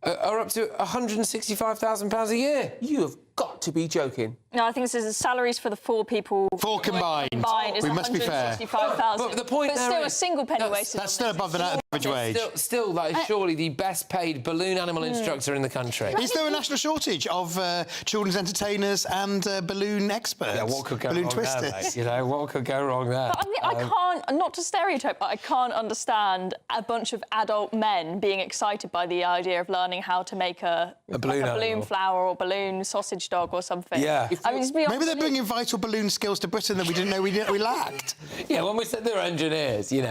are up to £165,000 a year. You have got to be joking. No, I think this is the salaries for the 4 people. 4 combined. Is we must be fair. But the point there still, is, a single penny wasted. That's still above the average wage. Still, that is surely the best paid balloon animal instructor in the country. Is there a national shortage of children's entertainers and balloon experts? Yeah, what could go balloon wrong twisters? there, what could go wrong there? But I can't, not to stereotype, but I can't understand a bunch of adult men being excited by the idea of learning how to make a balloon flower or balloon sausage dog or something. Yeah. Maybe they're bringing vital balloon skills to Britain that we didn't know we lacked. Yeah, when we said they were engineers, we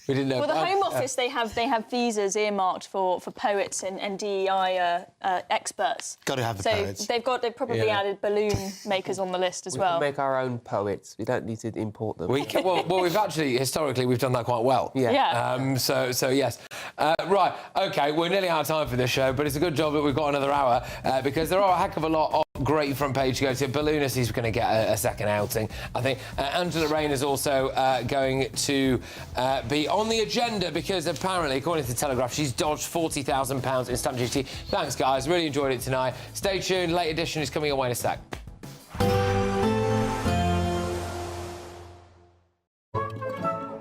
didn't know. Well, the Home Office, they have visas earmarked for poets and DEI experts. Got to have the poets. They've probably added balloon makers on the list as well. We can make our own poets. We don't need to import them. Well, we've actually historically we've done that quite well. Yeah. So yes. Right. OK. We're nearly out of time for this show, but it's a good job that we've got another hour because there are a heck of a lot of great front page to go to. Balloonist is going to get a second outing, I think. Angela Rayner is also going to be on the agenda because apparently, according to the Telegraph, she's dodged £40,000 in stamp duty. Thanks, guys. Really enjoyed it tonight. Stay tuned. Late edition is coming away in a sec.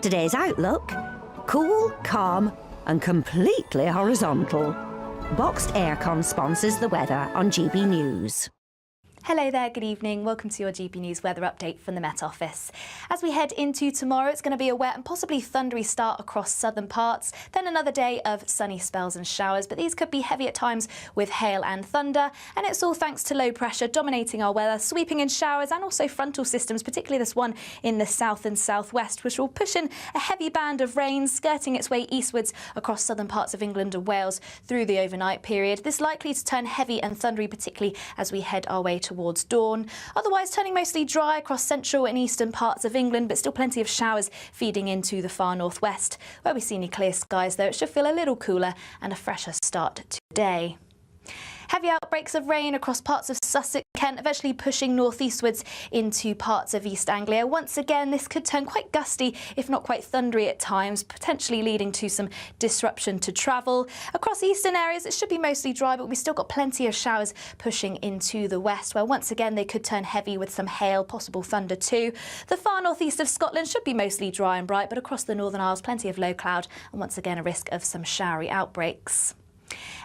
Today's outlook: cool, calm and completely horizontal. Boxed Aircon sponsors the weather on GB News. Hello there, good evening. Welcome to your GB News weather update from the Met Office. As we head into tomorrow, it's going to be a wet and possibly thundery start across southern parts, then another day of sunny spells and showers, but these could be heavy at times with hail and thunder, and it's all thanks to low pressure dominating our weather, sweeping in showers and also frontal systems, particularly this one in the south and southwest, which will push in a heavy band of rain skirting its way eastwards across southern parts of England and Wales through the overnight period. This likely to turn heavy and thundery, particularly as we head our way towards dawn. Otherwise turning mostly dry across central and eastern parts of England, but still plenty of showers feeding into the far northwest. Where we see any clear skies though, it should feel a little cooler and a fresher start to the day. Heavy outbreaks of rain across parts of Sussex, Kent, eventually pushing northeastwards into parts of East Anglia. Once again, this could turn quite gusty, if not quite thundery at times, potentially leading to some disruption to travel. Across eastern areas, it should be mostly dry, but we've still got plenty of showers pushing into the west, where once again they could turn heavy with some hail, possible thunder too. The far northeast of Scotland should be mostly dry and bright, but across the Northern Isles, plenty of low cloud, and once again a risk of some showery outbreaks.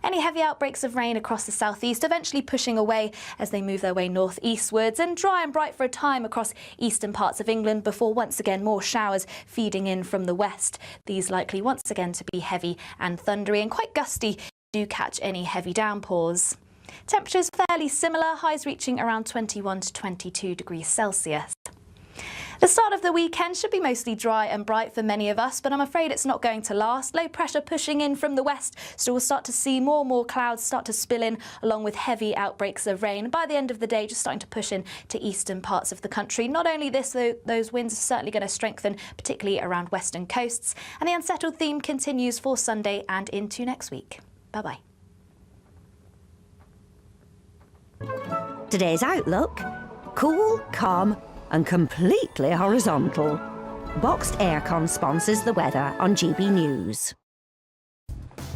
Any heavy outbreaks of rain across the southeast eventually pushing away as they move their way northeastwards, and dry and bright for a time across eastern parts of England before once again more showers feeding in from the west. These likely once again to be heavy and thundery and quite gusty. Do catch any heavy downpours. Temperatures fairly similar, highs reaching around 21 to 22 degrees Celsius. The start of the weekend should be mostly dry and bright for many of us, but I'm afraid it's not going to last. Low pressure pushing in from the west, so we'll start to see more and more clouds start to spill in, along with heavy outbreaks of rain. By the end of the day, just starting to push in to eastern parts of the country. Not only this, though, those winds are certainly going to strengthen, particularly around western coasts. And the unsettled theme continues for Sunday and into next week. Bye-bye. Today's outlook: cool, calm and completely horizontal. Boxed Aircon sponsors the weather on GB News.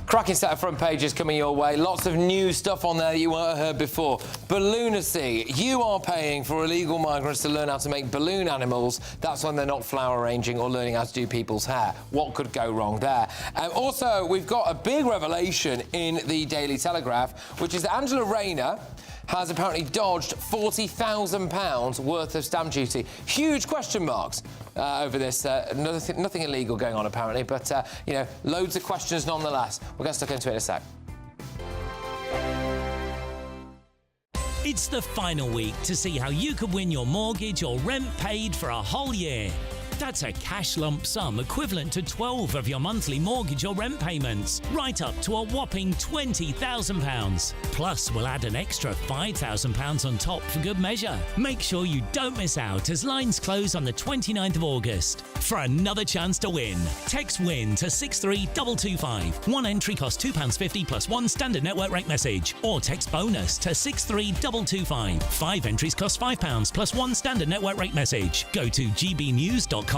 Cracking set of front pages coming your way. Lots of new stuff on there that you won't have heard before. Balloonacy. You are paying for illegal migrants to learn how to make balloon animals. That's when they're not flower arranging or learning how to do people's hair. What could go wrong there? Also, we've got a big revelation in the Daily Telegraph, which is that Angela Rayner has apparently dodged £40,000 worth of stamp duty. Huge question marks over this. Nothing illegal going on, apparently, but, you know, loads of questions nonetheless. We're going to stuck into it in a sec. It's the final week to see how you could win your mortgage or rent paid for a whole year. That's a cash lump sum equivalent to 12 of your monthly mortgage or rent payments, right up to a whopping £20,000. Plus, we'll add an extra £5,000 on top for good measure. Make sure you don't miss out as lines close on the 29th of August. For another chance to win, text WIN to 63225. One entry costs £2.50 plus one standard network rate message. Or text BONUS to 63225. 5 entries cost £5 plus one standard network rate message. Go to gbnews.com/win.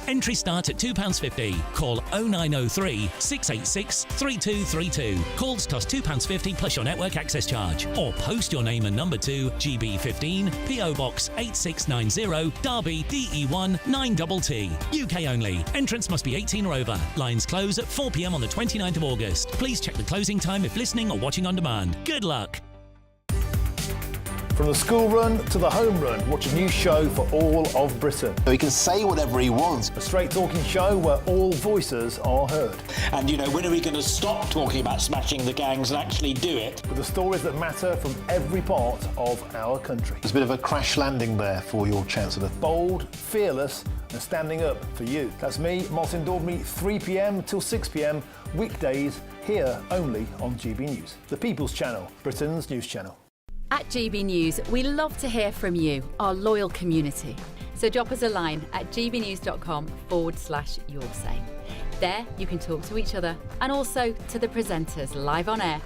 Entry start at £2.50. Call 0903 686 3232. Calls cost £2.50 plus your network access charge. Or post your name and number to GB15 PO Box 8690 Derby DE1 9TT. UK only. Entrance must be 18 or over. Lines close at 4 p.m. on the 29th of August. Please check the closing time if listening or watching on demand. Good luck. From the school run to the home run, watch a new show for all of Britain. He can say whatever he wants. A straight-talking show where all voices are heard. And, you know, when are we going to stop talking about smashing the gangs and actually do it? With the stories that matter from every part of our country. There's a bit of a crash landing there for your Chancellor. Bold, fearless and standing up for you. That's me, Martin Dordme, 3 p.m. till 6 p.m, weekdays, here only on GB News. The People's Channel, Britain's news channel. At GB News, we love to hear from you, our loyal community. So drop us a line at gbnews.com/yoursay. There you can talk to each other and also to the presenters live on air